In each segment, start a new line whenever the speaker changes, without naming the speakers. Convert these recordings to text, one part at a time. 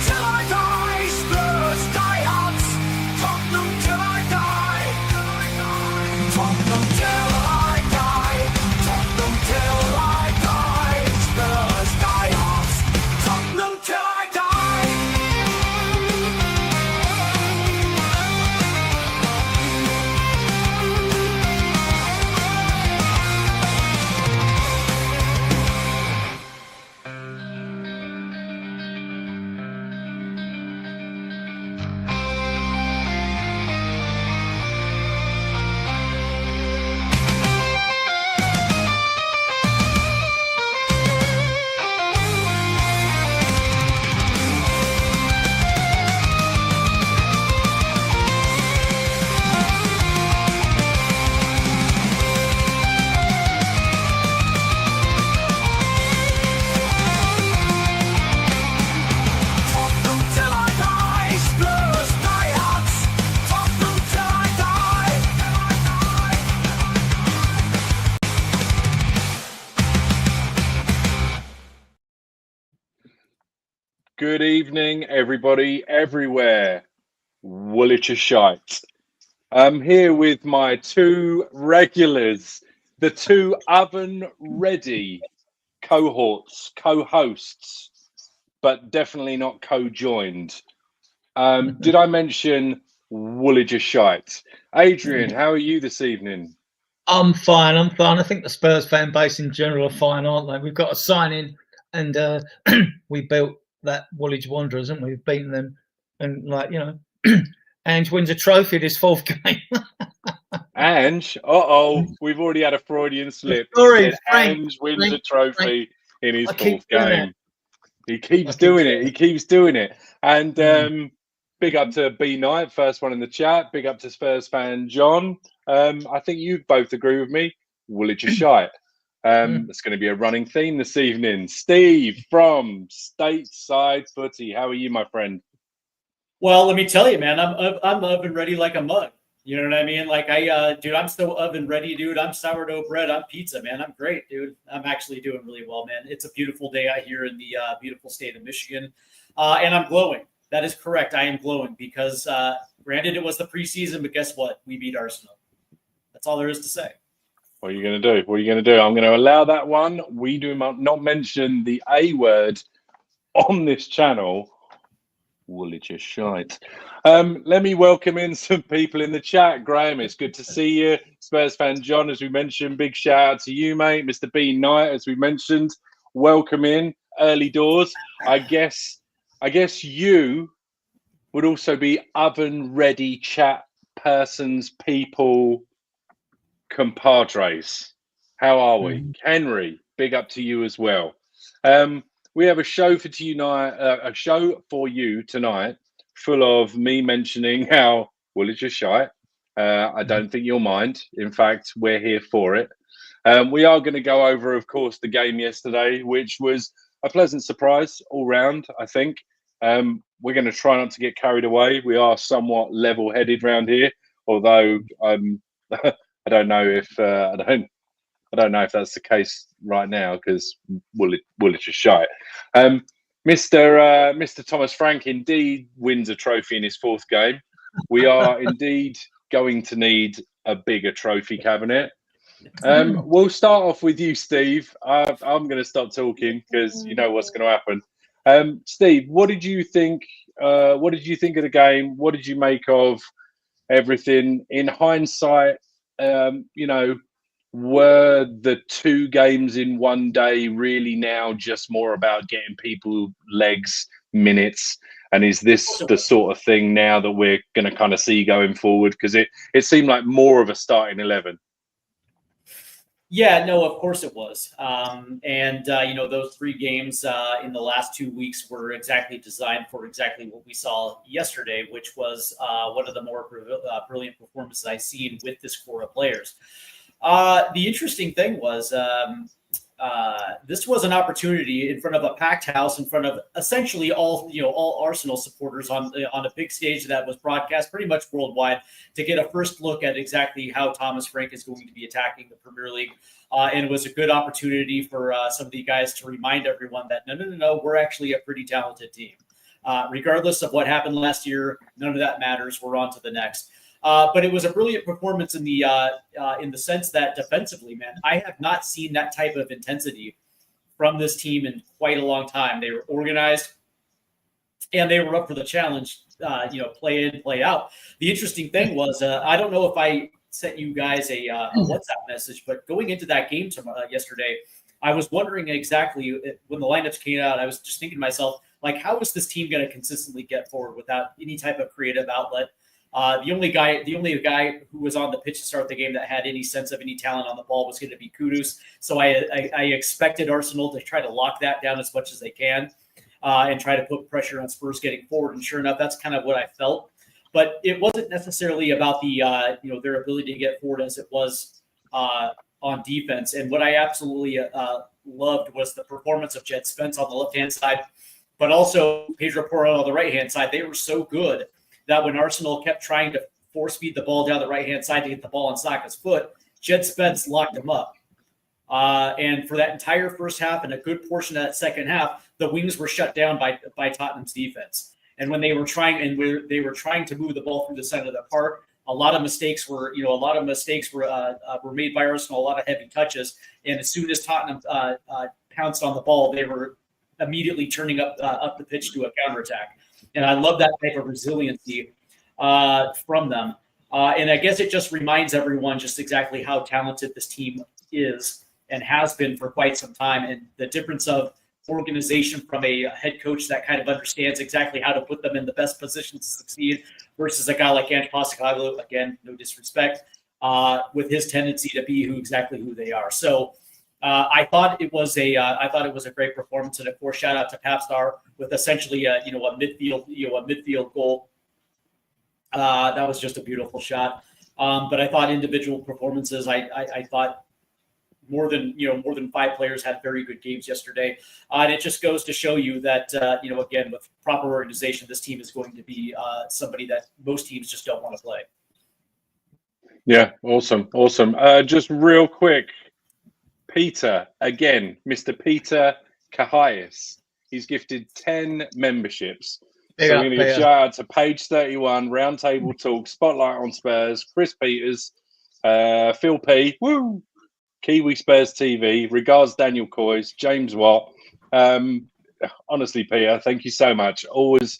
till I die, Spurs Diehards. Tottenham till I die. Tottenham till I die. Tottenham till I die. Spurs Diehards. Tottenham till I die. Tottenham till I die, Spurs Diehards. Tottenham till I die.
Good evening, everybody, everywhere. Woolwich shite. I'm here with my two regulars, the two oven-ready cohorts, co-hosts, but definitely not co-joined. Did I mention Woolwich shite? Adrian, how are you this evening?
I'm fine. I think the Spurs fan base in general are fine, aren't they? We've got a sign in, and we built that Woolwich Wanderers, and we've beaten them, and Ange wins a trophy this fourth game.
Ange, we've already had a Freudian slip.
Sorry,
He said
Frank,
Ange wins a trophy in his
I keep
fourth
doing
game. He keeps
I keep
doing
doing
it. He keeps doing it. And big up to B Knight, first one in the chat. Big up to Spurs fan John. I think you both agree with me. Woolwich is shite. It's going to be a running theme this evening. Steve from Stateside Footy. How are you, my friend?
Well, let me tell you, man, I'm oven ready like a mug. You know what I mean? Like dude, I'm still oven ready, dude. I'm sourdough bread. I'm pizza, man. I'm great, dude. I'm actually doing really well, man. It's a beautiful day out here in the beautiful state of Michigan, and I'm glowing. That is correct. I am glowing because, granted, it was the preseason, but guess what? We beat Arsenal. That's all there is to say.
What are you going to do? What are you going to do? I'm going to allow that one. We do not mention the A word on this channel. Woolwich is shite. Let me welcome in some people in the chat. Graham, it's good to see you. Spurs fan John, as we mentioned, big shout out to you, mate. Mr. B Knight, as we mentioned, welcome in early doors. I guess you would also be oven ready chat persons, people, compadres. How are we? Henry, big up to you as well. We have a show for you tonight, full of me mentioning how Woolwich is shite. I don't think you'll mind. In fact, we're here for it. We are going to go over, of course, the game yesterday, which was a pleasant surprise all round, I think. We're going to try not to get carried away. We are somewhat level-headed round here, although I don't know if I don't know if that's the case right now because Woolwich is shite. Mr. Thomas Frank indeed wins a trophy in his fourth game. We are indeed going to need a bigger trophy cabinet. We'll start off with you, Steve. I'm going to stop talking because you know what's going to happen. Steve, what did you think? What did you think of the game? What did you make of everything? In hindsight, were the two games in one day really now just more about getting people legs, minutes? And is this the sort of thing now that we're going to kind of see going forward? Because it seemed like more of a starting 11.
Yeah, no, of course it was. Those three games in the last 2 weeks were exactly designed for exactly what we saw yesterday, which was one of the more brilliant performances I've seen with this core of players. The interesting thing was this was an opportunity in front of a packed house, in front of essentially all Arsenal supporters on a big stage that was broadcast pretty much worldwide, to get a first look at exactly how Thomas Frank is going to be attacking the Premier League. And it was a good opportunity for some of the guys to remind everyone that no, we're actually a pretty talented team. Regardless of what happened last year, none of that matters. We're on to the next. But it was a brilliant performance in the sense that defensively, man, I have not seen that type of intensity from this team in quite a long time. They were organized and they were up for the challenge, play in, play out. The interesting thing was, I don't know if I sent you guys a WhatsApp message, but going into that game yesterday, I was wondering exactly when the lineups came out, I was just thinking to myself, like, how is this team going to consistently get forward without any type of creative outlet? The only guy who was on the pitch to start the game that had any sense of any talent on the ball was going to be Kudus. So I expected Arsenal to try to lock that down as much as they can and try to put pressure on Spurs getting forward. And sure enough, that's kind of what I felt. But it wasn't necessarily about the their ability to get forward as it was on defense. And what I absolutely loved was the performance of Jed Spence on the left-hand side, but also Pedro Porro on the right-hand side. They were so good that when Arsenal kept trying to force feed the ball down the right-hand side to get the ball on Saka's foot, Jed Spence locked him up. And for that entire first half and a good portion of that second half, the wings were shut down by Tottenham's defense. And when they were trying to move the ball through the center of the park, a lot of mistakes were made by Arsenal, a lot of heavy touches. And as soon as Tottenham pounced on the ball, they were immediately turning up the pitch to a counterattack. And I love that type of resiliency from them. And I guess it just reminds everyone just exactly how talented this team is and has been for quite some time. And the difference of organization from a head coach that kind of understands exactly how to put them in the best position to succeed versus a guy like Ange Postecoglou, again, no disrespect, with his tendency to be exactly who they are. So I thought it was a great performance, and of course, shout out to Papstar with essentially a midfield goal. That was just a beautiful shot. But I thought individual performances. I thought more than 5 players had very good games yesterday, and it just goes to show you that again, with proper organization, this team is going to be somebody that most teams just don't want to play.
Yeah, awesome. Just real quick. Peter, again, Mr. Peter Cahias. He's gifted 10 memberships. So I'm going to give shout out to Page 31, Roundtable Talk, Spotlight on Spurs, Chris Peters, Phil P, woo, Kiwi Spurs TV, regards Daniel Coys, James Watt. Honestly, Peter, thank you so much. Always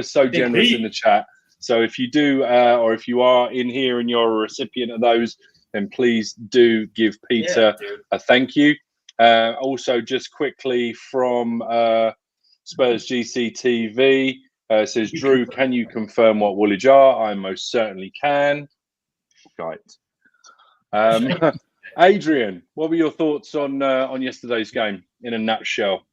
so generous in the chat. So if you do, or if you are in here and you're a recipient of those, then please do give Peter a thank you. Also, just quickly from Spurs GC TV, says, Drew, can you confirm what Woolwich are? I most certainly can. Right. Adrian, what were your thoughts on yesterday's game in a nutshell?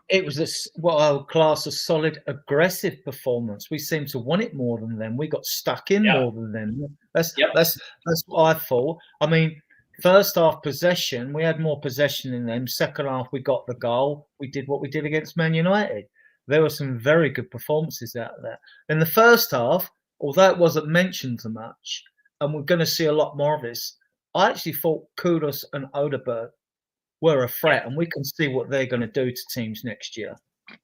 It was what I would class a solid, aggressive performance. We seemed to want it more than them. We got stuck in more than them. That's what I thought. I mean, first half possession, we had more possession than them. Second half, we got the goal. We did what we did against Man United. There were some very good performances out there. In the first half, although it wasn't mentioned so much, and we're going to see a lot more of this, I actually thought Kudus and Odegaard were a threat, and we can see what they're going to do to teams next year.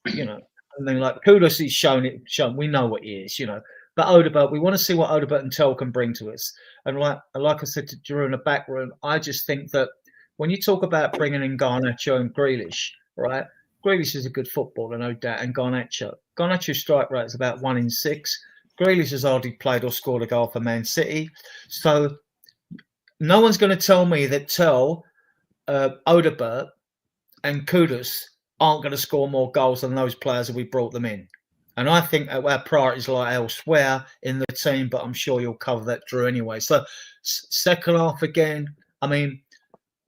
I mean, like Kudus, he's shown. We know what he is, But Odegaard, we want to see what Odegaard and Tell can bring to us. And like I said to Drew in the back room, I just think that when you talk about bringing in Garnacho and Grealish, right? Grealish is a good footballer, no doubt, and Garnacho's strike rate is about 1 in 6. Grealish has hardly played or scored a goal for Man City, so no one's going to tell me that Odegaard and Kudus aren't going to score more goals than those players that we brought them in. And I think our priorities lie elsewhere in the team, but I'm sure you'll cover that, Drew, anyway. So second half again, I mean,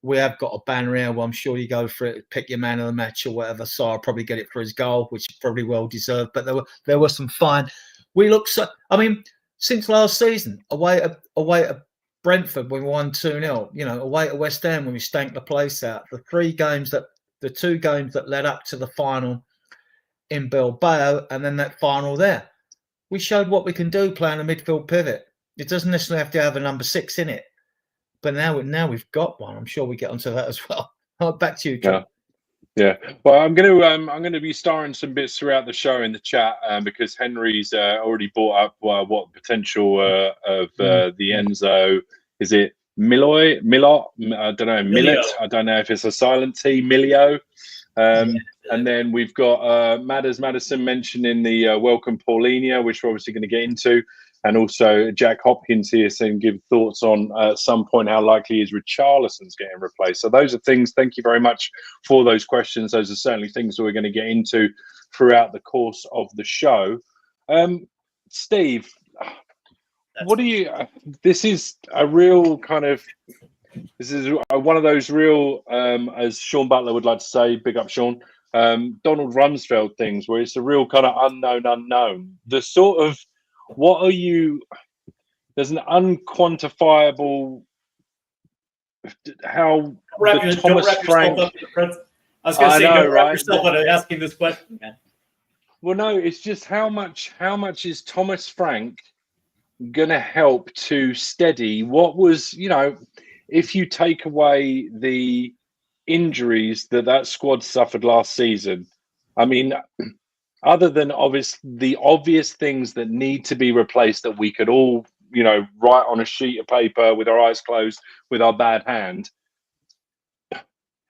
we have got a banner here. Well, I'm sure you go for it, pick your man of the match or whatever. So I'll probably get it for his goal, which is probably well deserved. But there were some fine. We look so. I mean, since last season, away at Brentford, we won 2-0. Away at West Ham when we stank the place out. The 2 games that led up to the final in Bilbao, and then that final there, we showed what we can do playing a midfield pivot. It doesn't necessarily have to have a number 6 in it, but now we've got one. I'm sure we get onto that as well. Back to you, Drew.
Yeah, well, I'm gonna be starring some bits throughout the show in the chat because Henry's already brought up what potential of the Enzo, is it Milot? I don't know, Millet. I don't know if it's a silent T, Milio. And then we've got Madison mentioning the welcome Paulinia, which we're obviously going to get into. And also Jack Hopkins here saying give thoughts on at some point how likely is Richarlison's getting replaced. So those are things, thank you very much for those questions. Those are certainly things that we're going to get into throughout the course of the show. Steve, what do you, this is a real kind of, this is one of those real, as Sean Butler would like to say, big up Sean, Donald Rumsfeld things where it's a real kind of unknown. The sort of, what are you, there's an unquantifiable, how the Thomas Frank,
I was going to say, don't wrap
right?
yourself out of asking this question, man.
Well, no, it's just how much is Thomas Frank going to help to steady what was, you know, if you take away the injuries that squad suffered last season, I mean, other than the obvious things that need to be replaced that we could all, you know, write on a sheet of paper with our eyes closed with our bad hand,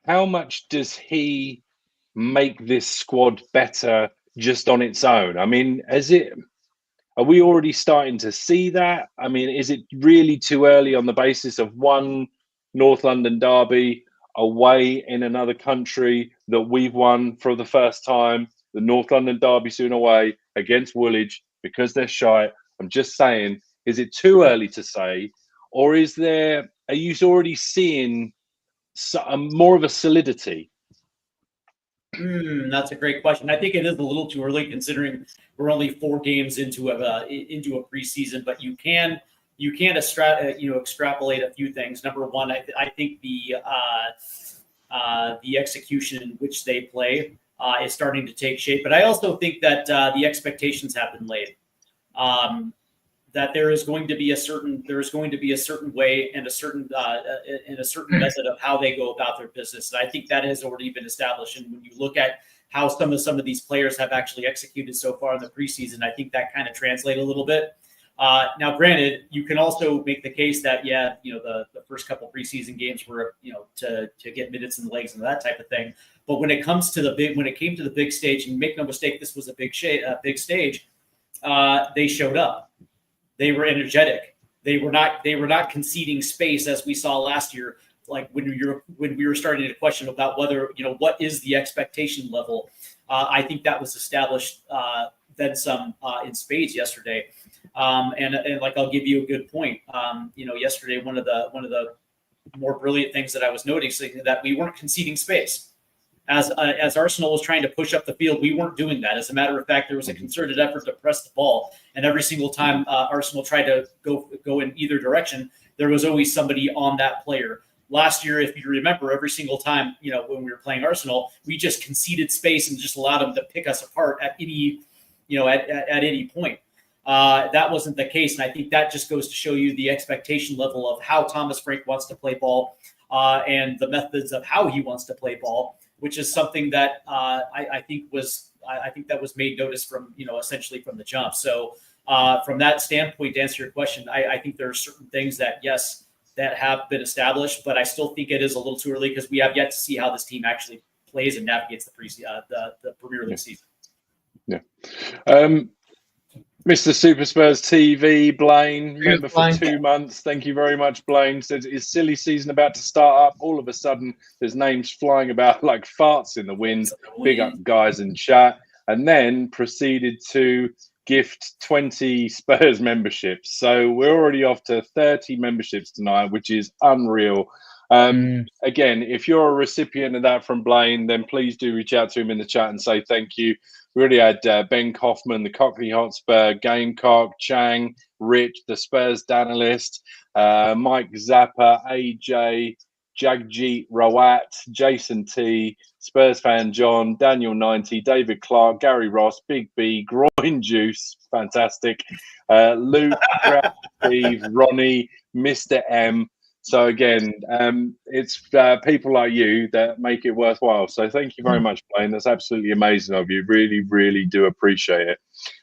how much does he make this squad better just on its own? I mean, are we already starting to see that? I mean, is it really too early on the basis of one North London derby away in another country that we've won for the first time? The North London derby soon away against Woolwich because they're shy. I'm just saying, is it too early to say? Or are you already seeing more of a solidity?
That's a great question. I think it is a little too early considering we're only 4 games into a preseason, but you can extrapolate a few things. Number one, I think the execution in which they play is starting to take shape, but I also think that the expectations have been laid. That there is going to be a certain way and a certain method of how they go about their business. And I think that has already been established. And when you look at how some of these players have actually executed so far in the preseason, I think that kind of translates a little bit. Now, granted, you can also make the case that the first couple preseason games were to get minutes in the legs and that type of thing. But when it comes to when it came to the big stage, and make no mistake, this was a big stage. They showed up. They were energetic. They were not conceding space as we saw last year. Like when we were starting to question about whether what is the expectation level. I think that was established then some in spades yesterday. And like I'll give you a good point. Yesterday one of the more brilliant things that I was noticing that we weren't conceding space. As Arsenal was trying to push up the field, we weren't doing that. As a matter of fact, there was a concerted effort to press the ball, and every single time Arsenal tried to go in either direction, there was always somebody on that player. Last year, if you remember, every single time when we were playing Arsenal, we just conceded space and just allowed them to pick us apart at any at any point. That wasn't the case, and I think that just goes to show you the expectation level of how Thomas Frank wants to play ball and the methods of how he wants to play ball, which is something that I think that was made notice from essentially from the jump. So from that standpoint, to answer your question, I think there are certain things that have been established, but I still think it is a little too early because we have yet to see how this team actually plays and navigates the Premier League season.
Yeah. Mr. Super Spurs TV, Blaine, member for 2 months. Thank you very much, Blaine. Says, is silly season about to start up? All of a sudden, there's names flying about like farts in the wind. Big up, guys, in chat. And then proceeded to gift 20 Spurs memberships. So we're already off to 30 memberships tonight, which is unreal. Again, if you're a recipient of that from Blaine, then please do reach out to him in the chat and say thank you. We already had Ben Kaufman, the Cockney Hotspur, Gamecock, Chang, Rich, the Spurs Danalist, Mike Zappa, AJ, Jagjit Rawat, Jason T, Spurs fan John, Daniel 90, David Clark, Gary Ross, Big B, Groin Juice, fantastic, Luke, Steve, Ronnie, Mr. M, So again, it's people like you that make it worthwhile. So thank you very much, Blaine. That's absolutely amazing of you. Really, really do appreciate it.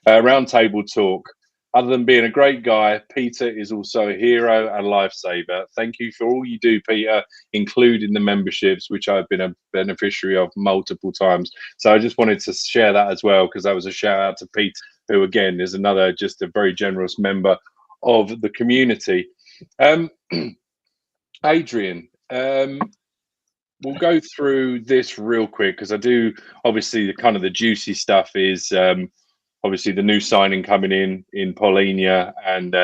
Roundtable talk. Other than being a great guy, Peter is also a hero and lifesaver. Thank you for all you do, Peter, including the memberships, which I've been a beneficiary of multiple times. So I just wanted to share that as well, because that was a shout out to Pete, who again is another just a very generous member of the community. Adrian, we'll go through this real quick because I do obviously the kind of the juicy stuff is obviously the new signing coming in Paulinia, and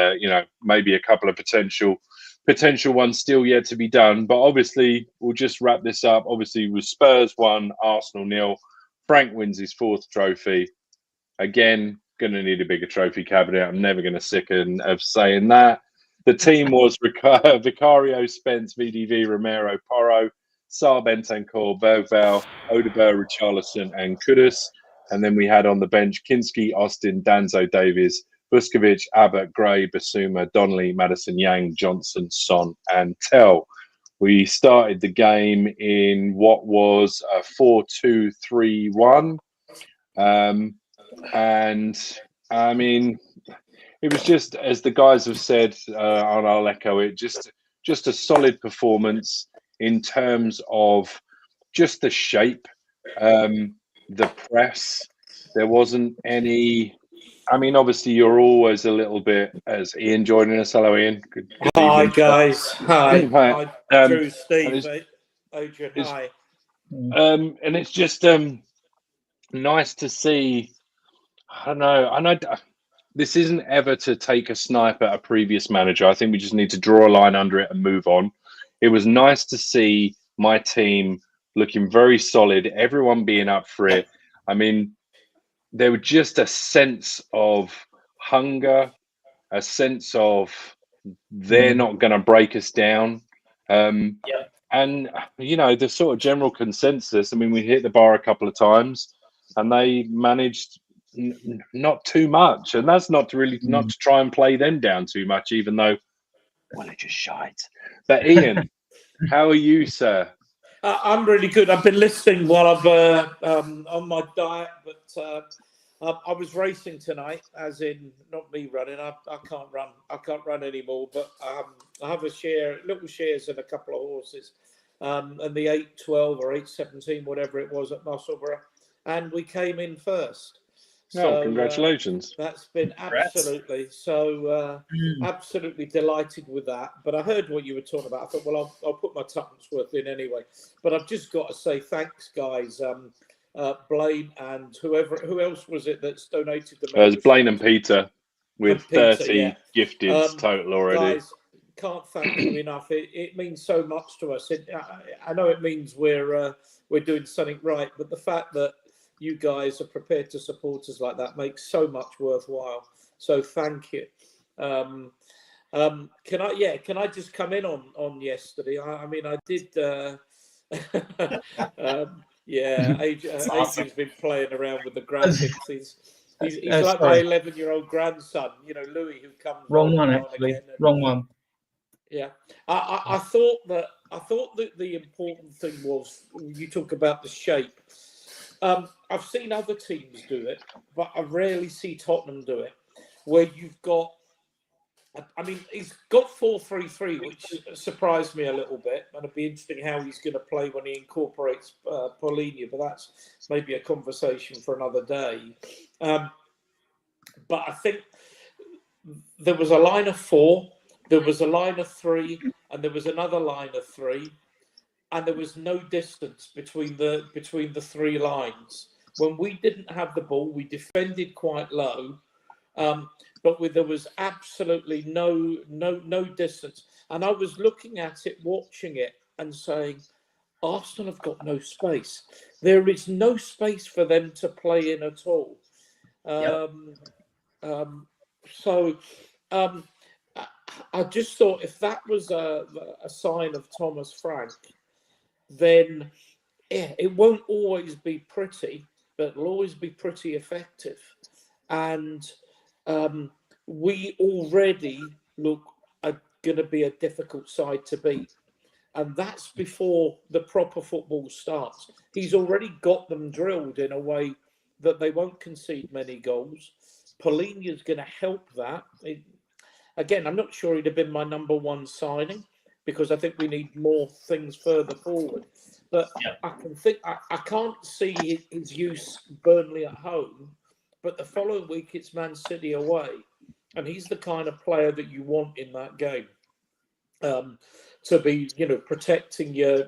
maybe a couple of potential ones still yet to be done. But obviously we'll just wrap this up. Obviously with Spurs 1, Arsenal 0. Frank wins his 4th trophy. Again, going to need a bigger trophy cabinet. I'm never going to sicken of saying that. The team was Vicario, Spence, VDV, Romero, Porro, Saar, Bentancur, Bergvall, Odegaard, Richarlison, and Kudus. And then we had on the bench Kinski, Austin, Danzo, Davies, Vuskovic, Abbott, Gray, Basuma, Donnelly, Madison, Yang, Johnson, Son, and Tell. We started the game in what was a 4-2-3-1. And I mean, it was just, as the guys have said, and I'll echo it, just a solid performance in terms of just the shape, the press. There wasn't any. I mean, obviously, you're always a little bit, as Ian joining us. Hello, Ian. Good
Hi,
evening.
guys. Hi.
Hi.
Hi, Drew, Steve, Adrian. Hi.
And it's just nice to see. I know this isn't ever to take a snipe at a previous manager. I think we just need to draw a line under it and move on. It was nice to see my team looking very solid, everyone being up for it. I mean, there was just a sense of hunger, a sense of they're not going to break us down. And, the sort of general consensus, I mean, we hit the bar a couple of times and they managed not too much. And that's not to try and play them down too much, even though, well, they're just shite. But Ian, how are you, sir?
I'm really good. I've been listening while I've on my diet, but I was racing tonight, as in not me running. I can't run. I can't run anymore. But I have little shares in a couple of horses, and the 8:12 or 8:17, whatever it was at Musselburgh, and we came in first. So,
congratulations.
That's been absolutely absolutely delighted with that. But I heard what you were talking about. I thought, well, I'll put my tuppence worth in anyway. But I've just got to say thanks, guys. Blaine and who else was it that's donated the
membership? It was Blaine and Peter with
Peter,
30 gifteds total already.
Guys, can't thank you enough. It means so much to us. I know it means we're doing something right, but the fact that you guys are prepared to support us like that makes so much worthwhile. So thank you. Can I just come in on yesterday? I mean, I did. Adrian's been playing around with the graphics. He's like my 11-year-old grandson. Louis, who comes.
Wrong one, actually. Wrong one.
Yeah, I thought that the important thing was you talk about the shape. I've seen other teams do it, but I rarely see Tottenham do it, where you've got. I mean, he's got 4-3-3, which surprised me a little bit, and it'd be interesting how he's going to play when he incorporates Paulinia, but that's maybe a conversation for another day. But I think there was a line of 4, there was a line of 3, and there was another line of 3, and there was no distance between the 3 lines. When we didn't have the ball, we defended quite low. But there was absolutely no distance. And I was looking at it, watching it, and saying, Arsenal have got no space. There is no space for them to play in at all. I just thought if that was a sign of Thomas Frank, then it won't always be pretty, but it'll always be pretty effective. And we already look going to be a difficult side to beat. And that's before the proper football starts. He's already got them drilled in a way that they won't concede many goals. Polina's going to help that. Again, I'm not sure he'd have been my number one signing because I think we need more things further forward. But I can't see his use Burnley at home, but the following week it's Man City away, and he's the kind of player that you want in that game. To be, protecting your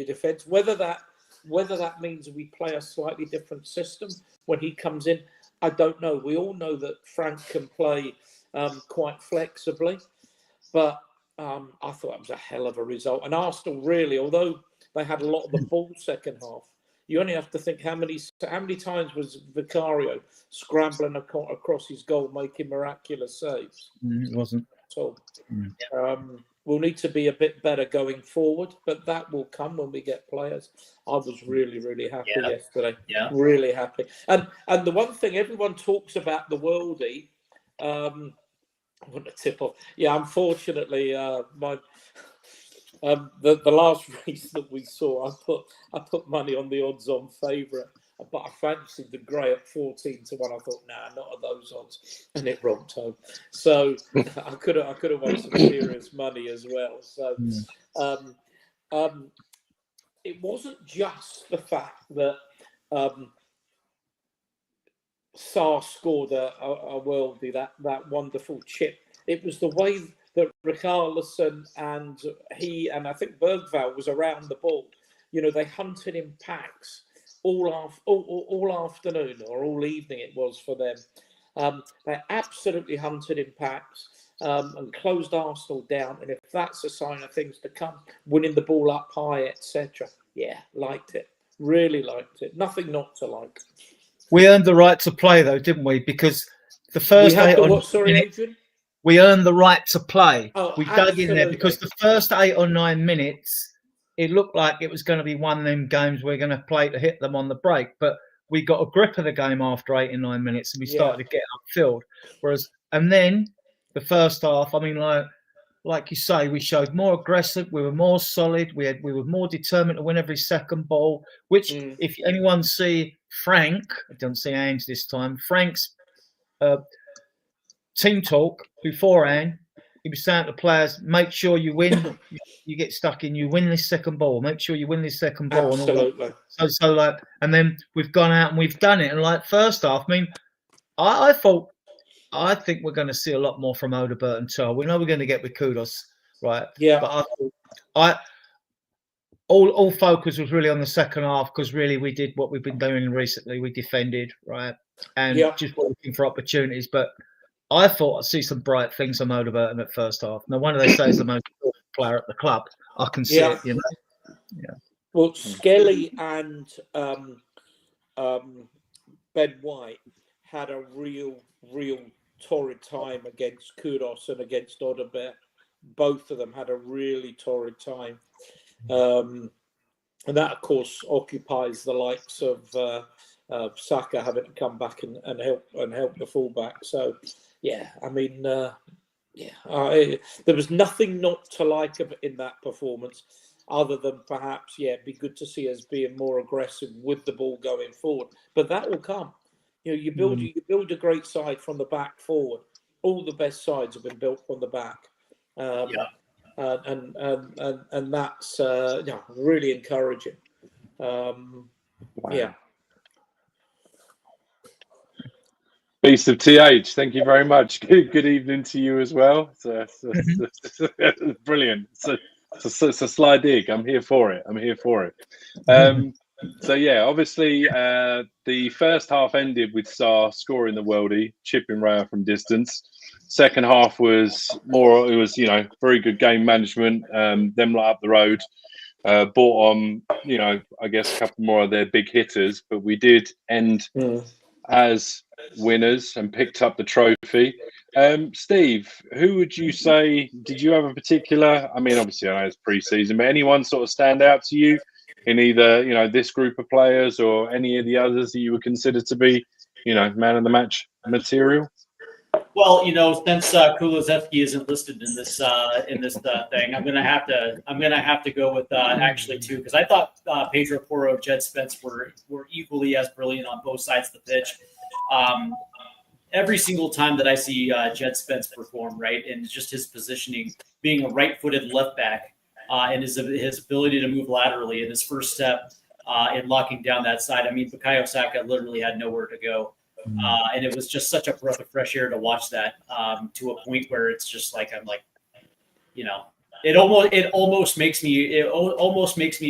defence. Whether that means we play a slightly different system when he comes in, I don't know. We all know that Frank can play quite flexibly, but I thought it was a hell of a result. And Arsenal really, although they had a lot of the ball second half, you only have to think how many times was Vicario scrambling across his goal, making miraculous saves.
It wasn't.
So we'll need to be a bit better going forward, but that will come when we get players. I was really, really happy yesterday.
Yeah.
Really happy. And the one thing everyone talks about the worldie, I want to tip off. Yeah, unfortunately, my the last race that we saw, I put money on the odds-on favourite, but I fancied the grey at 14 to 1. I thought, nah, not at those odds, and it romped home. So I could have won some serious money as well. So it wasn't just the fact that Sarr scored a worldie, that wonderful chip. It was the way that Richarlison and he and I think Bergvall was around the ball. They hunted in packs all afternoon or all evening it was for them. They absolutely hunted in packs and closed Arsenal down. And if that's a sign of things to come, winning the ball up high, etc. Yeah, liked it. Really liked it. Nothing not to like.
We earned the right to play, though, didn't we? Because the first
Adrian?
We earned the right to play.
Oh,
we dug in there because the first 8 or 9 minutes, it looked like it was going to be one of them games we're going to play to hit them on the break. But we got a grip of the game after 8 and 9 minutes, and we started to get upfield. And then the first half, I mean, like you say, we showed more aggressive. We were more solid. We were more determined to win every second ball. Which, if anyone see Frank, I don't see Ange this time. Frank's team talk beforehand, he was saying to players, make sure you win. You get stuck in, you win this second ball. Make sure you win this second ball.
Absolutely.
And then we've gone out and we've done it. And first half, I mean, I think we're going to see a lot more from Odegaard and Tar. We know we're going to get with Kudos, right?
Yeah.
But all focus was really on the second half because really we did what we've been doing recently. We defended, right, and just looking for opportunities. But I thought I'd see some bright things from Odegaard in that first half. No wonder they say he's the most important player at the club. I can see it, Yeah.
Well, Skelly and Ben White had a real torrid time against Kudos and against Odegaard. Both of them had a really torrid time. And that, of course, occupies the likes of Saka having to come back and help the fullback. So, yeah, I mean, there was nothing not to like in that performance, other than perhaps, it'd be good to see us being more aggressive with the ball going forward. But that will come. You build a great side from the back forward. All the best sides have been built from the back. And that's really encouraging. Yeah.
Beast of TH, thank you very much. Good evening to you as well. Brilliant. It's a sly dig. I'm here for it. So yeah, obviously the first half ended with Sarr scoring the worldie, chipping Raya from distance. Second half was very good game management. Them up the road, bought on, I guess a couple more of their big hitters, but we did end as winners and picked up the trophy. Steve, who would you say, did you have a particular, I mean, obviously I know it's pre-season, but anyone sort of stand out to you in either, this group of players or any of the others that you would consider to be, man of the match material?
Well, since Kulusevski isn't listed in this thing, I'm gonna have to go with actually two, because I thought Pedro Porro, Jed Spence were equally as brilliant on both sides of the pitch. Every single time that I see Jed Spence perform, right, and just his positioning, being a right-footed left back, and his ability to move laterally, and his first step in locking down that side. I mean, Bukayo Saka literally had nowhere to go. And it was just such a breath of fresh air to watch that, to a point where it's just like, I'm like, it almost makes me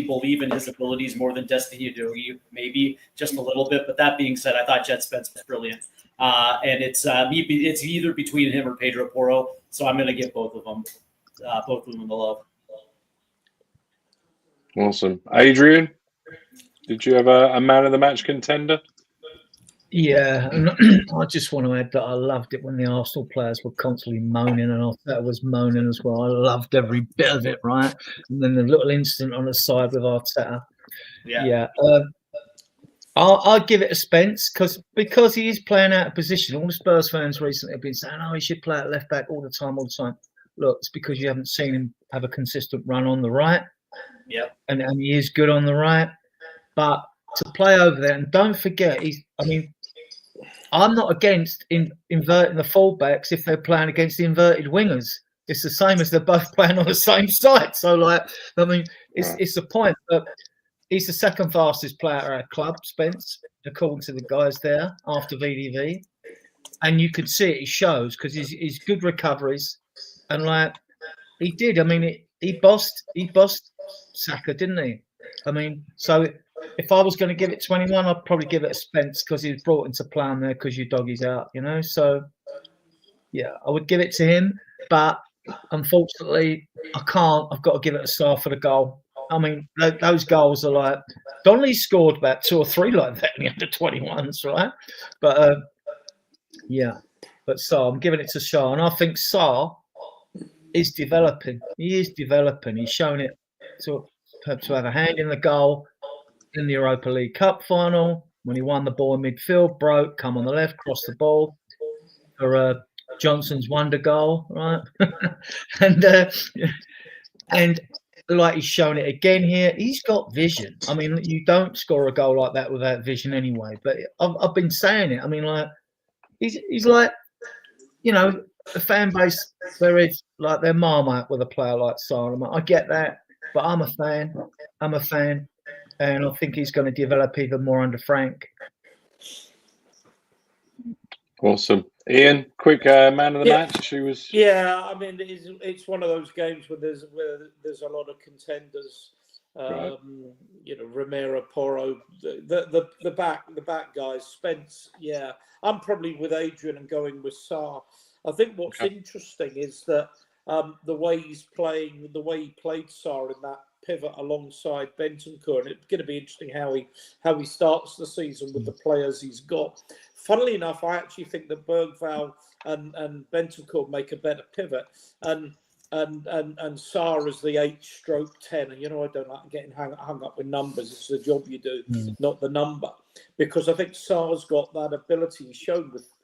believe in his abilities more than Destiny Udogie, maybe just a little bit. But that being said, I thought Jed Spence was brilliant, and it's either between him or Pedro Porro. So I'm going to give both of them the love.
Awesome, Adrian. Did you have a man of the match contender?
Yeah, and I just want to add that I loved it when the Arsenal players were constantly moaning, and Arteta was moaning as well. I loved every bit of it, right? And then the little incident on the side with Arteta. Yeah. I'll give it a Spence because he is playing out of position. All the Spurs fans recently have been saying, "Oh, he should play at left back all the time." Look, it's because you haven't seen him have a consistent run on the right.
Yeah,
and he is good on the right, but to play over there, and don't forget, I'm not against inverting the fullbacks if they're playing against the inverted wingers. It's the same as they're both playing on the same side. So, it's the point that he's the second fastest player at our club, Spence, according to the guys there after VDV. And you could see it, he shows, because he's good recoveries. And he did. I mean, he bossed Saka, didn't he? I mean, so if I was going to give it 21, I'd probably give it a Spence because he was brought into plan there because your doggy's out, So, yeah, I would give it to him. But unfortunately, I can't. I've got to give it a star for the goal. I mean, those goals are Donnelly scored about 2 or 3 like that in the under 21s, right? But, yeah. But Sarr, I'm giving it to Sarr. And I think Sarr is developing. He is developing. He's shown it to have a hand in the goal in the Europa League Cup final when he won the ball in midfield, broke, come on the left, crossed the ball for Johnson's wonder goal, right? and he's shown it again here. He's got vision. I mean, you don't score a goal like that without vision anyway. But I've been saying it. I mean, he's like, the fan base, they're Marmite with a player like Sarr. I get that, but I'm a fan. And I think he's going to develop even more under Frank.
Awesome. Ian, quick man of the match. Who was?
Yeah, I mean, it's one of those games where there's a lot of contenders.
Right.
Romero, Porro, the back guys. Spence. Yeah, I'm probably with Adrian and going with Sarr. I think what's interesting is that the way he's playing, the way he played Sarr in that pivot alongside Bentancur, and it's going to be interesting how he starts the season with the players he's got. Funnily enough, I actually think that Bergvall and Bentancur make a better pivot, and Sarr is the 8/10. And I don't like getting hung up with numbers. It's the job you do, not the number. Because I think Sarr's got that ability.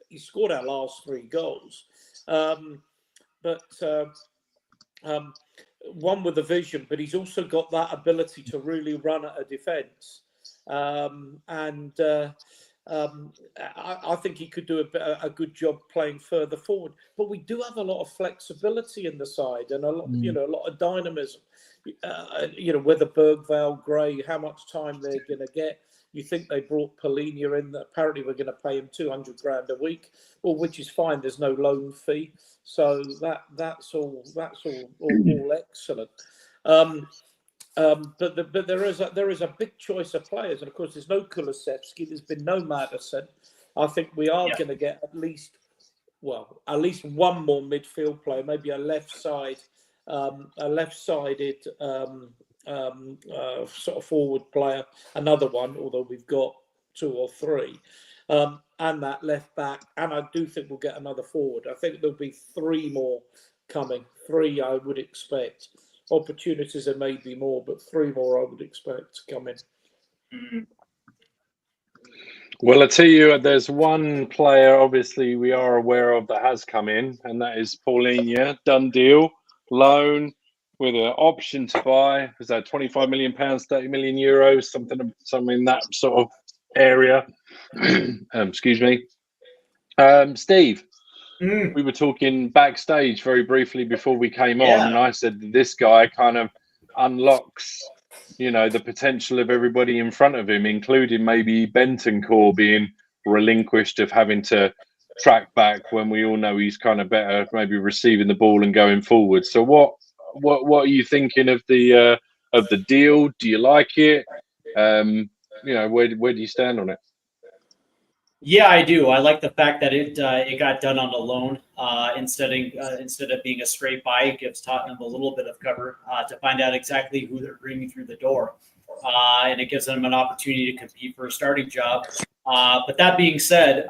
He scored our last 3 goals, one with a vision, but he's also got that ability to really run at a defence. I think he could do a good job playing further forward. But we do have a lot of flexibility in the side and a lot of dynamism. Whether Bergvall, Gray, how much time they're going to get. You think they brought Polina in? Apparently, we're going to pay him $200,000 a week, which is fine. There's no loan fee, so that's all excellent. But there is a big choice of players, and of course, there's no Kulusevski. There's been no Maddison. I think we are going to get at least one more midfield player, maybe a left-sided sort of forward player, another one, although we've got 2 or 3, and that left back. And I do think we'll get another forward. I think there'll be 3 more coming. 3, I would expect. Opportunities there may be more, but 3 more I would expect to come in.
Well, I tell you, there's one player obviously we are aware of that has come in, and that is Paulinho. Done deal, loan with an option to buy. Was that £25 million, €30 million, something in that sort of area? Excuse me, Steve. We were talking backstage very briefly before we came on, and I said that this guy kind of unlocks, the potential of everybody in front of him, including maybe Bentancur being relinquished of having to track back when we all know he's kind of better maybe receiving the ball and going forward. So what are you thinking of the deal? Do you like it? Where do you stand on it?
Yeah, I do. I like the fact that it got done on a loan instead of being a straight buy. It gives Tottenham a little bit of cover to find out exactly who they're bringing through the door, and it gives them an opportunity to compete for a starting job. But that being said,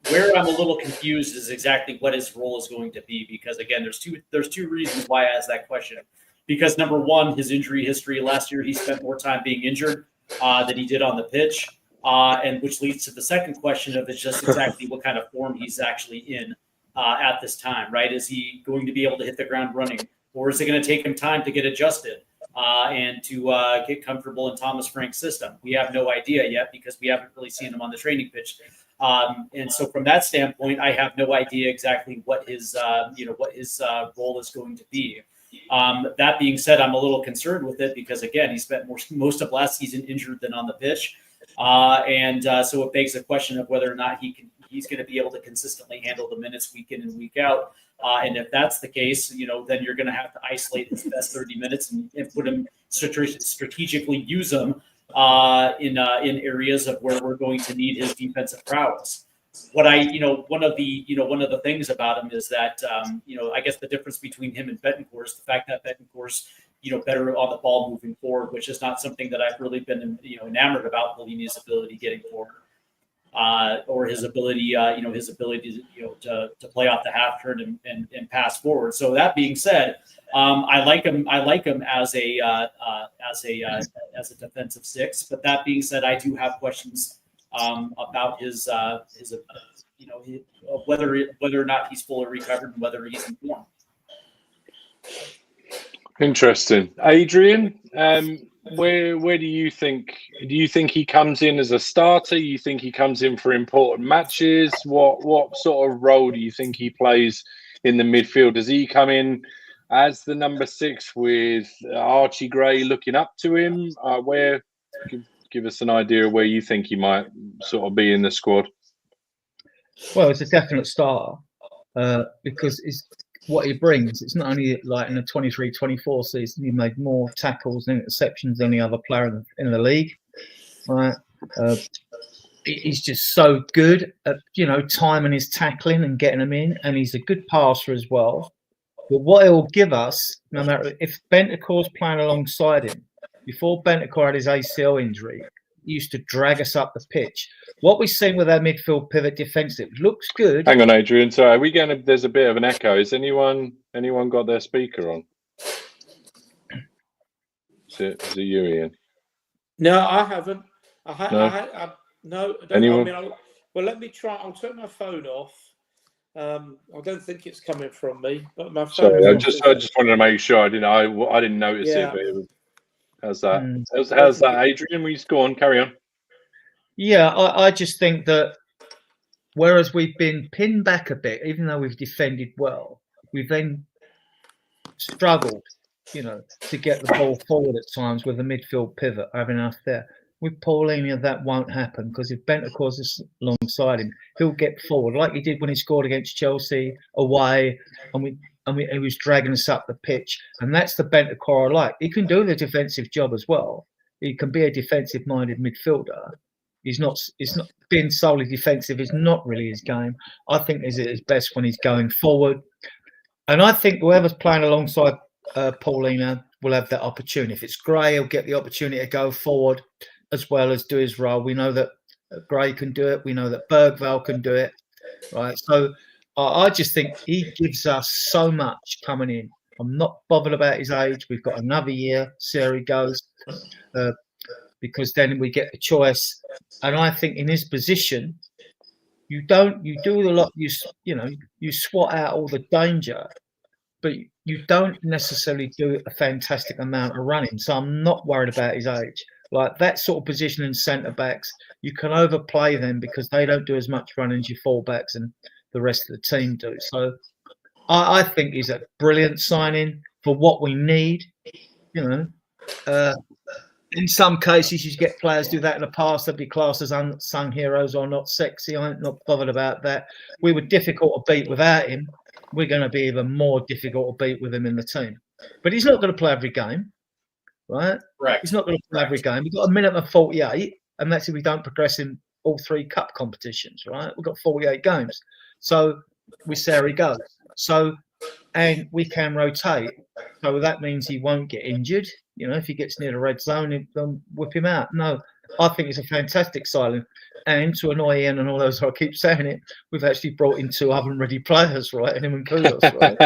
where I'm a little confused is exactly what his role is going to be, because again, there's two reasons why I asked that question. Because number one, his injury history last year, he spent more time being injured than he did on the pitch. And which leads to the second question of is just exactly what kind of form he's actually in at this time, right? Is he going to be able to hit the ground running, or is it going to take him time to get adjusted and to get comfortable in Thomas Frank's system? We have no idea yet because we haven't really seen him on the training pitch. And so from that standpoint, I have no idea exactly what his role is going to be. That being said, I'm a little concerned with it because, again, he spent most of last season injured than on the pitch. So it begs the question of whether or not he's going to be able to consistently handle the minutes week in and week out. And if that's the case, then you're going to have to isolate his best 30 minutes and put him strategically use him in areas of where we're going to need his defensive prowess. One of the things about him is that, I guess the difference between him and Bentancur is the fact that Bentancur's, better on the ball moving forward, which is not something that I've really been, enamored about Paulinho's ability getting forward, or his ability, to play off the half turn and pass forward. So that being said, I like him as a defensive six. But that being said, I do have questions about his whether or not he's fully recovered and whether he's in form.
Interesting. Adrian, where do you think he comes in as a starter? You think he comes in for important matches? What sort of role do you think he plays in the midfield? Does he come in as the number 6 with Archie Gray looking up to him? Give us an idea of where you think he might sort of be in the squad.
Well, it's a definite starter because it's what he brings. It's not only like in the 23-24 season, he made more tackles and interceptions than any other player in the league. Right? He's just so good at timing his tackling and getting them in, and he's a good passer as well. But what it will give us, no matter if Bentancur's playing alongside him, before Bentancur had his ACL injury, he used to drag us up the pitch. What we've seen with our midfield pivot defensive looks good.
Hang on, Adrian. Sorry, there's a bit of an echo. Has anyone got their speaker on? Is it you, Ian?
No, I haven't. No.
Anyone?
Well, let me try. I'll turn my phone off. I don't think it's coming from me, but my phone.
Sorry, I just wanted to make sure. I didn't notice it. But how's that? How's that, Adrian? We just go on, carry on.
Yeah, I just think that whereas we've been pinned back a bit, even though we've defended well, we've then struggled, to get the ball forward at times with a midfield pivot having us there. With Paulinho, that won't happen because if Bentancur's is alongside him, he'll get forward like he did when he scored against Chelsea away, and he was dragging us up the pitch. And that's the Bentancur I like. He can do the defensive job as well. He can be a defensive-minded midfielder. It's not being solely defensive is not really his game. I think he's at his best when he's going forward. And I think whoever's playing alongside Paulinho will have that opportunity. If it's Gray, he'll get the opportunity to go forward as well as do his role. We know that Gray can do it. We know that Bergvall can do it. Right. So I just think he gives us so much coming in. I'm not bothered about his age. We've got another year. See how he goes. because then we get a choice. And I think in his position, you do a lot. You swat out all the danger, but you don't necessarily do a fantastic amount of running. So I'm not worried about his age. Like that sort of position in centre backs, you can overplay them because they don't do as much running as your fullbacks and the rest of the team do. So I think he's a brilliant signing for what we need. In some cases, you get players do that in the past. They'd be classed as unsung heroes or not sexy. I'm not bothered about that. We were difficult to beat without him. We're going to be even more difficult to beat with him in the team. But he's not going to play every game, right?
Correct.
He's not going to play every game. We've got a minimum of 48, and that's if we don't progress in all 3 cup competitions, right? We've got 48 games. So we see how he goes. So, and we can rotate. So that means he won't get injured. If he gets near the red zone, they'll whip him out. No, I think it's a fantastic signing. And to annoy Ian and all those, I keep saying it, we've actually brought in 2 oven-ready players, right? And him and Kudos, right?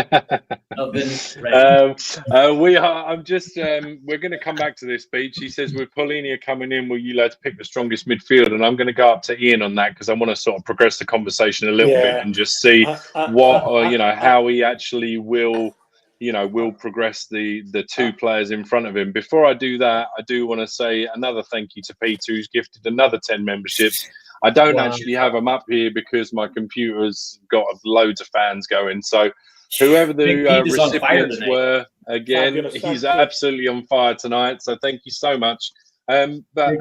We are. I'm just. We're going to come back to this, Beach. He says with Paulinho coming in, will you lads pick the strongest midfield? And I'm going to go up to Ian on that because I want to sort of progress the conversation a little bit and just see how he actually will. Will progress the 2 players in front of him. Before I do that, I do want to say another thank you to Peter, who's gifted another 10 memberships. I don't actually have them up here because my computer's got loads of fans going. So whoever the recipients were, again, he's absolutely on fire tonight. So thank you so much. But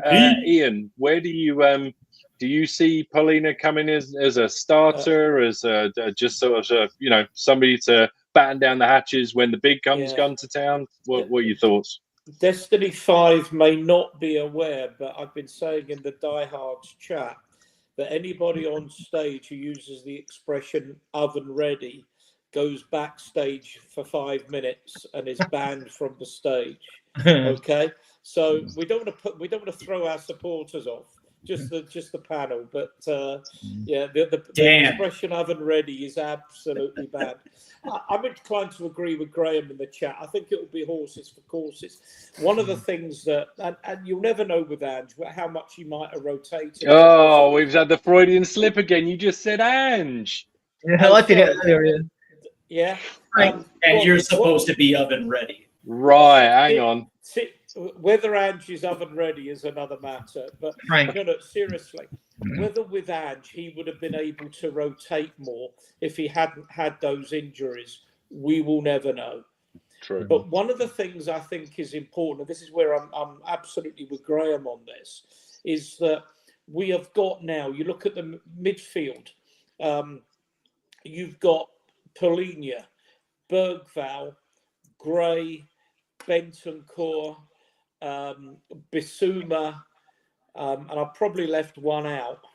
Ian, where do you see Paulinho coming as a starter, as just sort of somebody to batten down the hatches when the big guns come to town? What are your thoughts?
Destiny 5 may not be aware, but I've been saying in the Diehards chat that anybody on stage who uses the expression oven ready goes backstage for 5 minutes and is banned from the stage. Okay, so we don't want to throw our supporters off. Just the panel, but the expression oven ready is absolutely bad. I'm inclined to agree with Graham in the chat. I think it will be horses for courses. One of the things that, and you'll never know with Ange how much he might have rotated.
Oh, we've had the Freudian slip again. You just said Ange.
Yeah, I did it earlier.
Yeah,
and you're supposed to be oven ready.
Right, hang on.
Whether Ange is oven ready is another matter, but no, seriously, whether with Ange he would have been able to rotate more if he hadn't had those injuries, we will never know.
True.
But one of the things I think is important, and this is where I'm absolutely with Graham on this, is that we have got now, you look at the midfield, you've got Paulinho, Bergvall, Gray, Bentancur, Bissouma, and I've probably left one out.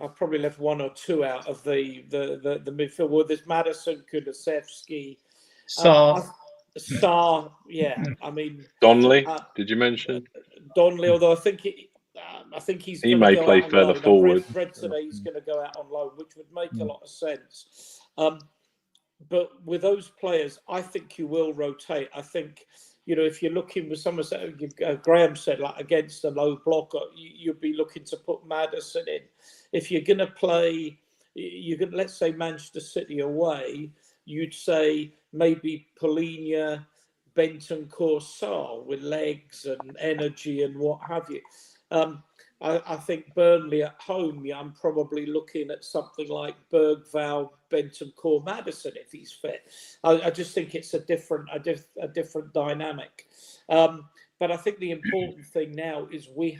I've probably left 1 or 2 out of the midfield. Well, there's Madison, Kulusevski,
Sarr,
yeah. I mean,
Donnelly. Did you mention
Donnelly? Although I think he
may play further forward.
I've read today he's going to go out on loan, which would make a lot of sense. But with those players, I think you will rotate. I think, if you're looking with someone, Graham said, like against a low blocker, you'd be looking to put Madison in. If you're going to play, let's say Manchester City away, you'd say maybe Paulinho, Bentancur, Sarr with legs and energy and what have you. I think Burnley at home, I'm probably looking at something like Bergvall, Bentancur, Madison if he's fit. I just think it's a different dynamic. But I think the important thing now is we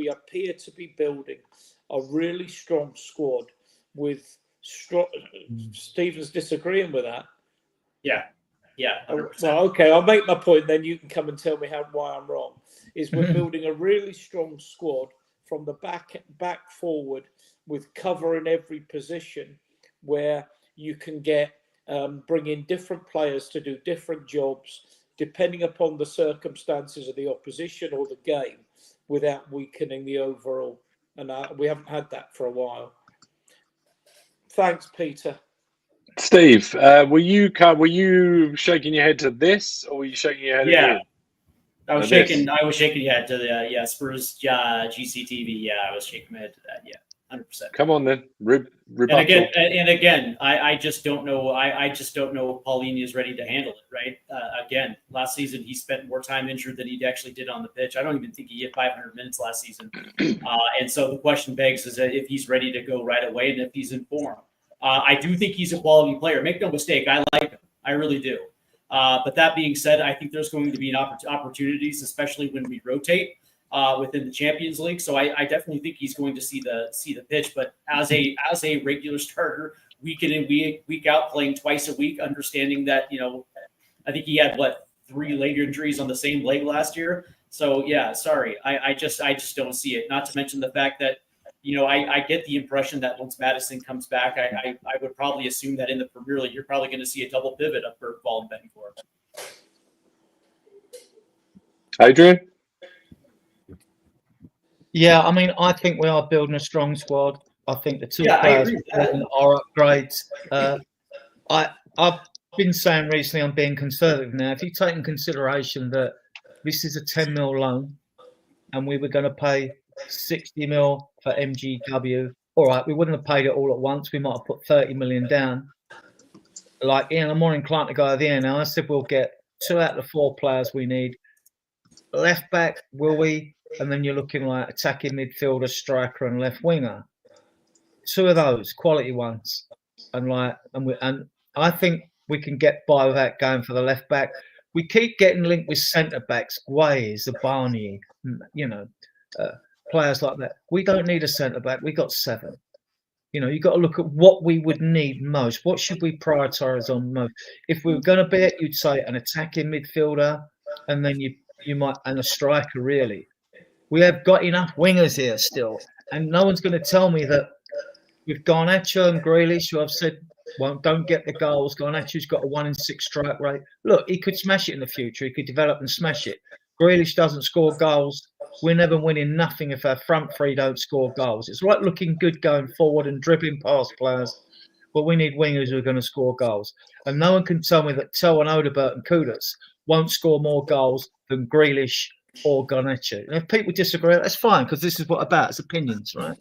appear to be building a really strong squad with strong. Stephen's disagreeing with that.
Yeah.
Well, okay, I'll make my point. Then you can come and tell me why I'm wrong. Is we're building a really strong squad from the back forward with cover in every position, where you can bring in different players to do different jobs depending upon the circumstances of the opposition or the game, without weakening the overall. And we haven't had that for a while. Thanks, Peter.
Steve, were you shaking your head to this, or were you shaking your head at
I was
This.
shaking. I was shaking. Yeah, to the Spurs GCTV. Yeah, I was shaking my head to that. Yeah, 100%.
Come on then,
And
rebuttal.
again, I just don't know. I just don't know if Paulinho is ready to handle it. Right. Again, last season he spent more time injured than he actually did on the pitch. I don't even think he hit 500 minutes last season. And so the question begs is that if he's ready to go right away and if he's in form. I do think he's a quality player. Make no mistake, I like him. I really do. But that being said, I think there's going to be opportunities, especially when we rotate within the Champions League. So I definitely think he's going to see the pitch. But as a regular starter, week in and week out, playing twice a week, understanding that I think he had 3 leg injuries on the same leg last year. So yeah, sorry, I just don't see it. Not to mention the fact that I get the impression that once Madison comes back, I would probably assume that in the Premier League, you're probably going to see a double pivot of Bergvall and Bencourt.
Adrian?
Yeah, I mean, I think we are building a strong squad. I think the two players are upgrades. I've been saying recently I'm being conservative now. If you take in consideration that this is a 10 mil loan and we were going to pay 60 mil for MGW, all right, we wouldn't have paid it all at once. We might have put 30 million down. I'm more inclined to go there now. I said we'll get 2 out of the 4 players we need. Left back, will we? And then you're looking like attacking midfielder, striker, and left winger. 2 of those quality ones, and I think we can get by without going for the left back. We keep getting linked with centre backs, Guays, the Barney, players like that. We don't need a centre back. We got 7. You've got to look at what we would need most. What should we prioritise on most? If we were going to be it, you'd say an attacking midfielder, and then you might, and a striker, really. We have got enough wingers here still, and no one's going to tell me that with Garnacho and Grealish, who I've said don't get the goals. Garnacho's got a 1 in 6 strike rate. Look, he could smash it in the future. He could develop and smash it. Grealish doesn't score goals. We're never winning nothing if our front 3 don't score goals. It's right looking good going forward and dribbling past players, but we need wingers who are going to score goals. And no one can tell me that Tell and Odebert and Kudus won't score more goals than Grealish or Garnacho. And if people disagree, that's fine, because this is what about. It's opinions, right?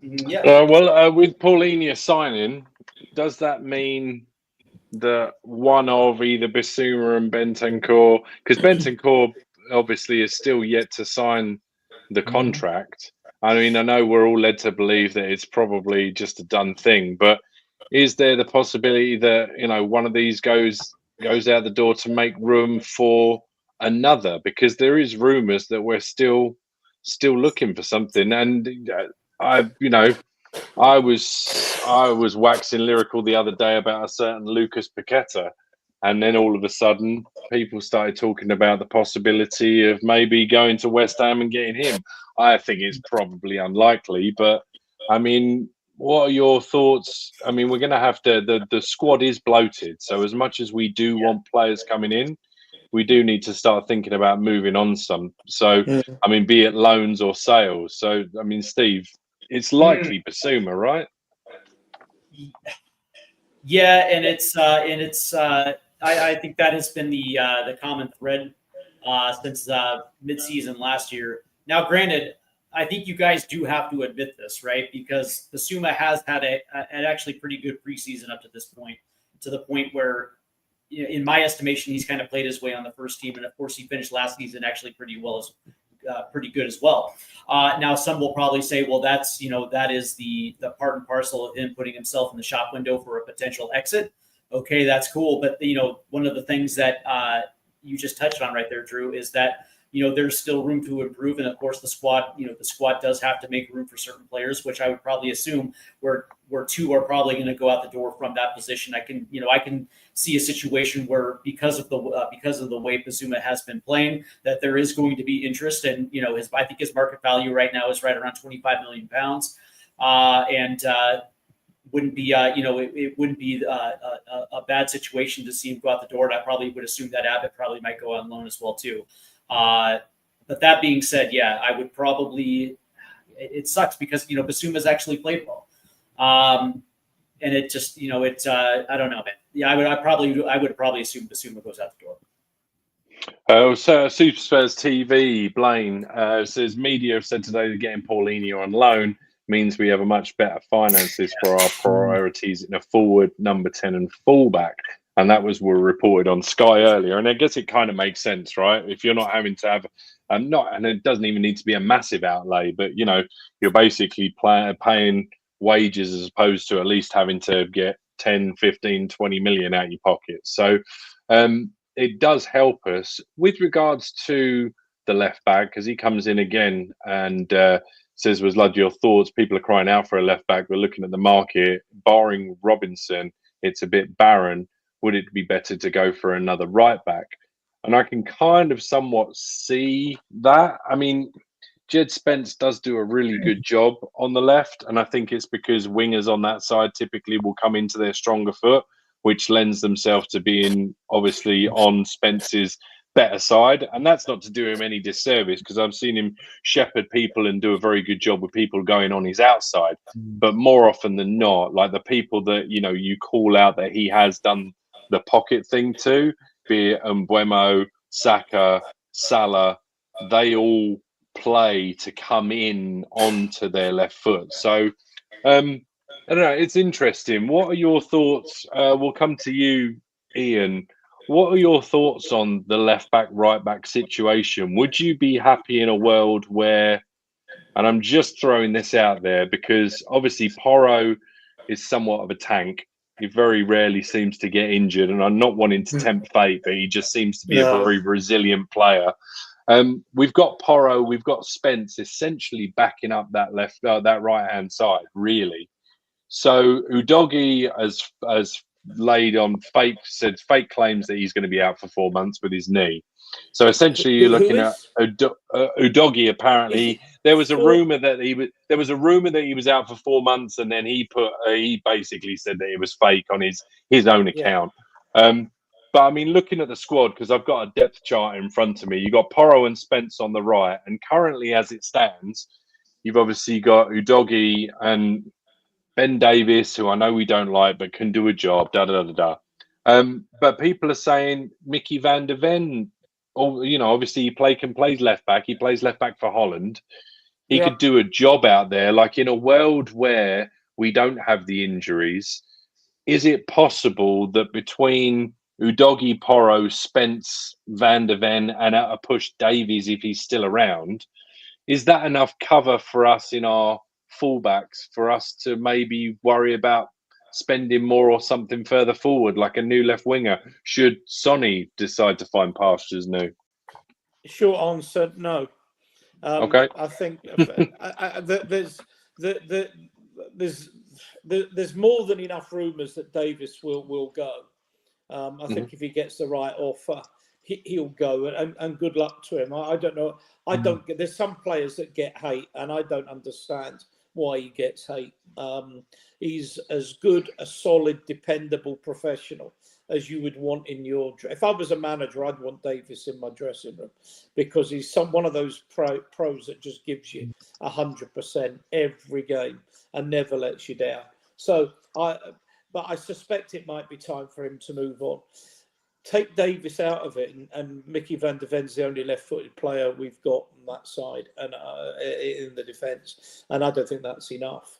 Yeah.
With Paulinho signing, does that mean that one of either Bissouma and Bentancur, because Bentancur obviously is still yet to sign the contract? I mean, I know we're all led to believe that it's probably just a done thing, but is there the possibility that one of these goes out the door to make room for another? Because there is rumours that we're still looking for something, and I was waxing lyrical the other day about a certain Lucas Paqueta, and then all of a sudden people started talking about the possibility of maybe going to West Ham and getting him. I think it's probably unlikely, but I mean, what are your thoughts? I mean, we're going to have to. The squad is bloated, so as much as we do want players coming in, we do need to start thinking about moving on some. So, I mean, be it loans or sales. So, I mean, Steve, it's likely Bissouma, right?
Yeah, and it's I think that has been the common thread since midseason last year. Now, granted, I think you guys do have to admit this, right? Because Bissouma has had an actually pretty good preseason up to this point, to the point where, in my estimation, he's kind of played his way on the first team, and of course, he finished last season actually pretty good as well. Now, some will probably say, well, that is the part and parcel of him putting himself in the shop window for a potential exit. Okay, that's cool, but one of the things that you just touched on right there, Drew, is that there's still room to improve, and of course, the squad does have to make room for certain players, which I would probably assume where 2 are probably going to go out the door from that position. I can see a situation where because of the way Bissouma has been playing, that there is going to be interest, and I think his market value right now is right around £25 million, and wouldn't be it wouldn't be a bad situation to see him go out the door. And I probably would assume that Abbott probably might go on loan as well too. But that being said, yeah, I would probably. It sucks because Bissouma's actually played well, and it just I don't know, man. Yeah, I would probably assume Bissouma goes out the door.
So Super Spurs TV, Blaine says media have said today that getting Paulinho on loan means we have a much better finances for our priorities in a forward, number 10 and fullback. And that were reported on Sky earlier. And I guess it kind of makes sense, right? If you're not having to have and it doesn't even need to be a massive outlay, but you're basically paying wages as opposed to at least having to get 10, 15, 20 million out your pocket. So it does help us with regards to the left back, because he comes in again and says, was Lud, your thoughts? People are crying out for a left back. We're looking at the market, barring Robinson, it's a bit barren. Would it be better to go for another right back? And I can kind of somewhat see that. I mean, Jed Spence does do a really good job on the left. And I think it's because wingers on that side typically will come into their stronger foot, which lends themselves to being obviously on Spence's better side. And that's not to do him any disservice, because I've seen him shepherd people and do a very good job with people going on his outside. But more often than not, like the people that, you call out that he has done the pocket thing to, be it Mbeumo, Saka, Salah, they all play to come in onto their left foot. So I don't know, it's interesting. What are your thoughts? We'll come to you, Ian. What are your thoughts on the left back, right back situation? Would you be happy in a world where, and I'm just throwing this out there because obviously Porro is somewhat of a tank. He very rarely seems to get injured, and I'm not wanting to tempt fate, but he just seems to be a very resilient player. We've got Porro, we've got Spence essentially backing up that that right hand side, really. So Udogie has laid on fake claims that he's going to be out for 4 months with his knee. So essentially, you're looking at Udogie. Apparently, there was a rumor that he was out for 4 months, and then he basically said that it was fake on his own account. But I mean, looking at the squad, because I've got a depth chart in front of me, you got Porro and Spence on the right, and currently, as it stands, you've obviously got Udogie and Ben Davis, who I know we don't like, but can do a job. But people are saying Mickey van der Ven. Obviously he plays left back. He plays left back for Holland. He could do a job out there. Like in a world where we don't have the injuries, is it possible that between Udogie, Porro, Spence, Van der Ven, and at a push Davies, if he's still around, is that enough cover for us in our fullbacks for us to maybe worry about spending more or something further forward, like a new left winger, should Sonny decide to find pastures new?
Short answer, no.
Okay.
I think there's more than enough rumours that Davis will go. I think if he gets the right offer, he'll go, and good luck to him. I don't know. There's some players that get hate, and I don't understand why he gets hate. He's as good a solid, dependable professional as you would want in your. If I was a manager, I'd want Davis in my dressing room, because he's one of those pros that just gives you 100% every game and never lets you down. So but I suspect it might be time for him to move on. Take Davis out of it, and Mickey van der Ven's the only left-footed player we've got on that side and in the defence, and I don't think that's enough.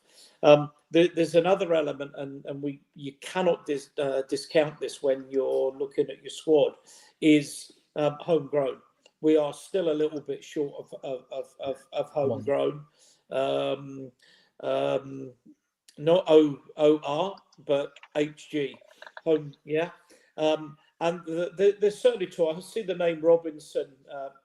There's another element, and you cannot discount this when you're looking at your squad, is homegrown. We are still a little bit short of homegrown. Not OR, but HG. Home, yeah. And there's certainly two. I see the name Robinson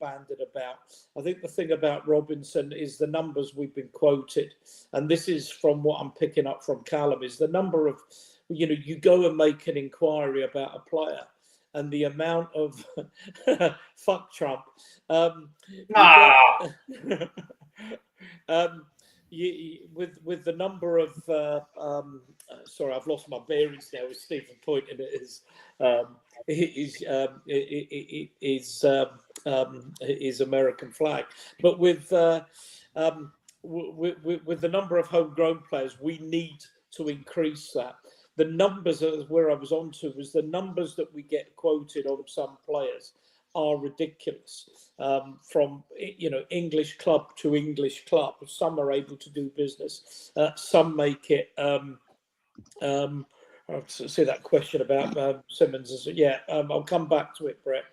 banded about. I think the thing about Robinson is the numbers we've been quoted, and this is from what I'm picking up from Callum, is the number of, you go and make an inquiry about a player, and the amount of fuck Trump. With the number of sorry, I've lost my bearings now with Stephen pointing at his American flag, but with the number of homegrown players, we need to increase that. The numbers where I was on to was the numbers that we get quoted on some players are ridiculous. From English club to English club, some are able to do business. Some make it. I'll see that question about Simmons. I'll come back to it, Brett.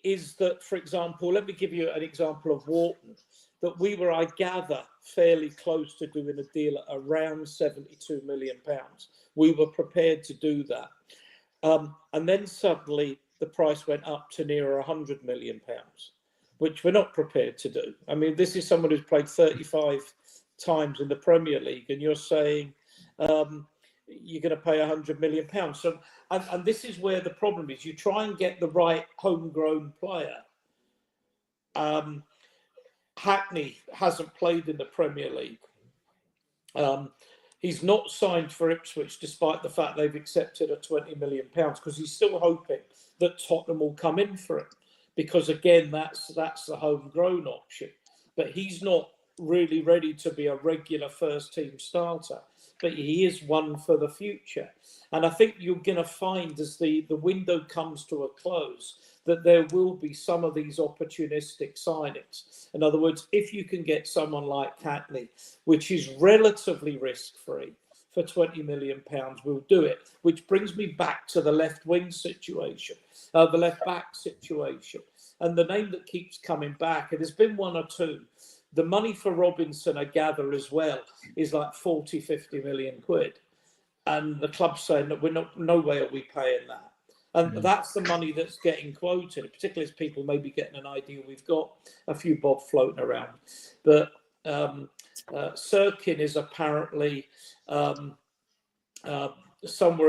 Is that, for example, let me give you an example of Wharton, that we were, I gather, fairly close to doing a deal at around £72 million. We were prepared to do that. And then suddenly the price went up to near £100 million, which we're not prepared to do. I mean, this is someone who's played 35 times in the Premier League, and you're saying you're going to pay £100 million. So, and this is where the problem is. You try and get the right homegrown player. Hackney hasn't played in the Premier League. He's not signed for Ipswich, despite the fact they've accepted a £20 million, because he's still hoping that Tottenham will come in for it. Because again, that's the homegrown option. But he's not really ready to be a regular first team starter, but he is one for the future. And I think you're going to find, as the window comes to a close, that there will be some of these opportunistic signings. In other words, if you can get someone like Hackney, which is relatively risk-free, for £20 million, we'll do it. Which brings me back to the left wing situation, the left back situation. And the name that keeps coming back, and there's been one or two. The money for Robinson, I gather as well, is like 40, 50 million quid. And the club's saying that we're not, no way are we paying that. And that's the money that's getting quoted, particularly as people may be getting an idea. We've got a few bob floating around. But Sirkin is apparently somewhere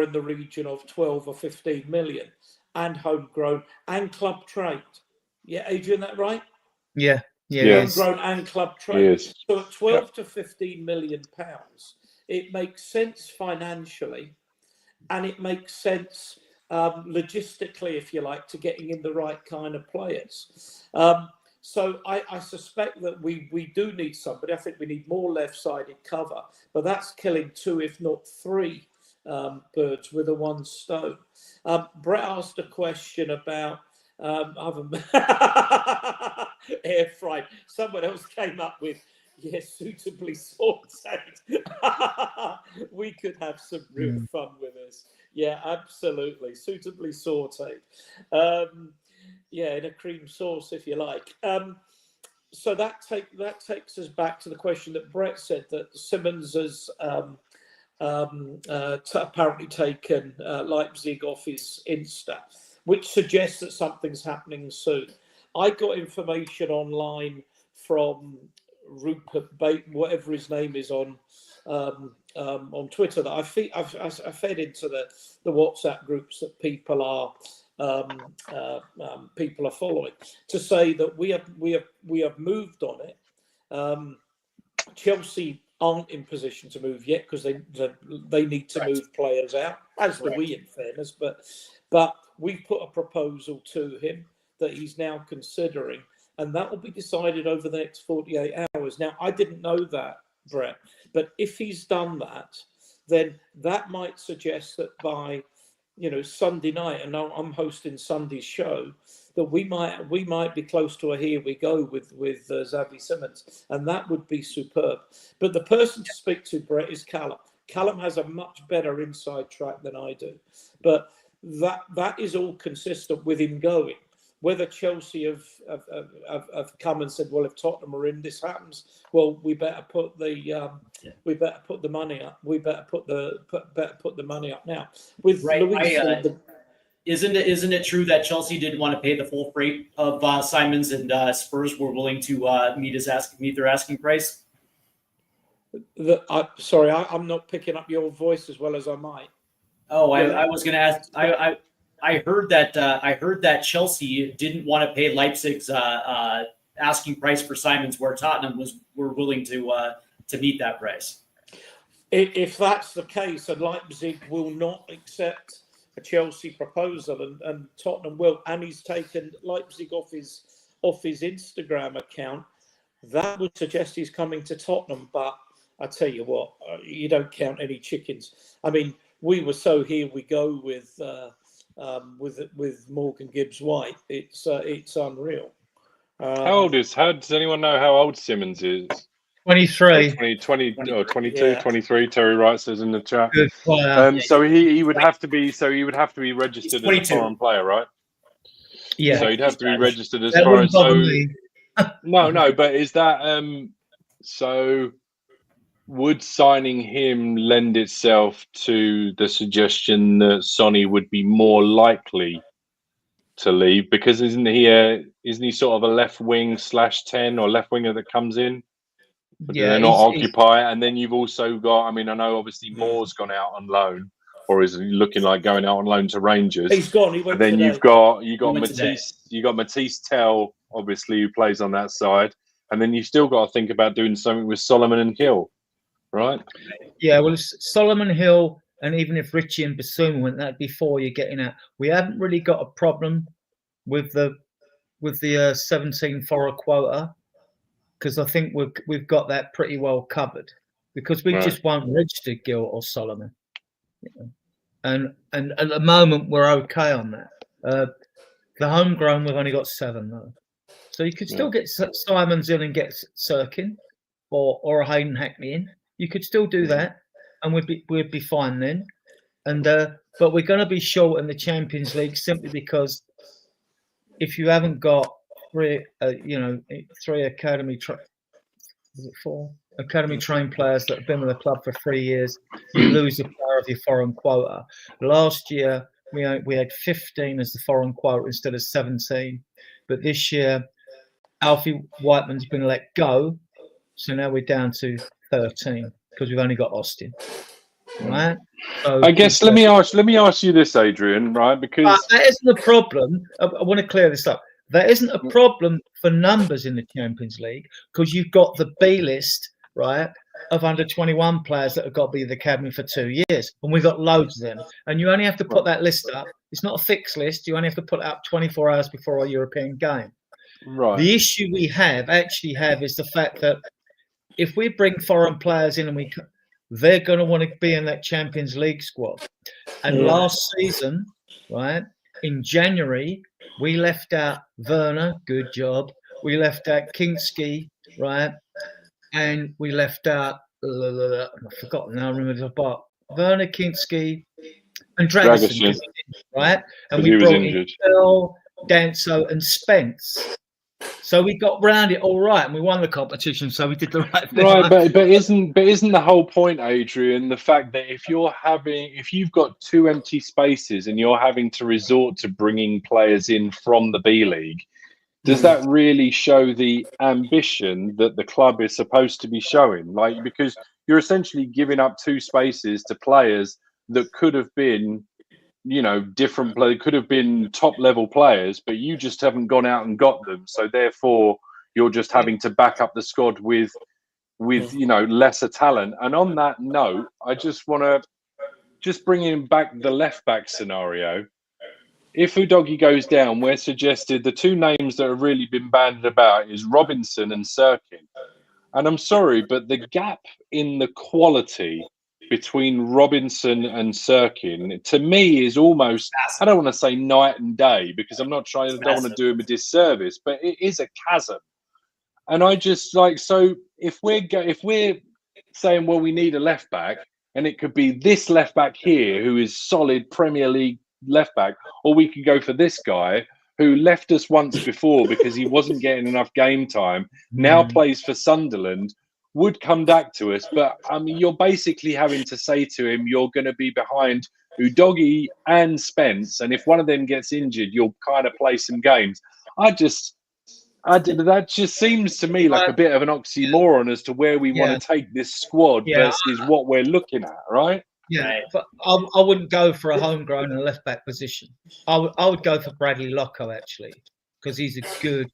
in the region of 12 or 15 million, and homegrown and club trained. Yeah, Adrian, that right?
Yeah.
Homegrown and club trained.
Yes.
So at 12 to 15 million pounds, it makes sense financially, and it makes sense logistically, if you like, to getting in the right kind of players. So I suspect that we do need somebody. I think we need more left-sided cover, but that's killing two, if not three, birds with a one stone. Brett asked a question about air fried. Someone else came up with, suitably sauteed. We could have some real fun with this. Yeah, absolutely. Suitably sauteed. In a cream sauce, if you like. So that takes us back to the question that Brett said, that Simmons has apparently taken Leipzig off his Insta, which suggests that something's happening soon. I got information online from Rupert Bate, whatever his name is, on Twitter, that I fed into the WhatsApp groups that people are following, to say that we have moved on it. Chelsea aren't in position to move yet, because they need to move players out, as do we, in fairness. But we've put a proposal to him that he's now considering, and that will be decided over the next 48 hours. Now, I didn't know that, Brett, but if he's done that, then that might suggest that by Sunday night, and I'm hosting Sunday's show, that we might be close to a here we go with Xavi Simmons, and that would be superb. But the person to speak to, Brett, is Callum. Callum has a much better inside track than I do, but that is all consistent with him going. Whether Chelsea have come and said, well, if Tottenham are in, this happens, well, we better put the money up. We better put the money up now. With Luis,
isn't it true that Chelsea didn't want to pay the full freight of Simons, and Spurs were willing to meet their asking price?
Sorry, I'm not picking up your voice as well as I might.
Oh, I was going to ask. I heard that Chelsea didn't want to pay Leipzig's asking price for Simons, where Tottenham were willing to meet that price.
If that's the case, and Leipzig will not accept a Chelsea proposal, and Tottenham will, and he's taken Leipzig off his Instagram account, that would suggest he's coming to Tottenham. But I tell you what, you don't count any chickens. I mean, we were so here we go with with Morgan Gibbs White. It's unreal.
How old is? Does anyone know how old Simmons is?
23.
20 or 22,
Yeah.
23. Terry Wright says in the chat.
Good player.
So he would have to be. So he would have to be registered as a
22.
foreign player, right?
Yeah.
So he'd have to be registered as
That
far
wouldn't
as.
bother
So
me.
no. But is that so? Would signing him lend itself to the suggestion that Sonny would be more likely to leave, because isn't he sort of a left wing /10 or left winger that comes in? But
Yeah,
they're not
he's-
occupy, and then you've also got. I mean, I know obviously Moore's gone out on loan, or is looking like going out on loan to Rangers.
He's gone. He
But
went
then
today.
you got
went today.
Matisse Tell, obviously, who plays on that side, and then you've still got to think about doing something with Solomon and Hill, right?
Yeah, well, it's Solomon Hill, and even if Richie and Basuma went, that'd be 4 you're getting at. We haven't really got a problem with the 17 foreign quota, because I think we've got that pretty well covered, because we
Right.
just won't register Gill or Solomon, you know. And at the moment we're okay on that. The homegrown, we've only got 7 though, so you could still get Simons in and get Sirkin or a Hayden Hackney in. You could still do that, and we'd be fine then. And but we're going to be short in the Champions League simply because if you haven't got 3 academy trained players that have been with the club for 3 years, you lose a player of your foreign quota. Last year we had 15 as the foreign quota instead of 17, but this year Alfie Whiteman's been let go, so now we're down to 13 because we've only got Austin, right? So
I guess let me ask you this, Adrian, right? Because
that isn't a problem. I want to clear this up. That isn't a problem for numbers in the Champions League, because you've got the B list, right, of under 21 players that have got to be in the academy for 2 years, and we've got loads of them. And you only have to put that list up. It's not a fixed list. You only have to put it up 24 hours before a European game.
right.
The issue we actually have is the fact that if we bring foreign players in and they're going to want to be in that Champions League squad. And last season, right, in January, we left out Werner, good job. We left out Kinski, right, and we left out I've forgotten now. I remember about Werner, Kinski, and Dragusin, right? And we brought in Phil, Danso, and Spence. So we got round it all right, and we won the competition. So we did the right thing.
Right, but isn't the whole point, Adrian, the fact that if you've got 2 empty spaces and you're having to resort to bringing players in from the B League, does that really show the ambition that the club is supposed to be showing? Like, because you're essentially giving up 2 spaces to players that could have been, different players, could have been top level players, but you just haven't gone out and got them. So therefore, you're just having to back up the squad with lesser talent. And on that note, I just want to bring back the left back scenario. If Udogie goes down, we're suggested the 2 names that have really been bandied about is Robinson and Sirkin. And I'm sorry, but the gap in the quality between Robinson and Sirkin, to me, is almost, I don't want to say night and day, because I don't want to do him a disservice, but it is a chasm. And I just so if we're saying, well, we need a left back, and it could be this left back here who is solid Premier League left back, or we could go for this guy who left us once before because he wasn't getting enough game time, now plays for Sunderland, would come back to us. But I mean, you're basically having to say to him, you're going to be behind Udogie and Spence, and if one of them gets injured, you'll kind of play some games. That just seems to me like a bit of an oxymoron as to where we want to take this squad versus what we're looking at, right?
Yeah, but I wouldn't go for a homegrown and left back position. I would go for Bradley Locko, actually, because he's a good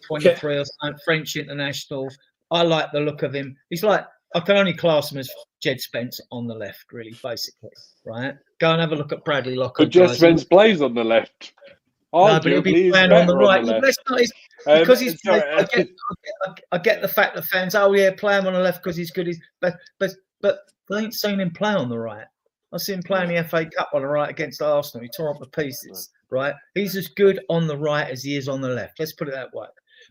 23 or something, French international. I like the look of him. He's like, I can only class him as Jed Spence on the left, really, basically, right? Go and have a look at Bradley Locko.
But Jed Spence plays on the left.
No, but he'll be playing on the right. Because he's. I get the fact that fans, play him on the left because he's good. But they ain't seen him play on the right. I see him playing the FA Cup on the right against Arsenal. He tore up the pieces, right? He's as good on the right as he is on the left. Let's put it that way.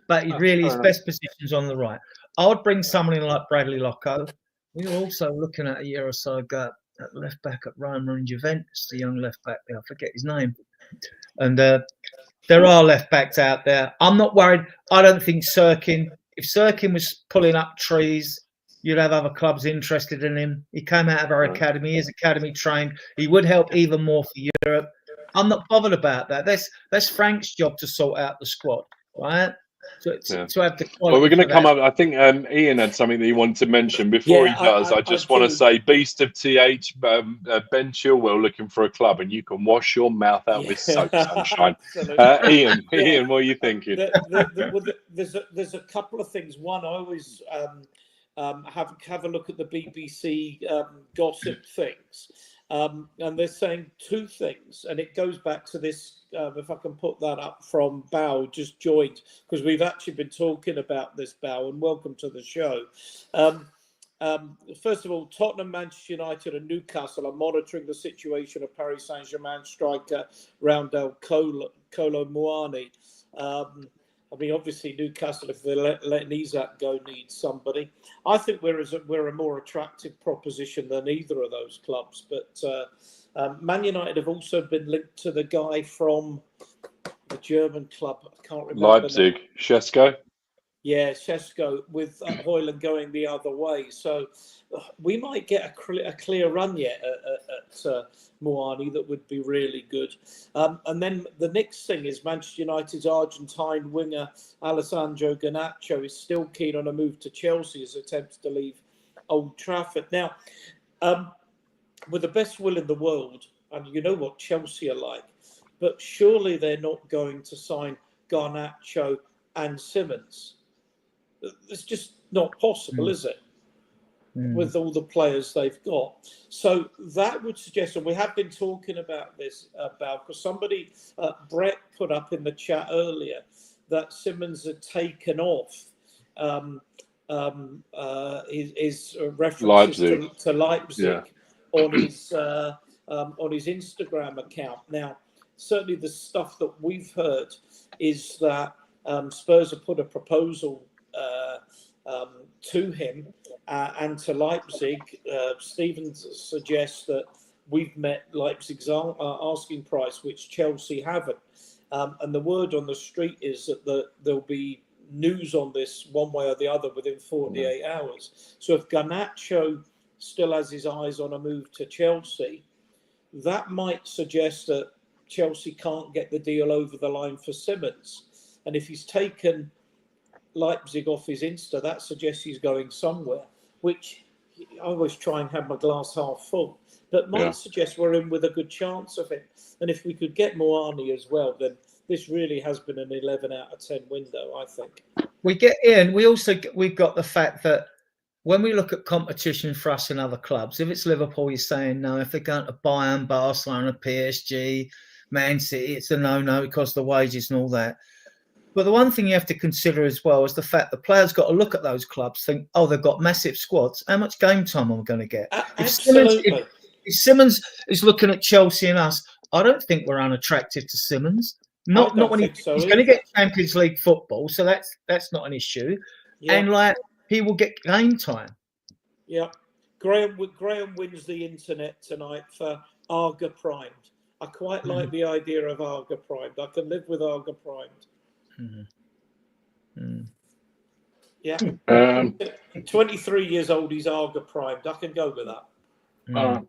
But he really, his best position's on the right. I would bring someone in like Bradley Locko. We were also looking at a year or so ago at left back at Roma and Juventus, the young left back there. I forget his name. And there are left backs out there. I'm not worried. I don't think Sirkin, if Sirkin was pulling up trees, you'd have other clubs interested in him. He came out of our academy. He is academy trained. He would help even more for Europe. I'm not bothered about that. That's Frank's job to sort out the squad, right? To have the quality.
Well, we're going to come up. I think Ian had something that he wanted to mention before he does. I just want to say, Beast of TH, Ben Chilwell looking for a club, and you can wash your mouth out with soap, sunshine. Ian, what are you thinking?
There's a couple of things. One, I always have a look at the BBC gossip things. And they're saying two things, and it goes back to this. If I can put that up from Bao, just joined, because we've actually been talking about this, Bao, and welcome to the show. First of all, Tottenham, Manchester United, and Newcastle are monitoring the situation of Paris Saint-Germain striker Roundel Kolo Muani. I mean, obviously, Newcastle, if they're letting Isak go, needs somebody. I think we're a more attractive proposition than either of those clubs. But Man United have also been linked to the guy from the German club. I can't remember.
Leipzig, Shesko.
Yeah, Shesko, with Højlund going the other way. So we might get a clear run yet at Muani that would be really good. And then the next thing is Manchester United's Argentine winger Alessandro Garnacho is still keen on a move to Chelsea as attempts to leave Old Trafford. Now, with the best will in the world, and you know what Chelsea are like, but surely they're not going to sign Garnacho and Simmons. It's just not possible, is it? With all the players they've got. So that would suggest, and we have been talking about this, because somebody, Brett, put up in the chat earlier that Simmons had taken off his references to Leipzig on his Instagram account. Now, certainly the stuff that we've heard is that Spurs have put a proposal to him and to Leipzig. Stevens suggests that we've met Leipzig's asking price, which Chelsea haven't. And the word on the street is that there'll be news on this one way or the other within 48 hours. So if Garnacho still has his eyes on a move to Chelsea, that might suggest that Chelsea can't get the deal over the line for Simmons. And if he's taken Leipzig off his Insta, that suggests he's going somewhere, which I always try and have my glass half full, but might suggest we're in with a good chance of it. And if we could get Muani as well, then this really has been an 11 out of 10 window, I think.
We get in. We've got the fact that when we look at competition for us and other clubs, if it's Liverpool, you're saying no. If they're going to Bayern, Barcelona, PSG, Man City, it's a no because of the wages and all that. But the one thing you have to consider as well is the fact the players got to look at those clubs, think, oh, they've got massive squads. How much game time am I going to get?
Absolutely.
If Simmons is looking at Chelsea and us, I don't think we're unattractive to Simmons. Not when he's going to get Champions League football, so that's not an issue. Yeah. And he will get game time.
Yeah, Graham wins the internet tonight for Arga Primed. I quite like the idea of Arga Primed. I can live with Arga Primed. Yeah, 23 years old. He's Arga primed. I can go with that.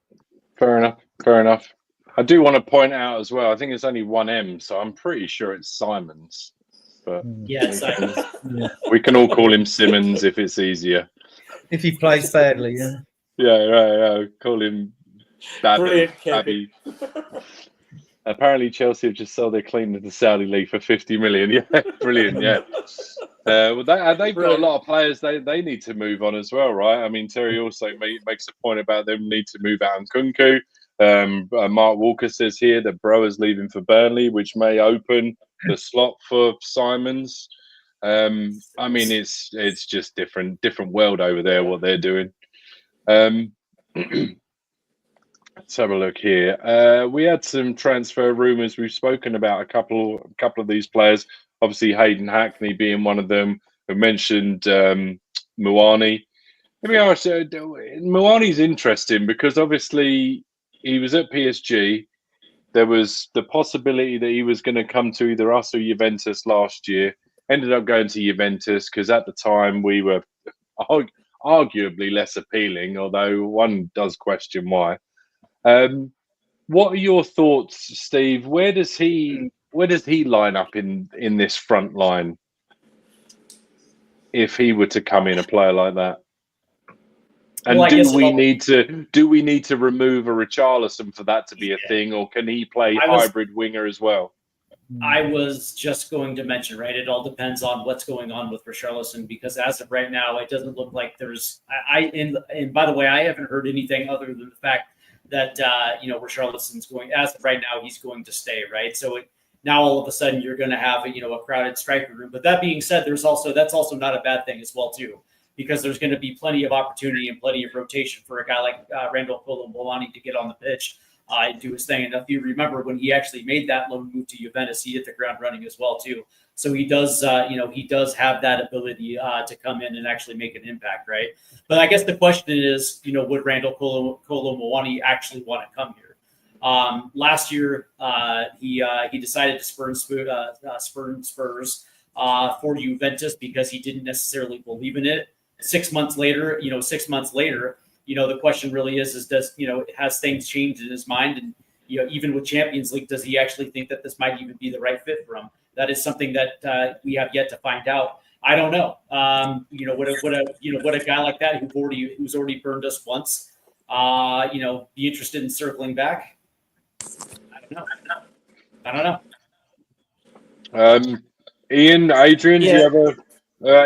Fair enough. I do want to point out as well. I think it's only one M, so I'm pretty sure it's Simons. But
it's Simons.
We can all call him Simmons if it's easier.
If he plays badly,
yeah. Call him Babby. Apparently, Chelsea have just sold their claim to the Saudi League for 50 million. Yeah, brilliant. Yeah. They've got a lot of players they need to move on as well, right? I mean, Terry also makes a point about them need to move out on Kunku. Mark Walker says here that Brower's leaving for Burnley, which may open the slot for Simons. I mean, it's just different world over there what they're doing. Let's have a look here. We had some transfer rumours. We've spoken about a couple of these players. Obviously, Hayden Hackney being one of them. We mentioned Muani. Let me ask you, Muani's interesting because obviously he was at PSG. There was the possibility that he was going to come to either us or Juventus last year. Ended up going to Juventus because at the time we were arguably less appealing, although one does question why. What are your thoughts, Steve? Where does he line up in this front line if he were to come in, a player like that? And
Well,
do we need to remove a Richarlison for that to be a thing, or can he play hybrid winger as well?
I was just going to mention, right? It all depends on what's going on with Richarlison, because as of right now, it doesn't look like there's. And by the way, I haven't heard anything other than the fact that Richarlison's going. As of right now, he's going to stay, right? So now all of a sudden you're going to have a crowded striker room. But that being said, that's also not a bad thing as well too, because there's going to be plenty of opportunity and plenty of rotation for a guy like Randall Colomboani to get on the pitch and do his thing. And if you remember, when he actually made that loan move to Juventus, he hit the ground running as well too. So he does have that ability to come in and actually make an impact, right? But I guess the question is, would Randall Colomboani actually want to come here? Last year, he decided to spurn Spurs for Juventus because he didn't necessarily believe in it. 6 months later, the question really is has things changed in his mind? And, even with Champions League, does he actually think that this might even be the right fit for him? That is something that we have yet to find out. I don't know. Would a guy like that who's already burned us once, be interested in circling back? I don't know.
Ian, Adrian, do you have a?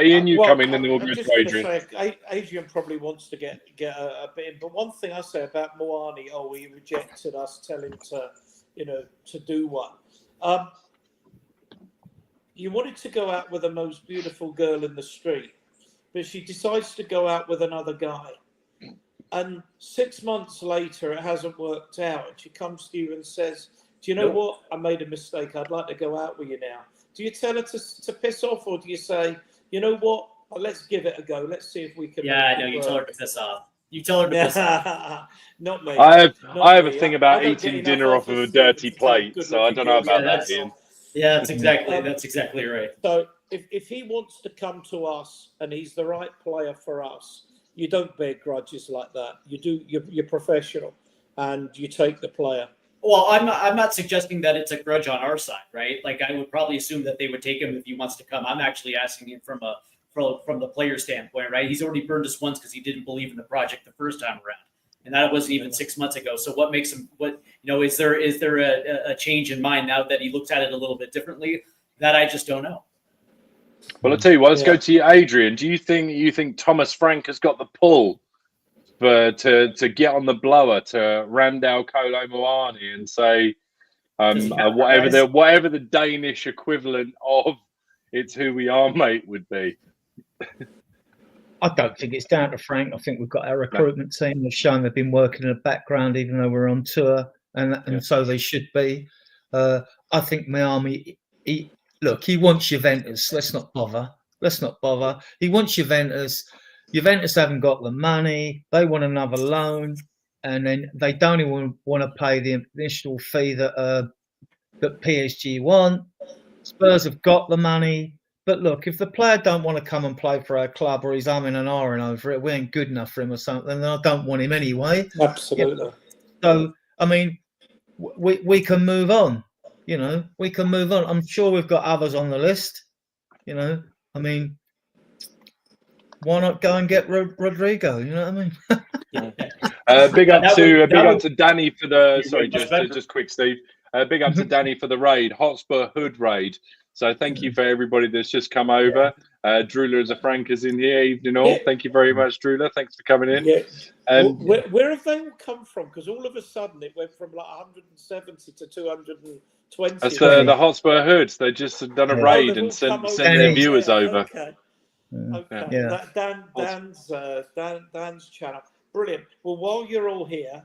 Ian, you come in, and then we'll go
just
to Adrian.
Say, Adrian probably wants to get a bit in, but one thing I say about Muani, he rejected us, tell him to do one. You wanted to go out with the most beautiful girl in the street, but she decides to go out with another guy. And 6 months later, it hasn't worked out. And she comes to you and says, do you know what? I made a mistake. I'd like to go out with you now. Do you tell her to piss off, or do you say, you know what? Let's give it a go. Let's see if we can.
Yeah, no, you tell her to piss off. You tell her to piss off.
Not me.
I have a thing about eating dinner off of a dirty plate, so I don't know about that, Ian.
Yeah, that's exactly right.
So if he wants to come to us and he's the right player for us, you don't bear grudges like that. You do. You're professional, and you take the player.
Well, I'm not suggesting that it's a grudge on our side, right? Like, I would probably assume that they would take him if he wants to come. I'm actually asking him from the player standpoint, right? He's already burned us once because he didn't believe in the project the first time around, and that wasn't even 6 months ago. So what makes him? Is there a change in mind now that he looks at it a little bit differently? That I just don't know.
Well, I'll tell you what. Let's go to you, Adrian. Do you think Thomas Frank has got the pull to get on the blower to Randall Colomboani and say whatever the Danish equivalent of "it's who we are, mate" would be?
I don't think it's down to Frank. I think we've got our recruitment team have shown they've been working in the background, even though we're on tour, and so they should be. I think Miami. He wants Juventus. Let's not bother. He wants Juventus. Juventus haven't got the money. They want another loan, and then they don't even want to pay the initial fee that PSG want. Spurs have got the money. But look, if the player don't want to come and play for our club, or he's umming and ahhing over it, we ain't good enough for him or something, then I don't want him anyway.
Absolutely.
So, I mean, we can move on. We can move on. I'm sure we've got others on the list. I mean, why not go and get Rodrigo? You know what I mean?
Big up to Danny for the. Sorry, just quick, Steve. Big up to Danny for the raid, Hotspur Hood raid. So thank you for everybody that's just come over. Drula as a Frank is in here. Evening all. Thank you very much, Drula. Thanks for coming in.
Yeah. Where have they all come from? Because all of a sudden it went from like 170 to 220.
That's the Hotspur Hoods. They just done a raid and sent their viewers over.
Okay. Yeah. Dan's channel. Brilliant. Well, while you're all here,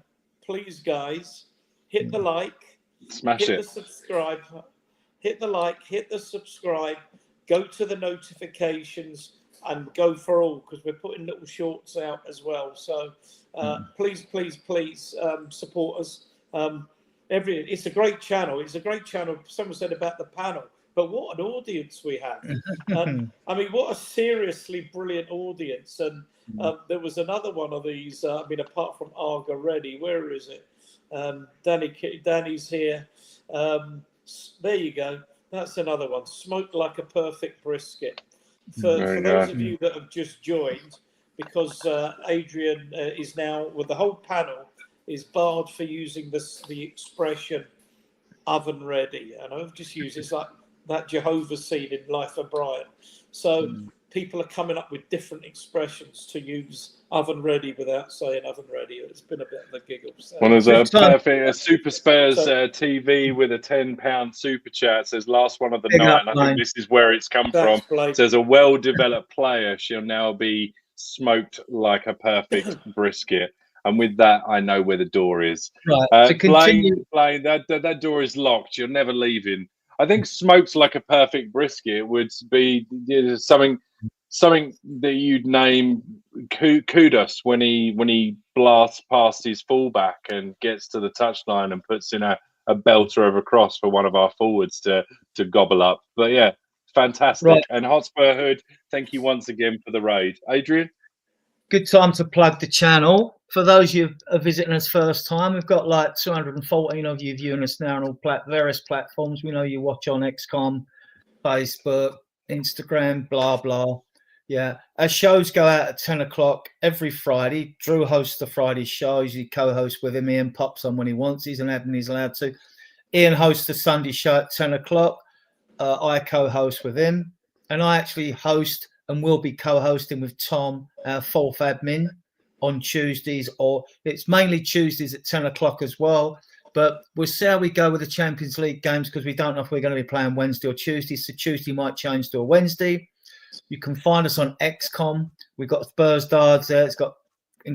please, guys, hit the like,
Smash
hit
it.
the subscribe, hit the like, hit the subscribe, go to the notifications, and go for all, because we're putting little shorts out as well. So please support us. It's a great channel. It's a great channel. Someone said about the panel, but what an audience we have. I mean, what a seriously brilliant audience. And there was another one of these, I mean, apart from Arga Ready, where is it? Danny's here. There you go. That's another one. Smoked like a perfect brisket. For those of you that have just joined, because Adrian is now, with the whole panel, is barred for using the expression oven ready. And I've just used it's like that Jehovah's scene in Life of Brian. So people are coming up with different expressions to use oven ready without saying oven ready. It's been a bit of a giggle. So.
One is a Super Spurs TV with a £10 super chat. Says last one of the night. And I think this is where it's come from. It says a well-developed player. She'll now be smoked like a perfect brisket. And with that, I know where the door is.
Right.
Blaine, that door is locked. You're never leaving. I think smoked like a perfect brisket would be something that you'd name Kudos when he blasts past his fullback and gets to the touchline and puts in a belter of a cross for one of our forwards to gobble up. But yeah, fantastic. Right. And Hotspur Hood, thank you once again for the raid. Adrian?
Good time to plug the channel. For those you are visiting us first time, we've got like 214 of you viewing us now on all various platforms. We know you watch on XCOM, Facebook, Instagram, blah, blah. Yeah. Our shows go out at 10 o'clock every Friday. Drew hosts the Friday show. He co-hosts with him. Ian pops on when he wants. He's an admin. He's allowed to. Ian hosts the Sunday show at 10 o'clock. I co-host with him. And I actually host and will be co-hosting with Tom, our fourth admin, on Tuesdays, or it's mainly Tuesdays at 10 o'clock as well. But we'll see how we go with the Champions League games, because we don't know if we're going to be playing Wednesday or Tuesday. So Tuesday might change to a Wednesday. You can find us on XCOM. We've got Spurs Diehards there. It's got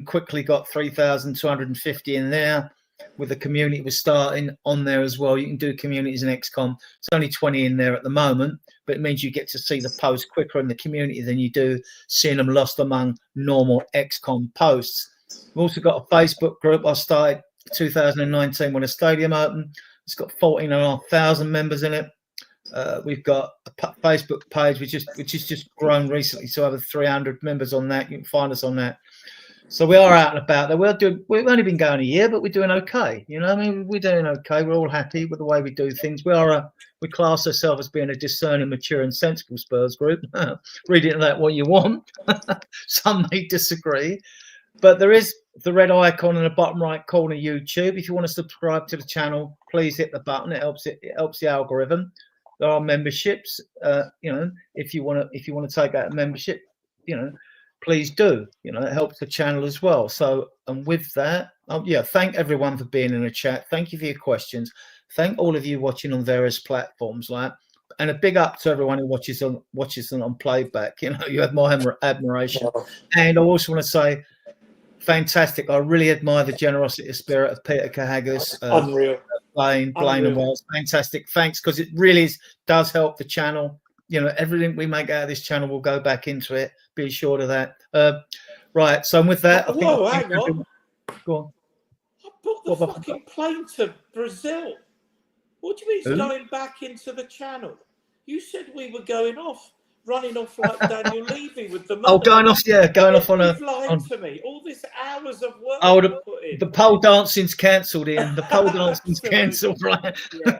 quickly got 3,250 in there. With the community we're starting on there as well. You can do communities in XCOM. It's only 20 in there at the moment, but it means you get to see the posts quicker in the community than you do seeing them lost among normal XCOM posts. We've also got a Facebook group I started 2019 when the stadium opened. It's got 14,500 members in it. We've got a Facebook page which has just grown recently, so over 300 members on that. You can find us on that. So we are out and about there. We've only been going a year, but we're doing okay. You know, I mean, we're doing okay. We're all happy with the way we do things. We class ourselves as being a discerning, mature, and sensible Spurs group. Read into that what you want. Some may disagree, but there is the red icon in the bottom right corner of YouTube. If you want to subscribe to the channel, please hit the button. It helps the algorithm. There are memberships. You know, if you want to take out a membership, you know, please do. You know, it helps the channel as well. So, and with that, thank everyone for being in the chat. Thank you for your questions. Thank all of you watching on various platforms, and a big up to everyone who watches on playback. You know, you have my admiration. And I also want to say, fantastic. I really admire the generosity of spirit of Peter Kahagas.
Unreal.
Blaine and Wells. Fantastic. Thanks, because it really does help the channel. You know, everything we make out of this channel will go back into it. Be assured of that. Right. So with that,
hang on.
Go on.
I booked the fucking plane to Brazil. What do you mean it's going back into the channel? You said we were running off like Daniel Levy with the money.
Oh, going off on a.
You've lied to me. All this hours of work.
Oh, the pole dancing's cancelled, Ian. The pole dancing's cancelled, right?
Yeah.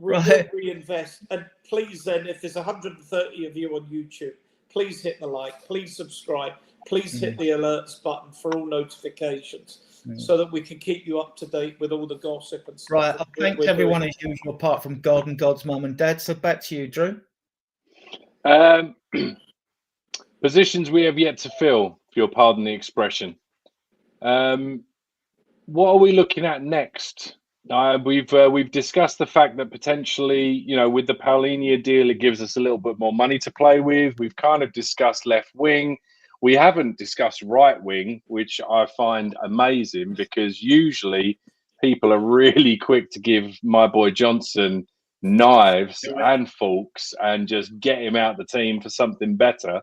Right. Reinvest. And please, then, if there's 130 of you on YouTube, please hit the like, please subscribe, please hit the alerts button for all notifications, so that we can keep you up to date with all the gossip and stuff.
Right. I thanked everyone as usual, apart from God and God's mum and dad. So back to you, Drew.
Positions we have yet to fill, if you'll pardon the expression. What are we looking at next? We've discussed the fact that potentially, you know, with the Paulinho deal, it gives us a little bit more money to play with. We've kind of discussed left wing. we haven't discussed right wing, which I find amazing because usually people are really quick to give my boy Johnson knives and forks and just get him out the team for something better.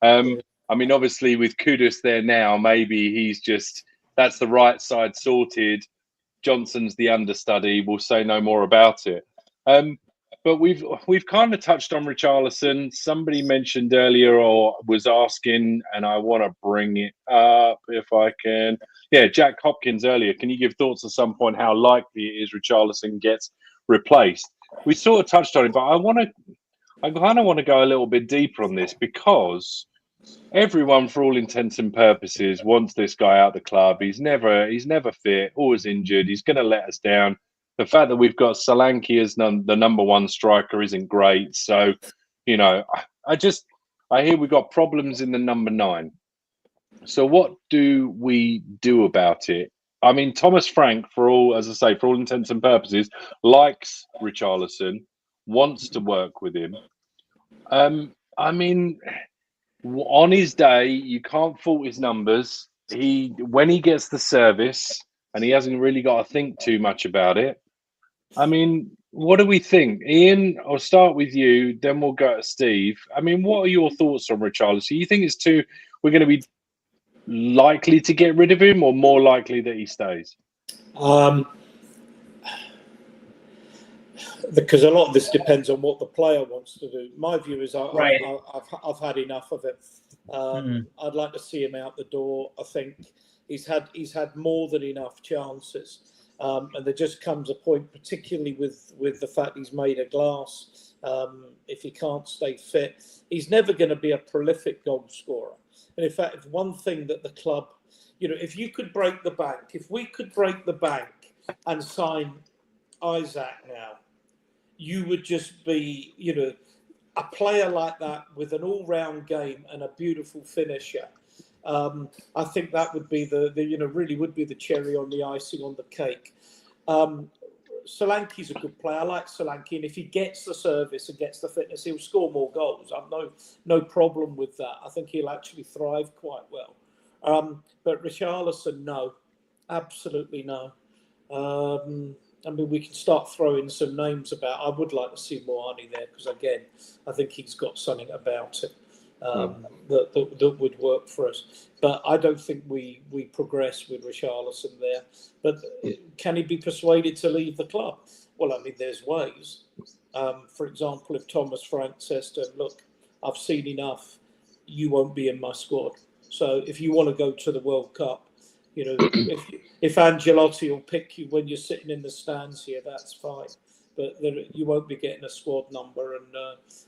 I mean, obviously with Kudus there now, maybe he's just, that's the right side sorted. Johnson's the understudy. We'll say no more about it. But we've kind of touched on Richarlison. Somebody mentioned earlier or was asking, and I want to bring it up if I can. Yeah, Jack Hopkins earlier. Can you give thoughts at some point how likely it is Richarlison gets replaced? We sort of touched on it, but I kind of want to go a little bit deeper on this because everyone, for all intents and purposes, wants this guy out the club. He's never fit, always injured. He's going to let us down. The fact that we've got Solanke as the number one striker isn't great. So, you know, I hear we've got problems in the number 9. So what do we do about it? I mean, Thomas Frank, for all intents and purposes, likes Richarlison, wants to work with him. I mean, on his day, you can't fault his numbers. When he gets the service, and he hasn't really got to think too much about it. I mean, what do we think? Ian, I'll start with you, then we'll go to Steve. I mean, what are your thoughts on Richarlison? You think we're going to be likely to get rid of him or more likely that he stays?
Because a lot of this depends on what the player wants to do. My view is I've had enough of it. I'd like to see him out the door. I think he's had more than enough chances. And there just comes a point, particularly with the fact he's made of glass, if he can't stay fit, he's never going to be a prolific goal scorer. And in fact, one thing that the club, if you could break the bank, if we could break the bank and sign Isaac now, you would just be, a player like that with an all-round game and a beautiful finisher. I think that would be really would be the cherry on the icing on the cake. Solanke's a good player. I like Solanke, and if he gets the service and gets the fitness, he'll score more goals. I've no problem with that. I think he'll actually thrive quite well. But Richarlison, no, absolutely no. I mean, we can start throwing some names about. I would like to see Moani there because, again, I think he's got something about it that would work for us. But I don't think we progress with Richarlison there. But can he be persuaded to leave the club? Well, I mean, there's ways. For example, if Thomas Frank says to him, look, I've seen enough, you won't be in my squad. So if you want to go to the World Cup, if Ancelotti will pick you when you're sitting in the stands here, that's fine. But you won't be getting a squad number and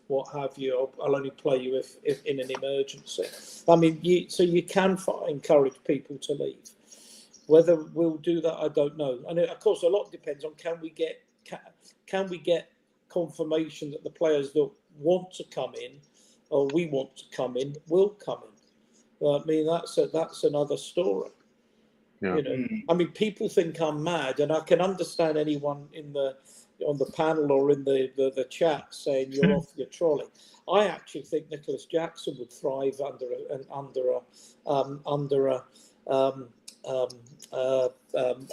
what have you. I'll only play you if in an emergency. I mean, you can encourage people to leave. Whether we'll do that, I don't know. And of course, a lot depends on can we get confirmation that the players that want to come in or we want to come in will come in. Well, I mean, that's another story.
Yeah.
I mean, people think I'm mad, and I can understand anyone on the panel or in the chat saying you're off your trolley. I actually think Nicholas Jackson would thrive under a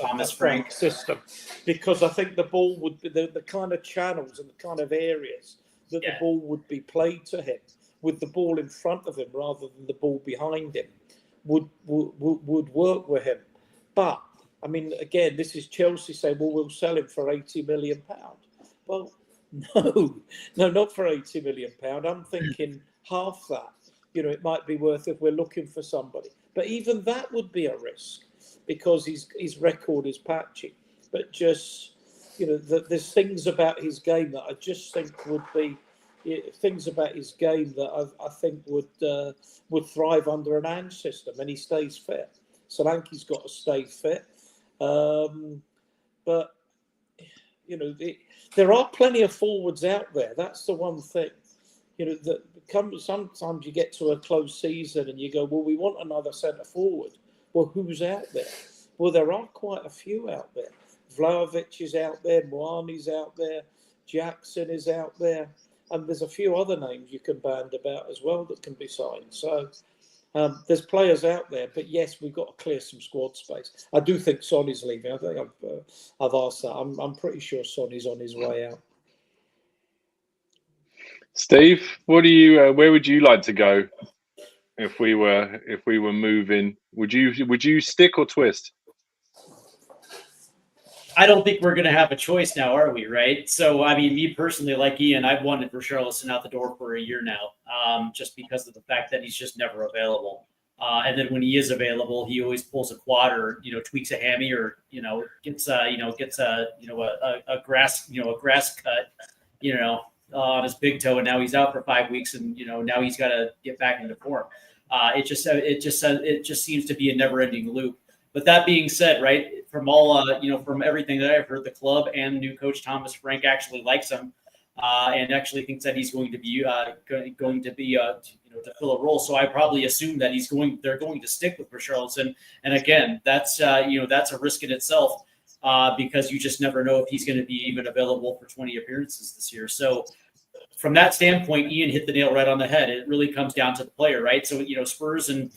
Thomas Frank
system, because I think the ball would be the kind of channels and the kind of areas that the ball would be played to him, with the ball in front of him rather than the ball behind him, would work with him. But I mean, again, this is Chelsea saying, well, we'll sell him for £80 million. Well, no, not for £80 million. I'm thinking half that. It might be worth if we're looking for somebody. But even that would be a risk because his record is patchy. But just, there's things about his game that I just think would be things about his game that I think would thrive under an Ange system, and he stays fit. Solanke's got to stay fit. But, there are plenty of forwards out there. That's the one thing. Sometimes you get to a close season and you go, well, we want another centre forward. Well, who's out there? Well, there are quite a few out there. Vlahovic is out there. Moani's out there. Jackson is out there. And there's a few other names you can band about as well that can be signed. So, There's players out there, but yes, we've got to clear some squad space. I do think Son is leaving. I think I've asked that. I'm pretty sure Son is on his way out.
Steve, what do you? Where would you like to go if we were moving? Would you stick or twist?
I don't think we're going to have a choice now, are we? Right. So, I mean, me personally, like Ian, I've wanted Richarlison out the door for a year now, just because of the fact that he's just never available. And then when he is available, he always pulls a quad or tweaks a hammy or gets a grass cut on his big toe, and now he's out for 5 weeks, and now he's got to get back into form. It just seems to be a never-ending loop. But that being said, right, from all from everything that I've heard, the club and new coach Thomas Frank actually likes him, and actually thinks that he's going to be to fill a role. So I probably assume that they're going to stick with Richarlison. And again, that's a risk in itself, because you just never know if he's going to be even available for 20 appearances this year. So from that standpoint, Ian hit the nail right on the head. It really comes down to the player, right? So Spurs and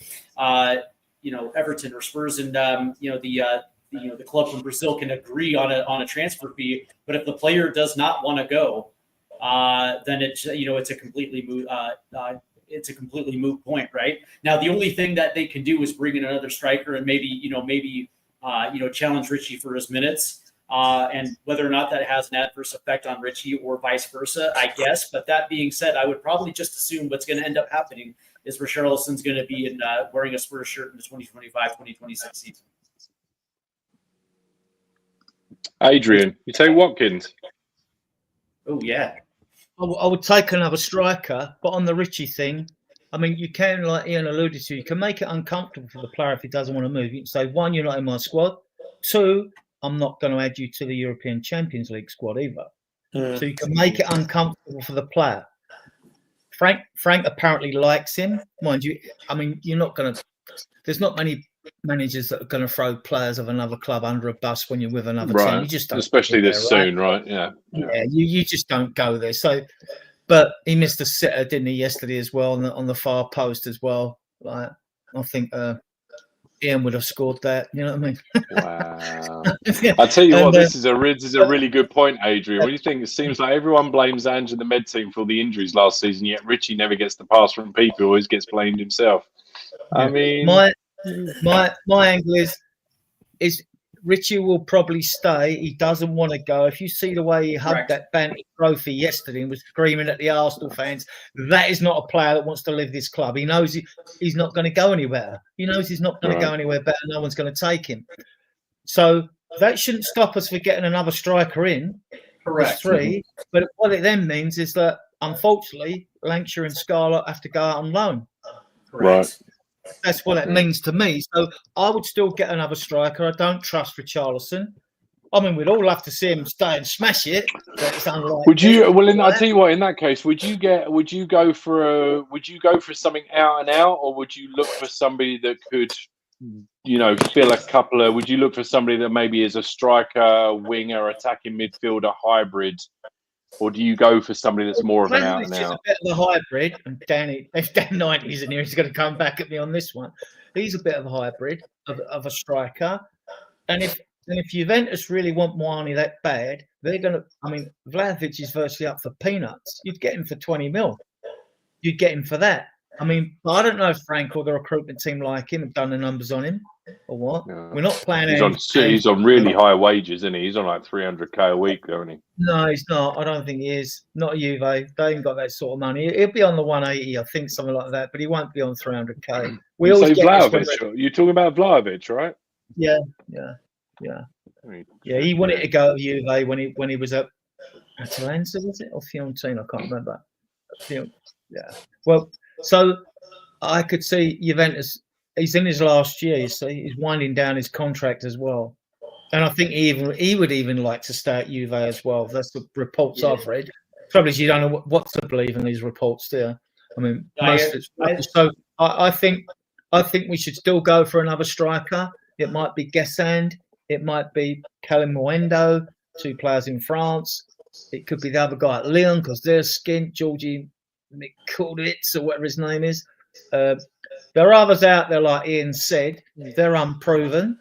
Everton, or Spurs and the club from Brazil can agree on a transfer fee, but if the player does not want to go, then it's a completely moot point, right? Now the only thing that they can do is bring in another striker and maybe challenge Richie for his minutes, and whether or not that has an adverse effect on Richie or vice versa, I guess. But that being said, I would probably just assume what's going to end up happening is Richarlison's going to be wearing a Spurs shirt in the 2025-2026 season.
Adrian, you take Watkins.
Oh, yeah.
I would take another striker, but on the Richie thing, I mean, you can, like Ian alluded to, you can make it uncomfortable for the player if he doesn't want to move. You can say, 1, you're not in my squad. 2, I'm not going to add you to the European Champions League squad either. So you can make it uncomfortable for the player. Frank apparently likes him, mind you. I mean, you're not going to. There's not many managers that are going to throw players of another club under a bus when you're with another team. You just don't,
especially this
there,
soon, right? Yeah.
You just don't go there. So, but he missed a sitter, didn't he, yesterday as well on the far post as well. Like, I think Ian would have scored that. You know what I mean?
Wow. I tell you what, this is a really good point, Adrian. What do you think? It seems like everyone blames Ange and the med team for the injuries last season, yet Richie never gets the pass from people, always gets blamed himself. I mean,
my angle is Richie will probably stay. He doesn't want to go. If you see the way he hugged that Banty trophy yesterday and was screaming at the Arsenal fans, that is not a player that wants to leave this club. He knows he's not going to go anywhere. He knows he's not going to go anywhere better. No one's going to take him. So that shouldn't stop us for getting another striker in.
Correct.
3. But what it then means is that, unfortunately, Lancashire and Scarlett have to go out on loan.
Correct.
Right.
That's what it means to me. So I would still get another striker. I don't trust Richarlison. I mean, we'd all love to see him stay and smash it, but it's unlikely.
Would you? Well, I tell you what. In that case, would you go for something out and out, or would you look for somebody that could, fill a couple of? Would you look for somebody that maybe is a striker, winger, attacking midfielder hybrid? Or do you go for somebody that's more of an out and out?
A bit of a hybrid. And if Dan 90's in here, he's going to come back at me on this one. He's a bit of a hybrid of a striker. And if Juventus really want Moani that bad, they're going to. I mean, Vlahovic is virtually up for peanuts. You'd get him for 20 mil. You'd get him for that. I mean, I don't know if Frank or the recruitment team like him and done the numbers on him or what. No. We're not planning.
He's on really high wages, isn't he? He's on like 300k a week, don't he?
No, he's not. I don't think he is. Not a Juve. They ain't got that sort of money. He'll be on the 180, I think, something like that. But he won't be on 300k.
We always get Vlahovic. You're talking about Vlahovic, right?
Yeah. He wanted to go to Juve when he was at Atalanta, was it, or Fiorentina? I can't remember. Yeah. Well, so I could see Juventus. He's in his last year, you see. He's winding down his contract as well. And I think he would even like to stay at Juve as well. That's the reports I've read. Trouble is, you don't know what to believe in these reports, do you? I mean, I think we should still go for another striker. It might be Guessand. It might be Callum Moendo, 2 players in France. It could be the other guy at Lyon because they're skint, Georgie Mikulits or whatever his name is. there are others out there, like Ian said, they're unproven,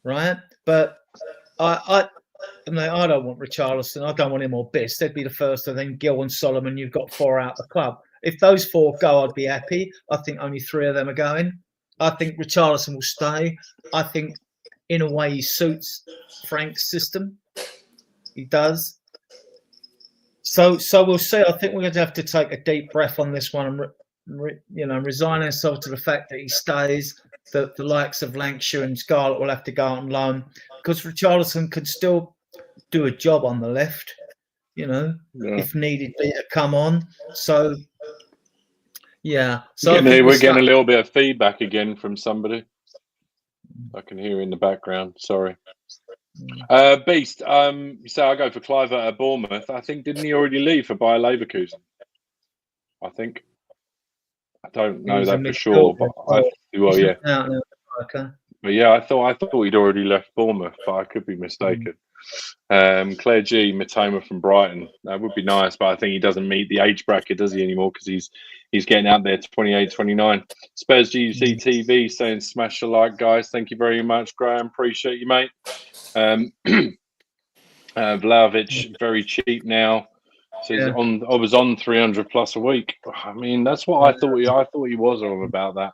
right? But I don't want Richarlison. I don't want him or Biss. They'd be the first, and then Gill and Solomon. You've got 4 out of the club. If those 4 go, I'd be happy. I think only 3 of them are going. I think Richarlison will stay. I think, in a way, he suits Frank's system. He does. So we'll see. I think we're going to have to take a deep breath on this one and resign ourselves to the fact that he stays. That the likes of Lancashire and Scarlett will have to go on loan, because Richarlison could still do a job on the left, if needed be to come on. So, yeah. So
we're getting a little bit of feedback again from somebody. I can hear in the background. Sorry. Beast, you say I go for Clive at Bournemouth. I think, didn't he already leave for Bayer Leverkusen? I think. I don't know that for sure, but yeah. But yeah, I thought he'd already left Bournemouth, but I could be mistaken. Claire G, Matoma from Brighton. That would be nice, but I think he doesn't meet the age bracket, does he, anymore? Because he's getting out there, 28, 29. Spurs GC TV saying smash the like, guys. Thank you very much, Graham. Appreciate you, mate. Vlahovic, very cheap now. Says I was on 300 plus a week. I mean, that's what I thought. I thought he was on about that.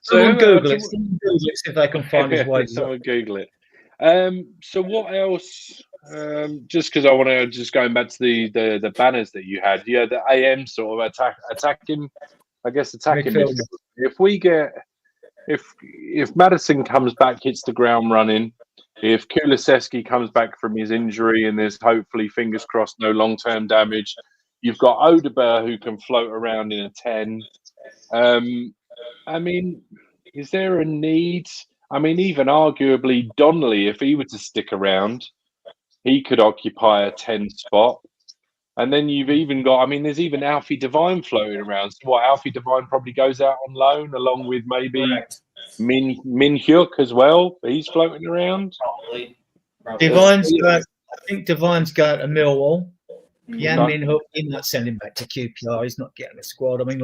Someone Google it. Someone Google it, see if they can find his way.
Someone Google it. So what else? Just because I want to just going back to the banners that you had. Yeah, the AM sort of attacking. I guess attacking. If we get if Maddison comes back, hits the ground running. If Kulusevski comes back from his injury and there's hopefully, fingers crossed, no long-term damage, you've got Odegaard who can float around in a 10. I mean, is there a need? I mean, even arguably Donnelly, if he were to stick around, he could occupy a 10 spot. And then you've even got, I mean, there's even Alfie Devine floating around. So what, Alfie Devine probably goes out on loan along with maybe Min Hyuk as well. He's floating around.
Probably.
I think Divine's going to Millwall. Yeah, Min Hyuk, he might send him back to QPR. He's not getting a squad. I mean,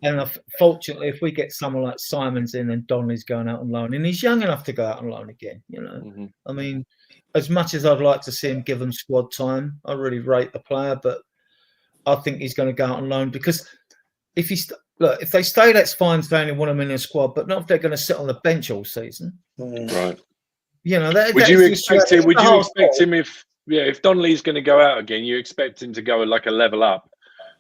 and fortunately, if we get someone like Simons in, then Donnelly's going out on loan. And he's young enough to go out on loan again, I mean, as much as I'd like to see him give them squad time, I really rate the player, but I think he's going to go out on loan, because if they stay, that's fine. They only want him in their squad, but not if they're going to sit on the bench all season.
Right.
Would
you expect him if Donnelly's going to go out again? You expect him to go like a level up.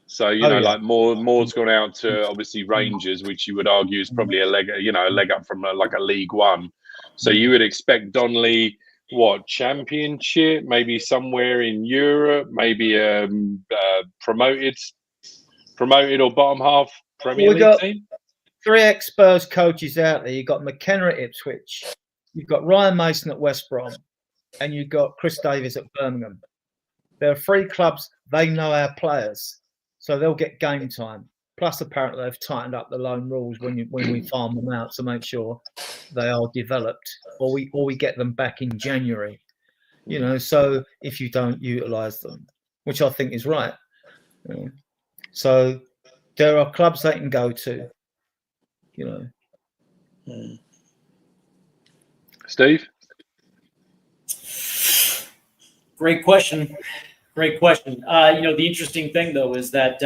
So like Moore's gone out to obviously Rangers, which you would argue is probably a leg up from like a League One. So you would expect Donnelly. What, Championship? Maybe somewhere in Europe? Maybe promoted or bottom half Premier League team?
3 ex-Spurs coaches out there. You've got McKenna at Ipswich, you've got Ryan Mason at West Brom, and you've got Chris Davies at Birmingham. There are 3 clubs. They know our players, so they'll get game time. Plus, apparently, they've tightened up the loan rules when we farm them out to make sure they are developed, or we get them back in January. So if you don't utilise them, which I think is right. So there are clubs they can go to.
Steve?
Great question. The interesting thing, though, is that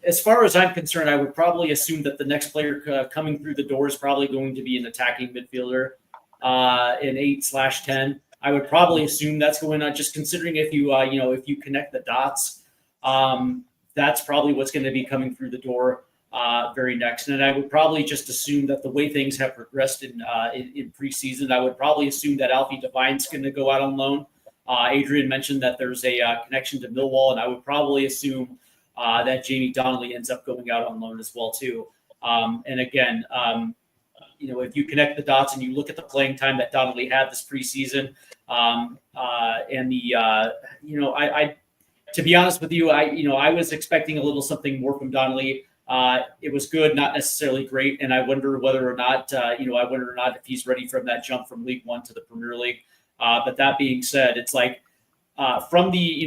as far as I'm concerned, I would probably assume that the next player coming through the door is probably going to be an attacking midfielder, an 8/10. I would probably assume that's going on. Just considering if you connect the dots, that's probably what's going to be coming through the door very next. And I would probably just assume that the way things have progressed in preseason, I would probably assume that Alfie Devine's going to go out on loan. Adrian mentioned that there's a connection to Millwall, and I would probably assume that Jamie Donnelly ends up going out on loan as well too. And again, if you connect the dots and you look at the playing time that Donnelly had this preseason, to be honest with you, I was expecting a little something more from Donnelly. It was good, not necessarily great, and I wonder whether or not if he's ready from that jump from League One to the Premier League. But that being said, it's like from the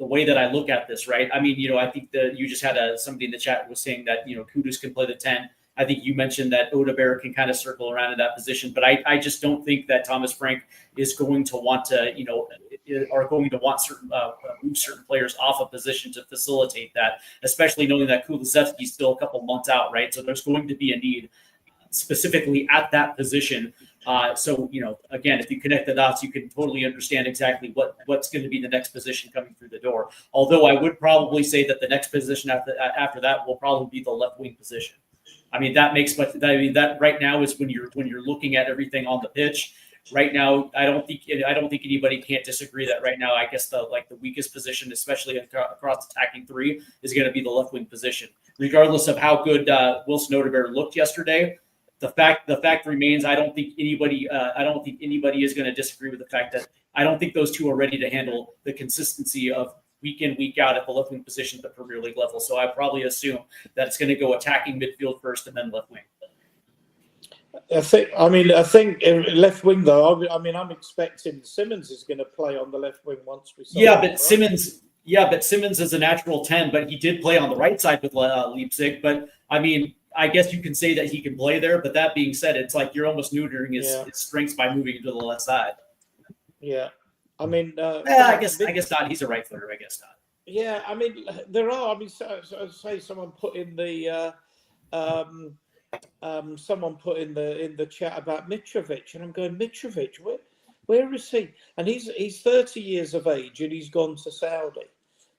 the way that I look at this, right? I mean, I think that you just had somebody in the chat was saying that, Kudus can play the 10. I think you mentioned that Odebear can kind of circle around in that position, but I just don't think that Thomas Frank is going to want to, are going to want move certain players off a position to facilitate that, especially knowing that Kulusevski's still a couple months out, right? So there's going to be a need specifically at that position. So, again, if you connect the dots, you can totally understand exactly what's going to be the next position coming through the door. Although I would probably say that the next position after that will probably be the left wing position. I mean, that right now is when you're looking at everything on the pitch. Right now, I don't think anybody can't disagree that right now, I guess the weakest position, especially across attacking three, is going to be the left wing position. Regardless of how good Wilson Odebear looked yesterday, the fact remains, I don't think anybody is going to disagree with the fact that I don't think those two are ready to handle the consistency of week in, week out at the left wing position at the Premier League level. So I probably assume that it's going to go attacking midfield first and then left wing.
I think left wing though. I'm expecting Simmons is going to play on the left wing once we.
Simmons is a natural 10, but he did play on the right side with Leipzig. But I mean, I guess you can say that he can play there. But that being said, it's like you're almost neutering his strengths by moving him to the left side.
Yeah, I mean,
I guess not. He's a right footer. I guess not.
Yeah, I mean, there are. I mean, so say someone put in the. Someone put in the chat about Mitrovic, and I'm going, Mitrovic, where is he? And he's 30 years of age, and he's gone to Saudi.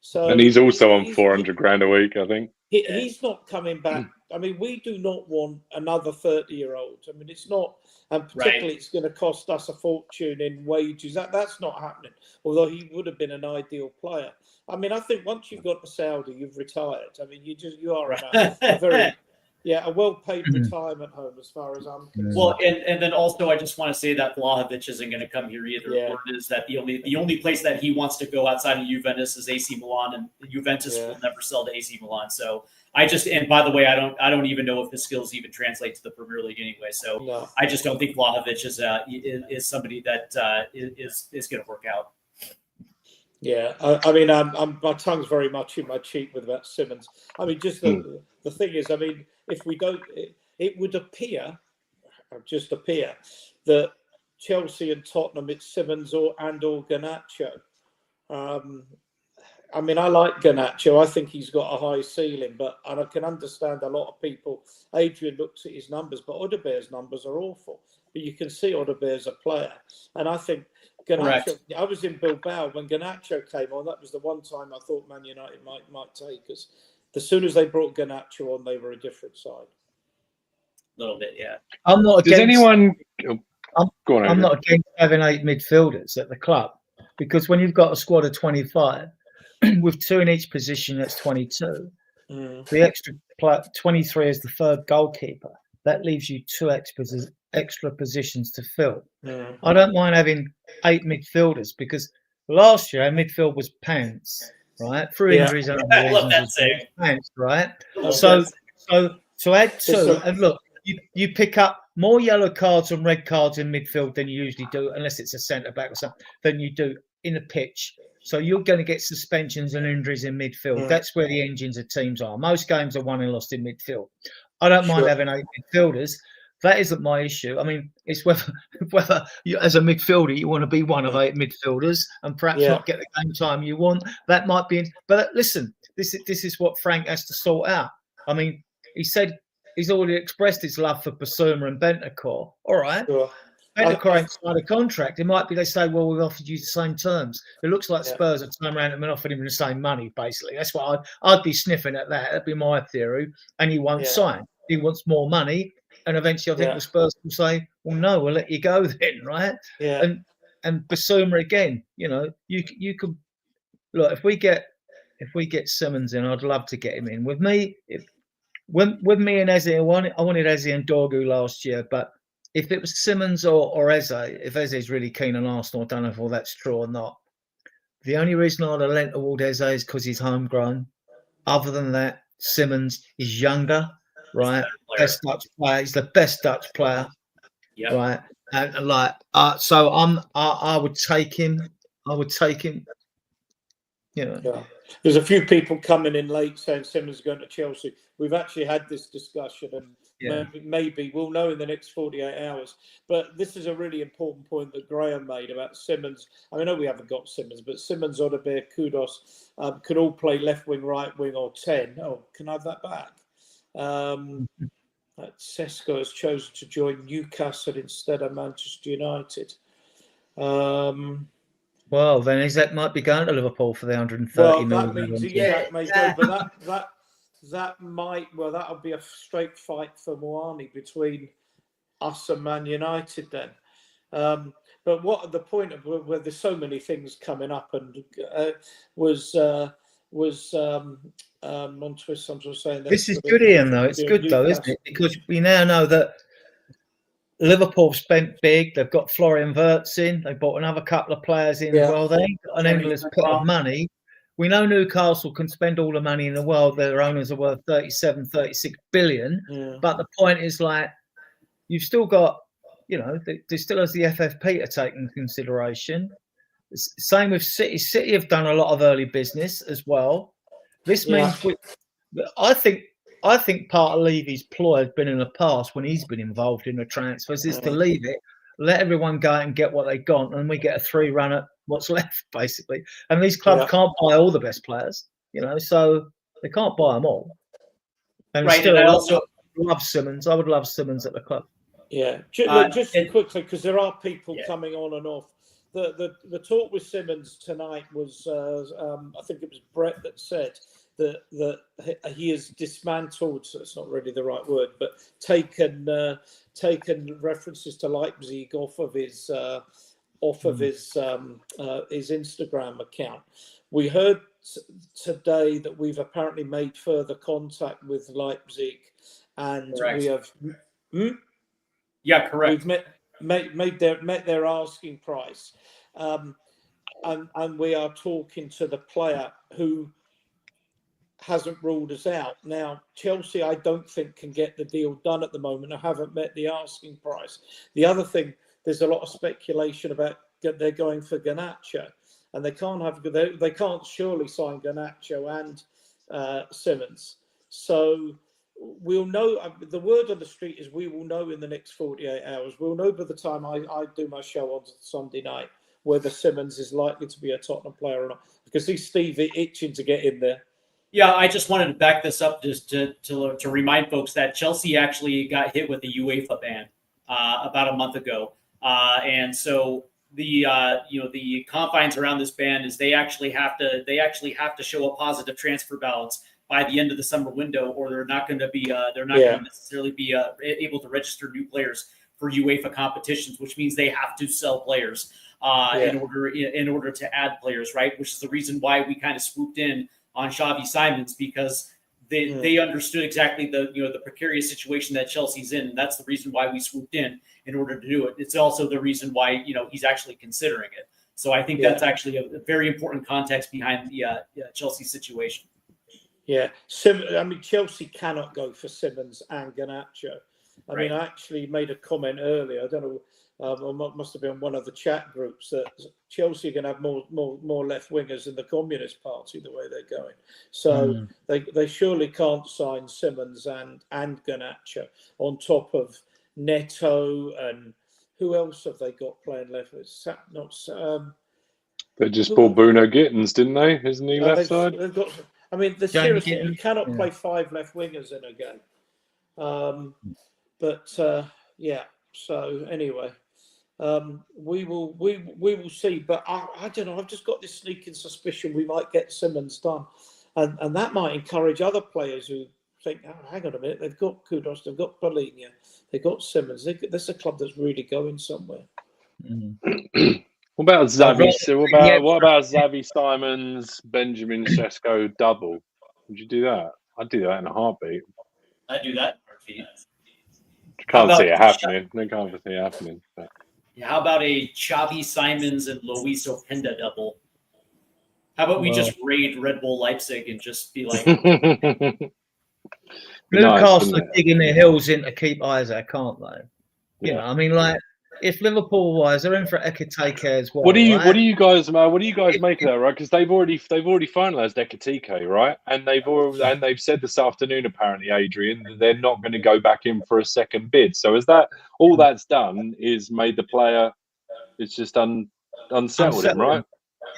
So
and he's also on 400 grand a week, I think.
He's not coming back. I mean, we do not want another 30-year-old. I mean, it's not, and particularly it's going to cost us a fortune in wages. That's not happening. Although he would have been an ideal player. I mean, I think once you've got to Saudi, you've retired. I mean, you are a very a well-paid retirement home as far as I'm concerned.
Well, and then also I just want to say that Vlahovic isn't going to come here either.
Yeah.
Word is that the only place that he wants to go outside of Juventus is AC Milan, and Juventus will never sell to AC Milan. So and by the way, I don't even know if his skills even translate to the Premier League anyway. So I just don't think Vlahovic is somebody that is going to work out.
Yeah, I mean, my tongue's very much in my cheek with about Simmons. I mean, just the thing is, I mean, if we don't, it would appear that Chelsea and Tottenham, it's Simmons or Garnacho. I mean, I like Garnacho. I think he's got a high ceiling, and I can understand a lot of people. Adrian looks at his numbers, but Odebear's numbers are awful. But you can see Odebear's a player, and I think. Garnacho, I was in Bilbao when Garnacho came on. That was the one time I thought Man United might take us. As soon as they brought Garnacho on, they were a different side.
A little bit, yeah.
I'm not
Does
against.
anyone? Go on,
I'm not against having 8 midfielders at the club, because when you've got a squad of 25 with 2 in each position, that's 22. The extra 23 is the third goalkeeper. That leaves you 2 extra positions to fill. I don't mind having 8 midfielders, because last year our midfield was pants, right? Through injuries and other
I love that
reasons,
saying.
pants, right? So to add 2, and look, you pick up more yellow cards and red cards in midfield than you usually do, unless it's a centre back or something, than you do in a pitch. So you're going to get suspensions and injuries in midfield. That's where the engines of teams are. Most games are won and lost in midfield. I don't mind having 8 midfielders. That isn't my issue. I mean, it's whether you, as a midfielder, you want to be one of 8 midfielders and perhaps not get the game time you want. That might be. But listen, this is what Frank has to sort out. I mean, he said he's already expressed his love for Basuma and Bentancur. All right. Bentancur ain't signed a contract. It might be they say, well, we've offered you the same terms. It looks like Spurs have turned around and offered him the same money, basically. That's what I'd be sniffing at that. That'd be my theory. And he won't sign. He wants more money. And eventually I think the Spurs will say, well, no, we'll let you go then, right?
Yeah.
And
Basuma again, you can look, if we get Simmons in, I'd love to get him in. With me and Eze, I wanted Eze and Dorgu last year, but if it was Simmons or Eze, if Eze's really keen on Arsenal, I don't know if all that's true or not. The only reason I'd have lent toward Eze is because he's homegrown. Other than that, Simmons is younger, right? Best Dutch player. He's the best Dutch player, right? And so I would take him. You know.
Yeah. There's a few people coming in late saying Simmons is going to Chelsea. We've actually had this discussion, and maybe we'll know in the next 48 hours. But this is a really important point that Graham made about Simmons. I know we haven't got Simmons, but Simmons, Odebear, Kudos could all play left wing, right wing, or 10. Oh, can I have that back? Sesko has chosen to join Newcastle instead of Manchester United.
Well, then Isaac might be going to Liverpool for the 130
well,
million.
that means Isaac may go, but that might, well, that'll be a straight fight for Moani between us and Man United then. But what the point of where there's so many things coming up, and was Montefiore was saying that
this is good, Ian. Though it's good, though, isn't it? Because we now know that Liverpool spent big. They've got Florian Wirtz in. They bought another couple of players in.
Yeah.
Well, they ain't got an endless pot of money. We know Newcastle can spend all the money in the world. Their owners are worth 37, 36 billion.
Yeah.
But the point is, like, you've still got, you know, there still has the FFP to take into consideration. Same with City. City have done a lot of early business as well. This means I think part of Levy's ploy has been in the past when he's been involved in the transfers is to leave it, let everyone go out and get what they got, and we get a 3 run at what's left, basically. And these clubs can't buy all the best players, you know, so they can't buy them all. And still, I also love Simmons. I would love Simmons at the club.
Yeah, just quickly, because there are people coming on and off. The talk with Simmons tonight was, I think it was Brett that said that he has dismantled. So it's not really the right word, but taken references to Leipzig off of his Instagram account. We heard today that we've apparently made further contact with Leipzig, and we have.
Yeah, correct.
We've met their asking price, and we are talking to the player who hasn't ruled us out. Now, Chelsea, I don't think can get the deal done at the moment. I haven't met the asking price. The other thing, there's a lot of speculation about they're going for Garnacho, and they can't surely sign Garnacho and Simmons. So we'll know. The word on the street is we will know in the next 48 hours. We'll know by the time I do my show on Sunday night whether Simmons is likely to be a Tottenham player or not. Because see Steve itching to get in there.
Yeah, I just wanted to back this up just to remind folks that Chelsea actually got hit with a UEFA ban about a month ago, and so the confines around this ban is they actually have to show a positive transfer balance by the end of the summer window, or they're not going to necessarily be able to register new players for UEFA competitions, which means they have to sell players in order to add players, right? Which is the reason why we kind of swooped in on Xavi Simons, because they understood exactly the precarious situation that Chelsea's in, and that's the reason why we swooped in order to do it. It's also the reason why he's actually considering it. So I think that's actually a very important context behind the Chelsea situation.
Yeah, I mean, Chelsea cannot go for Simmons and Garnacho. I mean, I actually made a comment earlier. I don't know. It must have been one of the chat groups that Chelsea are going to have more left wingers than the Communist Party the way they're going. So they surely can't sign Simmons and Garnacho on top of Neto, and who else have they got playing left?
They just bought Bruno Gittins, didn't they? Isn't he left side?
They've got. I mean, seriously, you cannot play 5 left wingers in a game. So anyway. We will see, but I don't know. I've just got this sneaking suspicion we might get Simmons done, and that might encourage other players who think, oh, hang on a minute, they've got Kudos, they've got Polinia, they've got Simmons. This is a club that's really going somewhere.
What about Xavi? What about Xavi Simons, Benjamin Sesko double? Would you do that? I'd do that in a heartbeat.
I'd do that in a heartbeat.
Can't see it happening. I can't see it happening. But.
Yeah, how about a Xavi Simons and Luis Openda double? How about we just raid Red Bull Leipzig and just be like...
Newcastle are digging their heels in to keep Isaac, can't they? You know, I mean, like, if Liverpool wise, they're in for Ekitike as well.
What do you
right?
what do you guys make of that, right? Because they've already finalised Ekitike, right? And they've said this afternoon, apparently, Adrian, that they're not going to go back in for a second bid. So is that all that's done is made the player? It's just unsettled him, right?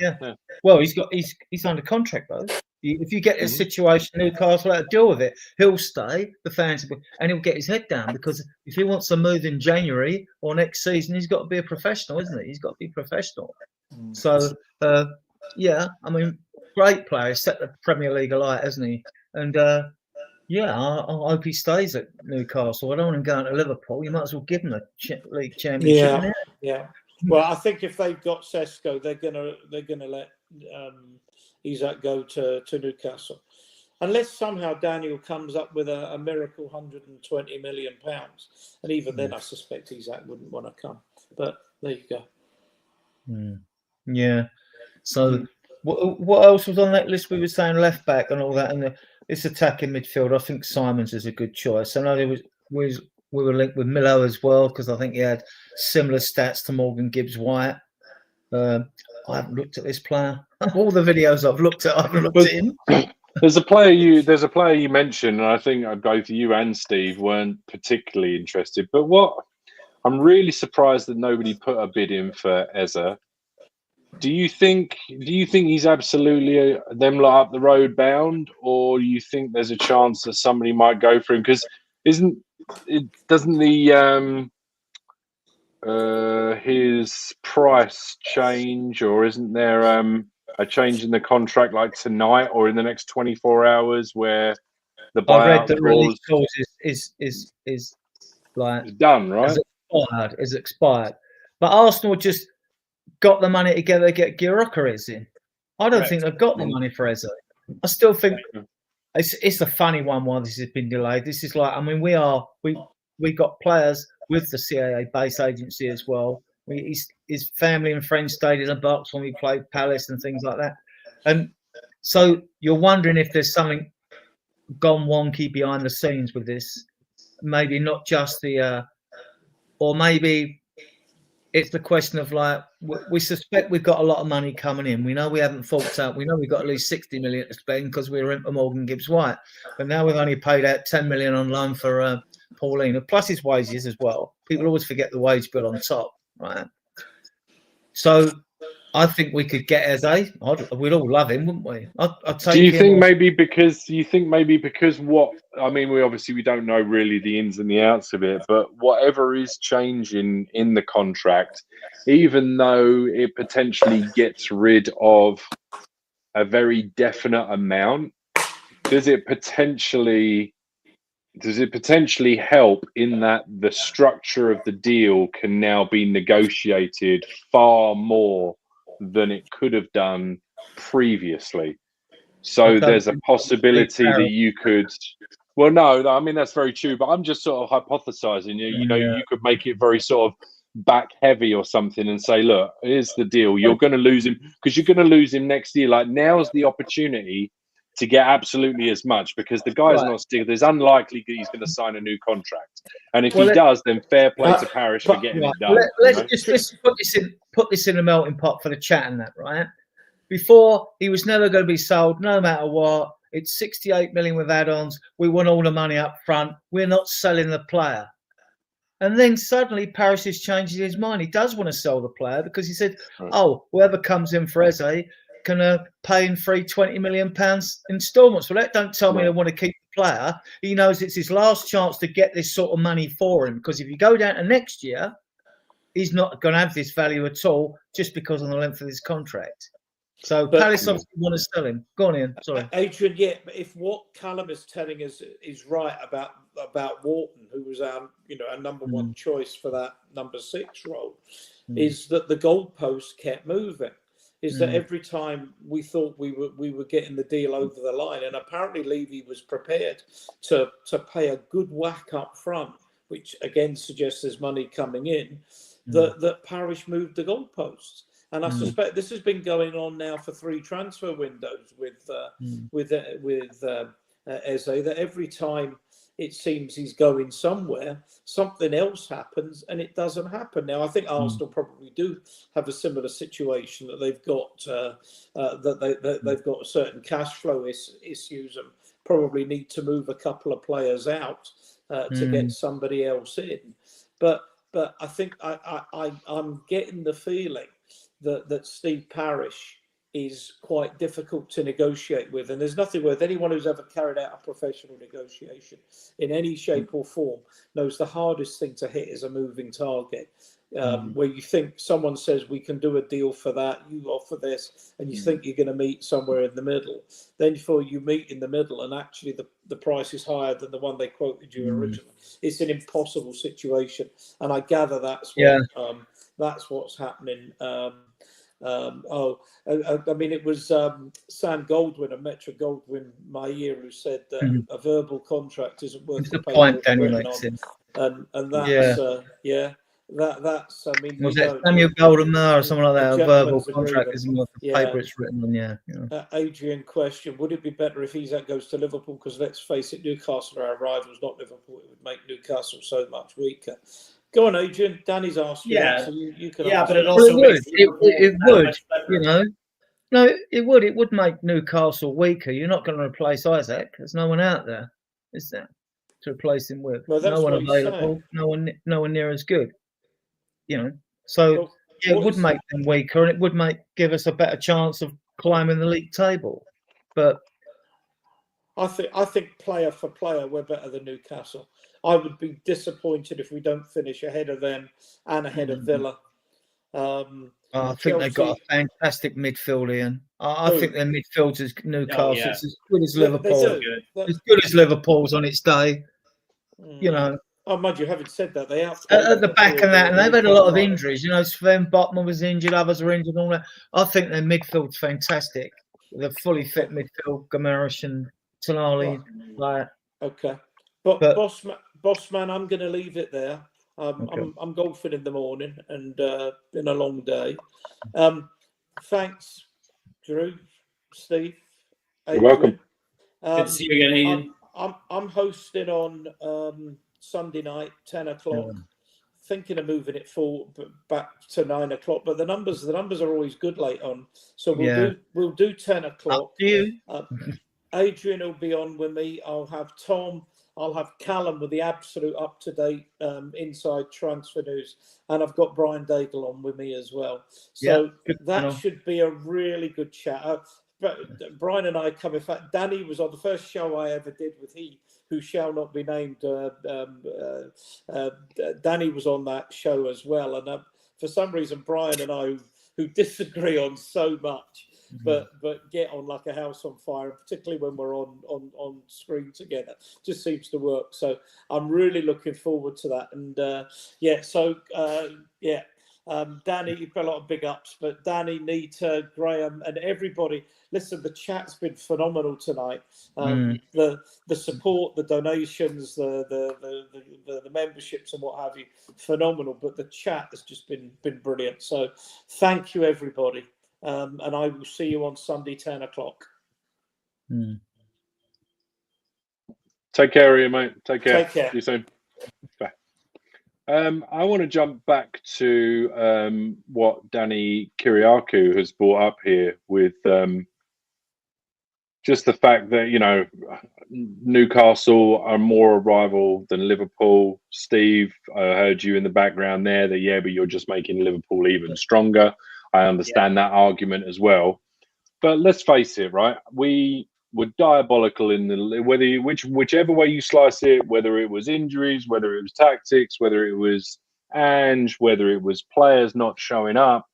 Yeah. Well, he's under contract though. If you get this situation, Newcastle have to deal with it. He'll stay, the fans, and he'll get his head down, because if he wants to move in January or next season, he's got to be a professional, isn't he? He's got to be professional. So, yeah, I mean, great player. He's set the Premier League alight, hasn't he? And yeah, I hope he stays at Newcastle. I don't want him going to Liverpool. You might as well give him the league championship.
Yeah. Well, I think if they've got Sesko, they're gonna let Isak go to Newcastle, unless somehow Daniel comes up with a miracle £120 million, and even then, I suspect Isak wouldn't want to come. But there you go.
Yeah. So, what else was on that list? We were saying left back and all that, and this attacking midfield. I think Simons is a good choice. I know there was we were linked with Milo as well, because I think he had similar stats to Morgan Gibbs-White. I haven't looked at this player. All the videos I've looked at, I haven't looked at him.
There's a player you mentioned, and I think both you and Steve weren't particularly interested. But I'm really surprised that nobody put a bid in for Eze. Do you think he's absolutely them lot up the road bound, or do you think there's a chance that somebody might go for him? Because doesn't his price change, or isn't there a change in the contract like tonight or in the next 24 hours where the buyout
I read the release clause is like
it's done, right?
Is expired. But Arsenal just got the money together to get Gyökeres in. I don't think they've got the money for Eze. I still think it's a funny one why this has been delayed. This is like, I mean, we got players with the CAA base agency as well. His family and friends stayed in a box when we played Palace and things like that. And so you're wondering if there's something gone wonky behind the scenes with this. Maybe not just or maybe it's the question of like, we suspect we've got a lot of money coming in. We know we haven't forked out. We know we've got at least 60 million to spend because we were in for Morgan Gibbs-White. But now we've only paid out 10 million on loan for Paulina, plus his wages as well. People always forget the wage bill on top, right? So I think we could get Eze. We'd all love him, wouldn't we? I'd take him.
Do you think maybe because what I mean, we don't know really the ins and the outs of it, but whatever is changing in the contract, even though it potentially gets rid of a very definite amount, does it potentially help in that the structure of the deal can now be negotiated far more than it could have done previously? So there's a possibility that you could. Well, no, I mean that's very true, but I'm just sort of hypothesizing. You could make it very sort of back heavy or something and say, look, here's the deal. You're going to lose him because you're going to lose him next year. Like now's the opportunity to get absolutely as much because the guy's not still. There's unlikely he's going to sign a new contract, and if he does, then fair play to Parish for getting it done.
Let's put this in a melting pot for the chat and that, right? Before, he was never going to be sold, no matter what. It's 68 million with add-ons. We want all the money up front. We're not selling the player. And then suddenly Parish is changing his mind. He does want to sell the player because he said, "Oh, whoever comes in for Eze can pay in free £20 million instalments." Well, that don't tell me they want to keep the player. He knows it's his last chance to get this sort of money for him because if you go down to next year, he's not going to have this value at all just because of the length of his contract. So Palace obviously want to sell him. Go on, Ian. Sorry,
Adrian. But if what Callum is telling us is right about Wharton, who was our number one choice for that number 6 role, is that the goalpost kept moving. Is that every time we thought we were getting the deal over the line, and apparently Levy was prepared to pay a good whack up front, which again suggests there's money coming in. That Parish moved the goalposts. And I suspect this has been going on now for 3 transfer windows with Eze, that every time it seems he's going somewhere, something else happens and it doesn't happen. Now, I think Arsenal probably do have a similar situation, that they've got they've got certain cash flow issues and probably need to move a couple of players out to get somebody else in. But I think I'm getting the feeling that Steve Parish is quite difficult to negotiate with, and there's nothing worth, anyone who's ever carried out a professional negotiation in any shape or form knows the hardest thing to hit is a moving target, where you think someone says we can do a deal for that, you offer this, and you think you're going to meet somewhere in the middle. Then before you meet in the middle and actually the price is higher than the one they quoted you originally, it's an impossible situation, and I gather that's what's happening. I mean, it was Sam Goldwyn of Metro Goldwyn my year who said that a verbal contract isn't worth the paper
point
it's
Danny
written
makes
on, and that's that's. I mean,
was it Samuel Goldenmar or something like that? A verbal
gentleman's
contract
agreement.
isn't worth the paper it's written on. Yeah.
Adrian question: would it be better if Isak goes to Liverpool? Because let's face it, Newcastle are our rivals, not Liverpool. It would make Newcastle so much weaker. Go on, Adrian. Danny's asked you.
Yeah.
So you can.
Yeah,
answer.
but it also
Well,
makes
it
Liverpool
would,
that much better.
you know. No, it would. It would make Newcastle weaker. You're not going to replace Isaac. There's no one out there, is there, to replace him with?
Well, that's
no one
what he's
available.
saying.
No one near as good. You know. So
Well,
it would make them weaker, and it would give us a better chance of climbing the league table. But
I think player for player, we're better than Newcastle. I would be disappointed if we don't finish ahead of them and ahead of Villa.
I think they've got a fantastic midfield, Ian. I think their midfield's as Newcastle.
yeah.
It's as good as
They
Liverpool.
do.
As good as Liverpool's on its day. You know.
Oh, mind you, having said that, they
At the back of that, and they've had a lot of injuries. You know, Sven Botman was injured, others were injured, and all that. I think their midfield's fantastic. With a fully fit midfield, Gamarish and Tonali.
Okay, but Bossman, I'm going to leave it there. I'm golfing in the morning and been a long day. Thanks, Drew, Steve.
You're welcome.
Good to see you again, Ian.
I'm hosting on Sunday night, 10 o'clock. Thinking of moving it back to 9 o'clock, but the numbers are always good late on. So we'll do 10 o'clock.
Up to you.
Adrian will be on with me. I'll have Tom. I'll have Callum with the absolute up-to-date inside transfer news, and I've got Brian Daigle on with me as well. So that should be a really good chat. But Brian and I come. In fact, Danny was on the first show I ever did with who shall not be named. Danny was on that show as well, and for some reason, Brian and I, who disagree on so much, but get on like a house on fire, and particularly when we're on screen together, just seems to work. So I'm really looking forward to that. And Danny, you've got a lot of big ups, but Danny, Nita, Graham, and everybody. Listen, the chat's been phenomenal tonight. The support, the donations, the memberships, and what have you, phenomenal. But the chat has just been brilliant. So thank you, everybody, and I will see you on Sunday, 10 o'clock.
Take care of you, mate. Take care.
Take care.
See you soon. Bye. I want to jump back to what Danny Kyriakou has brought up here with just the fact that, you know, Newcastle are more a rival than Liverpool. Steve, I heard you in the background there that, but you're just making Liverpool even stronger. I understand that argument as well. But let's face it, right? We were diabolical in whichever way you slice it, whether it was injuries, whether it was tactics, whether it was Ange, whether it was players not showing up,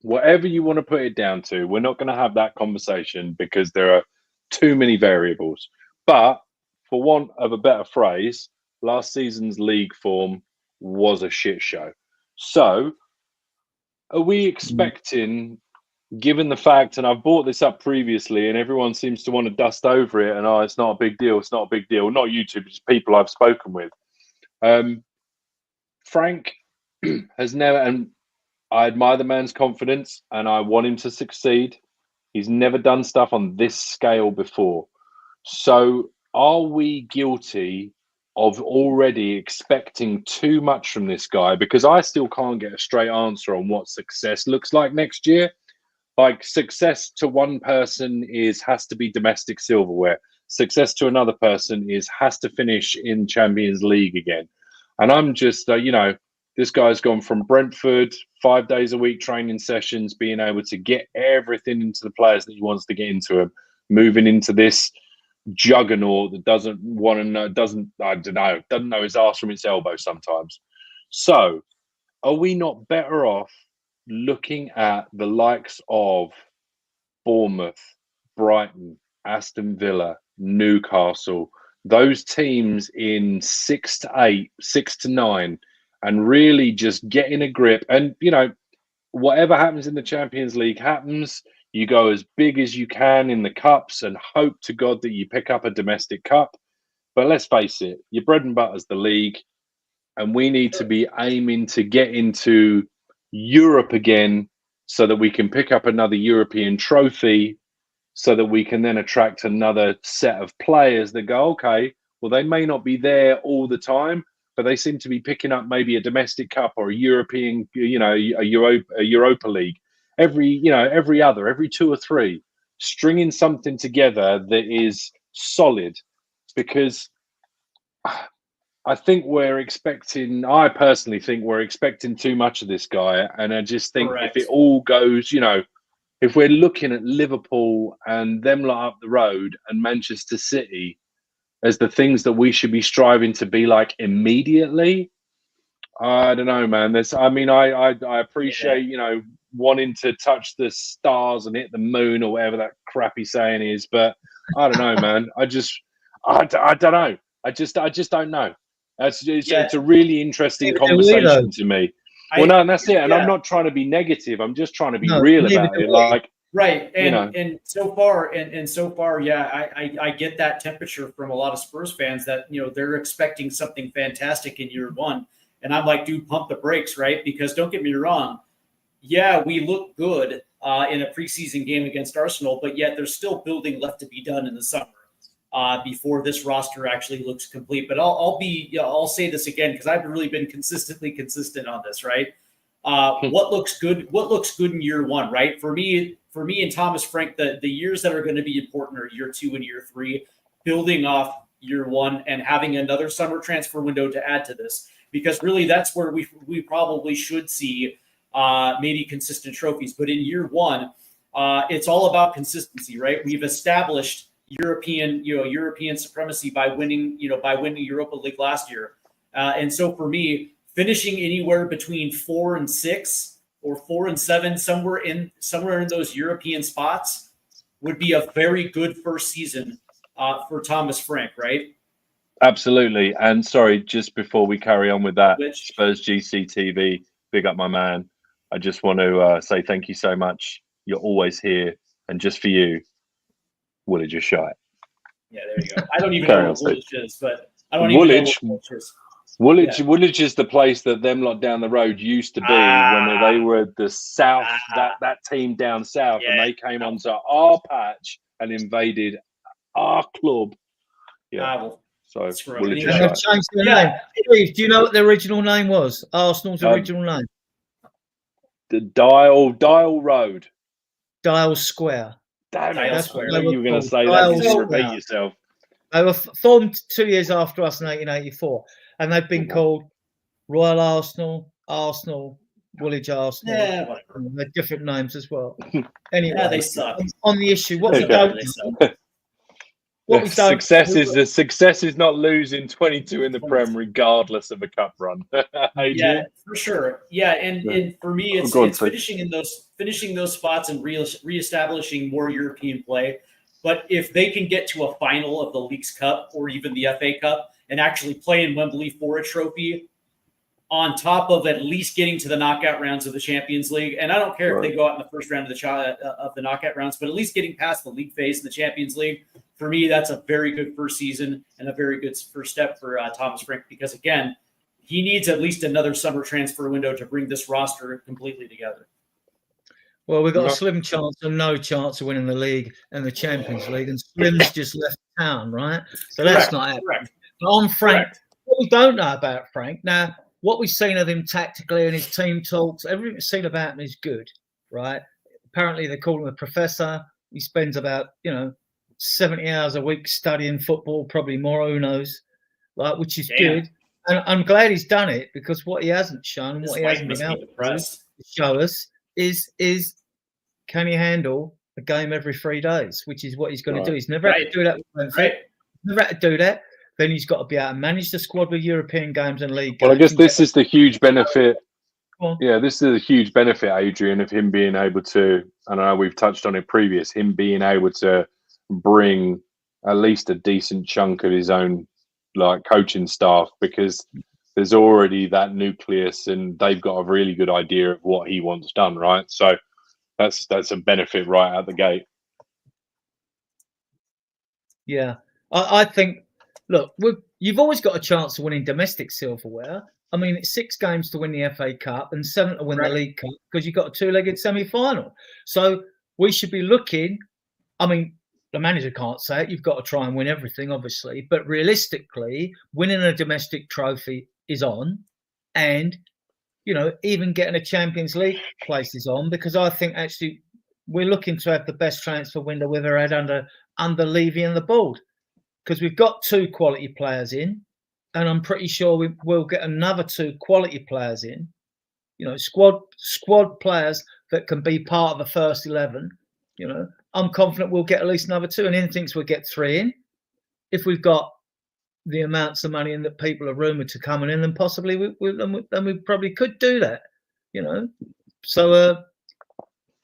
whatever you want to put it down to, we're not going to have that conversation because there are too many variables. But for want of a better phrase, last season's league form was a shit show. So are we expecting, given the fact, and I've brought this up previously and everyone seems to want to dust over it and, it's not a big deal, it's not a big deal. Not you two, but just people I've spoken with. Frank has never, and I admire the man's confidence and I want him to succeed. He's never done stuff on this scale before. So, are we guilty of already expecting too much from this guy? Because I still can't get a straight answer on what success looks like next year. Like, success to one person has to be domestic silverware. Success to another person has to finish in Champions League again. And I'm just, this guy's gone from Brentford, 5 days a week training sessions, being able to get everything into the players that he wants to get into him, moving into this juggernaut that doesn't want to know, doesn't know his arse from its elbow sometimes. So, are we not better off looking at the likes of Bournemouth, Brighton, Aston Villa, Newcastle, those teams in 6 to 8, 6 to 9, and really just getting a grip? And, whatever happens in the Champions League happens. You go as big as you can in the cups and hope to God that you pick up a domestic cup. But let's face it, your bread and butter is the league. And we need to be aiming to get into Europe again so that we can pick up another European trophy, so that we can then attract another set of players that go, okay, well, they may not be there all the time, but they seem to be picking up maybe a domestic cup or a European, a Europa League every 2 or 3, stringing something together that is solid. Because I personally think we're expecting too much of this guy. And I just think
Correct.
if it all goes, if we're looking at Liverpool and them lot up the road and Manchester City as the things that we should be striving to be like immediately, I don't know, man. I appreciate, wanting to touch the stars and hit the moon or whatever that crappy saying is, but I don't know, man. I don't know. I just don't know. It's a really interesting conversation to me. And that's it. And I'm not trying to be negative. I'm just trying to be real about it. Like,
right. And so far, yeah, I get that temperature from a lot of Spurs fans that, they're expecting something fantastic in year one. And I'm like, dude, pump the brakes, right? Because don't get me wrong. Yeah, we look good in a preseason game against Arsenal, but yet there's still building left to be done in the summer before this roster actually looks complete. But I'll say this again, because I've really been consistent on this, right? What looks good? What looks good in year one, right? For me and Thomas Frank, the years that are going to be important are year 2 and year 3, building off year 1 and having another summer transfer window to add to this. Because really, that's where we probably should see maybe consistent trophies. But in year 1, it's all about consistency, right? We've established European supremacy by winning Europa League last year, and so for me, finishing anywhere between 4 and 6 or 4 and 7, somewhere in those European spots, would be a very good first season for Thomas Frank, right?
Absolutely. And sorry, just before we carry on with that, Spurs GCTV, big up my man. I just want to say thank you so much. You're always here, and just for you, Woolwich is shy.
Yeah, there you go. I don't even know what Woolwich is, but I don't even
Woolwich,
know what Woolwich is.
Woolwich is the place that them lot down the road used to be when they were the south, that team down south, and they came onto our patch and invaded our club. Yeah. So Woolwich is
and they've changed their name. Steve, do you know what the original name was? Arsenal's original name?
The Dial Road.
Dial Square.
Damn it,
That's
what
what
you were going to say. That you didn't repeat yourself.
They were formed 2 years after us in 1884, and they've been called Royal Arsenal, Woolwich Arsenal.
Yeah, whatever.
They're different names as well. Anyway,
they suck.
On the issue, what we don't
Success is not losing 22 in the Prem, regardless of a cup run.
Yeah, for sure. Yeah, and for me, it's finishing those spots and reestablishing more European play. But if they can get to a final of the Leagues Cup or even the FA Cup and actually play in Wembley for a trophy, on top of at least getting to the knockout rounds of the Champions League, and I don't care if they go out in the first round of the knockout rounds, but at least getting past the league phase in the Champions League, for me, that's a very good first season and a very good first step for Thomas Frank, because again, he needs at least another summer transfer window to bring this roster completely together.
Well, we've got a slim chance and no chance of winning the league and the Champions League, and Slim's just left town, right? So that's not happening.
Correct.
But on Frank,
Correct.
what we don't know about Frank now, what we've seen of him tactically and his team talks, everything we've seen about him is good, right? Apparently they call him a professor. He spends about 70 hours a week studying football, probably more, who knows, like, which is good. And I'm glad he's done it, because what he hasn't shown,
This
what he
fight
hasn't
must
been
be
able to
depressed.
show us is can he handle a game every 3 days, which is what he's going to do. He's never had to do that with Brentford.
Right.
Never had to do that. Then he's got to be able to manage the squad with European games and league games.
Well, I guess this is the huge benefit.
Go on.
Yeah, this is a huge benefit, Adrian, of him being able to, I know we've touched on it previous, him being able to bring at least a decent chunk of his own coaching staff, because there's already that nucleus and they've got a really good idea of what he wants done, right? So that's a benefit right out the gate.
Yeah, I think, look, you've always got a chance of winning domestic silverware. I mean, it's 6 games to win the FA Cup and 7 to win the League Cup, because you've got a 2-legged semi-final. So we should be looking, I mean, the manager can't say it, you've got to try and win everything, obviously, but realistically, winning a domestic trophy is on, and, even getting a Champions League place is on, because I think actually we're looking to have the best transfer window we've ever had under Levy and the board, because we've got 2 quality players in, and I'm pretty sure we will get another 2 quality players in, squad players that can be part of the first 11. I'm confident we'll get at least another 2, and Ian thinks we'll get 3 in. If we've got the amounts of money in that people are rumoured to coming in, then possibly we probably could do that. So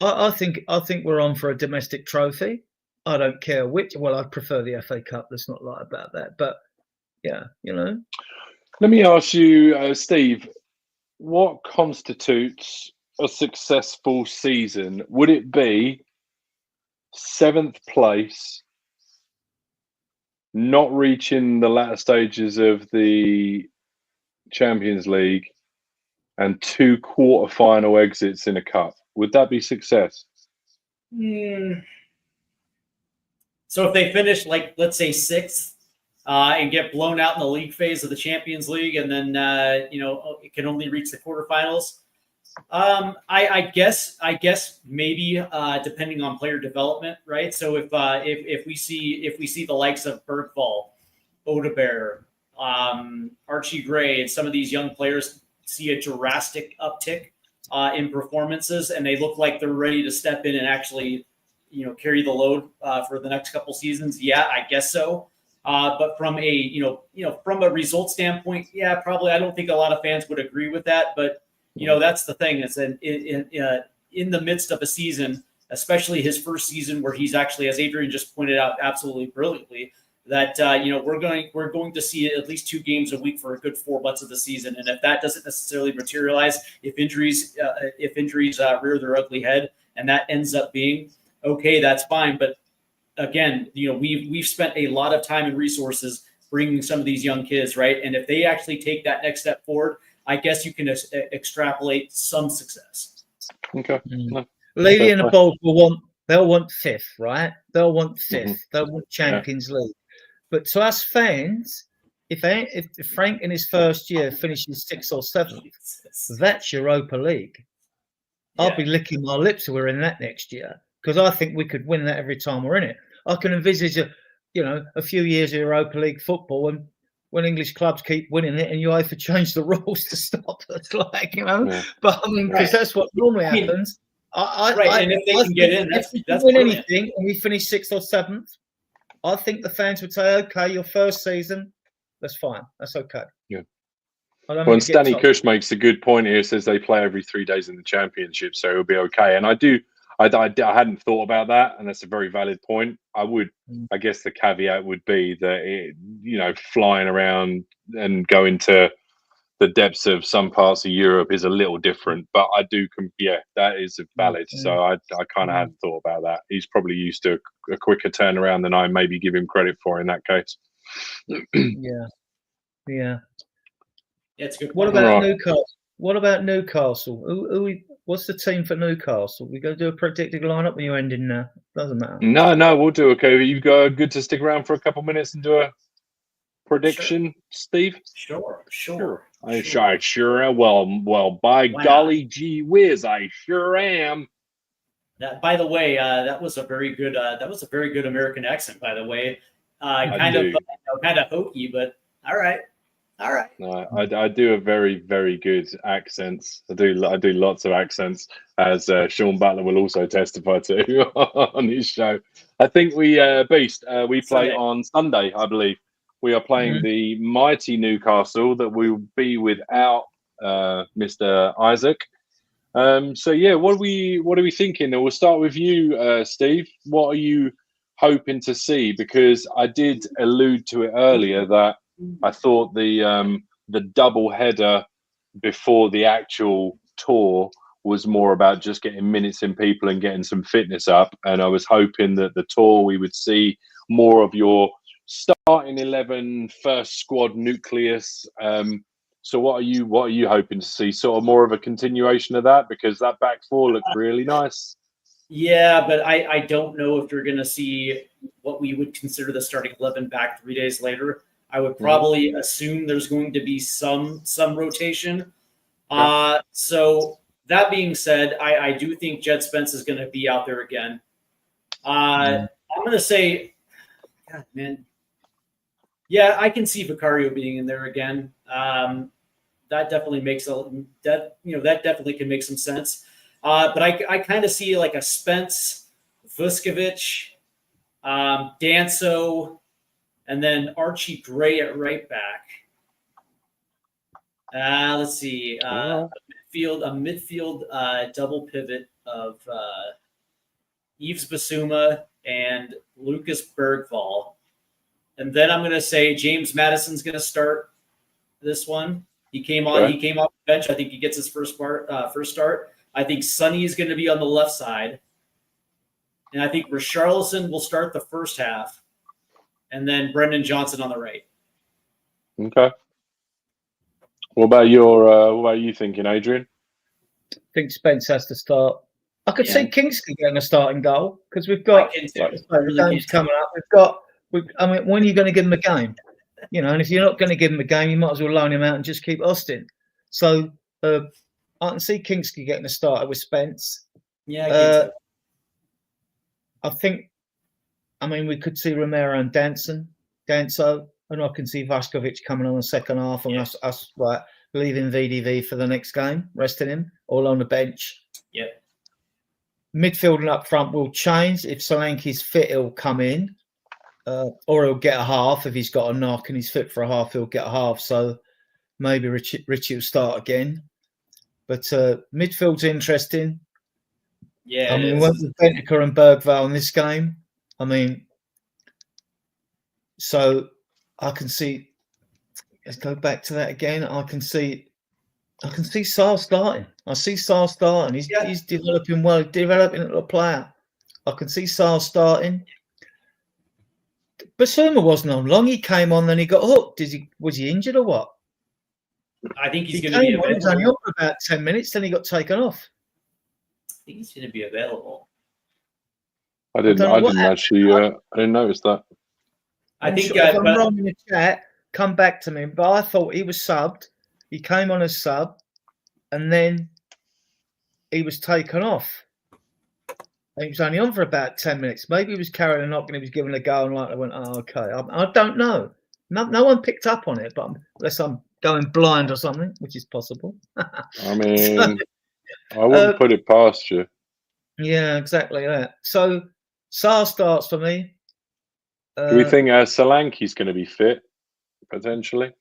I think we're on for a domestic trophy. I don't care which. Well, I prefer the FA Cup. There's not a lot about that, but yeah,
Let me ask you, Steve, what constitutes a successful season? Would it be 7th place, not reaching the latter stages of the Champions League, and 2 quarter-final exits in a cup? Would that be success?
So if they finish, let's say 6th, and get blown out in the league phase of the Champions League, and then it can only reach the quarterfinals, I guess maybe depending on player development, right? So if we see the likes of Bergvall, Odebear, Archie Gray, and some of these young players see a drastic uptick in performances, and they look like they're ready to step in and actually carry the load for the next couple seasons, yeah, I guess so. But from a from a result standpoint, yeah, probably I don't think a lot of fans would agree with that. But that's the thing. It's in the midst of a season, especially his first season, where he's actually, as Adrian just pointed out absolutely brilliantly, that we're going to see at least 2 games a week for a good 4 months of the season. And if that doesn't necessarily materialize, if injuries rear their ugly head, and that ends up being okay, that's fine. But again, we've spent a lot of time and resources bringing some of these young kids, right? And if they actually take that next step forward, I guess you can extrapolate some success.
Okay.
Levy and the board they'll want 5th, right? They'll want 5th.
Mm-hmm.
They'll want Champions League. But to us fans, if Frank in his first year finishes 6th or 7th, that's Europa League. I'll be licking my lips if we're in that next year, because I think we could win that every time we're in it. I can envisage a few years of Europa League football, and when English clubs keep winning it, and UEFA change the rules to stop us, But I mean, because that's what normally happens.
And if they can get in, that's
win
brilliant.
anything, and we finish 6th or 7th, I think the fans would say, "Okay, your first season, that's fine. That's okay."
Yeah.
Well,
and Stanley Kush makes a good point here. Says they play every 3 days in the Championship, so it'll be okay. And I hadn't thought about that, and that's a very valid point. I guess the caveat would be that flying around and going to the depths of some parts of Europe is a little different. But I do, that is valid. So I kind of hadn't thought about that. He's probably used to a quicker turnaround than I maybe give him credit for in that case.
Yeah.
It's good.
What about Newcastle? what about Newcastle? What's the team for Newcastle? We going to do a predicted lineup when you're ending now? Doesn't matter.
No, we'll do okay. You go good to stick around for a couple minutes and do a prediction, Steve?
Sure.
I sure am. Well, by
Why
golly gee whiz, I sure am.
That, by the way, that was a very good American accent. By the way, kind of hokey, but all right.
No, I do a very, very good accents. I do lots of accents, as Sean Butler will also testify to on his show. I think we Beast. We play
Sunday.
on Sunday, I believe. We are playing the mighty Newcastle that will be without Mr. Isaac. So yeah, what are we thinking? We'll start with you, Steve. What are you hoping to see? Because I did allude to it earlier that I thought the double header before the actual tour was more about just getting minutes in people and getting some fitness up. And I was hoping that the tour we would see more of your starting 11 first squad nucleus. So what are you hoping to see? Sort of more of a continuation of that, because that back four looked really nice.
Yeah, but I don't know if you're going to see what we would consider the starting 11 back 3 days later. I would probably assume there's going to be some rotation. So that being said, I do think Jed Spence is going to be out there again. I'm going to say, God, man. Yeah, I can see Vicario being in there again. That definitely that definitely can make some sense. But I kind of see like a Spence, Vuskovic, Danso, and then Archie Gray at right back. Let's see. A midfield double pivot of Yves Bissouma and Lucas Bergvall. And then I'm going to say James Madison's going to start this one. He came on.
Okay.
He came off the bench. I think he gets his first start. I think Sonny is going to be on the left side, and I think Richarlison will start the first half, and then Brendan Johnson on the right.
Okay. What about you thinking, Adrian?
I think Spence has to start. I could see Kingsley getting a starting goal because we've got games coming up. I mean, when are you going to give him a game? You know, and if you're not going to give him a game, you might as well loan him out and just keep Austin. So I can see Kingsley getting a starter with Spence.
Yeah,
I mean, we could see Romero and Danso, and I can see Vuskovic coming on the second half and us like leaving VDV for the next game, resting him, all on the bench.
Yeah.
Midfield and up front will change. If Solanke's fit, he'll come in. Or he'll get a half. If he's got a knock and he's fit for a half, he'll get a half. So maybe Richie will start again. But midfield's interesting.
Yeah,
I mean, we went with Bentaker and Bergvall in this game. I mean, so I can see. Let's go back to that again. I can see Sarr starting. I see Sarr starting. He's developing well, developing as a player. I can see Sarr starting. Bissouma wasn't on long. He came on, then he got hooked. Was he injured or what?
I think he's going to be available.
He was only on for about 10 minutes, then he got taken off.
I think he's going to be available.
I didn't notice that.
I think
if I'm wrong in the chat, come back to me. But I thought he was subbed. He came on as sub, and then he was taken off. He was only on for about 10 minutes. Maybe he was carrying a knock and he was given a go, and I went, "Oh, okay." I don't know. No one picked up on it, but unless I'm going blind or something, which is possible.
I mean, I wouldn't put it past you.
Yeah, exactly that. So Sarr starts for me.
Do we think Solanke's going to be fit potentially?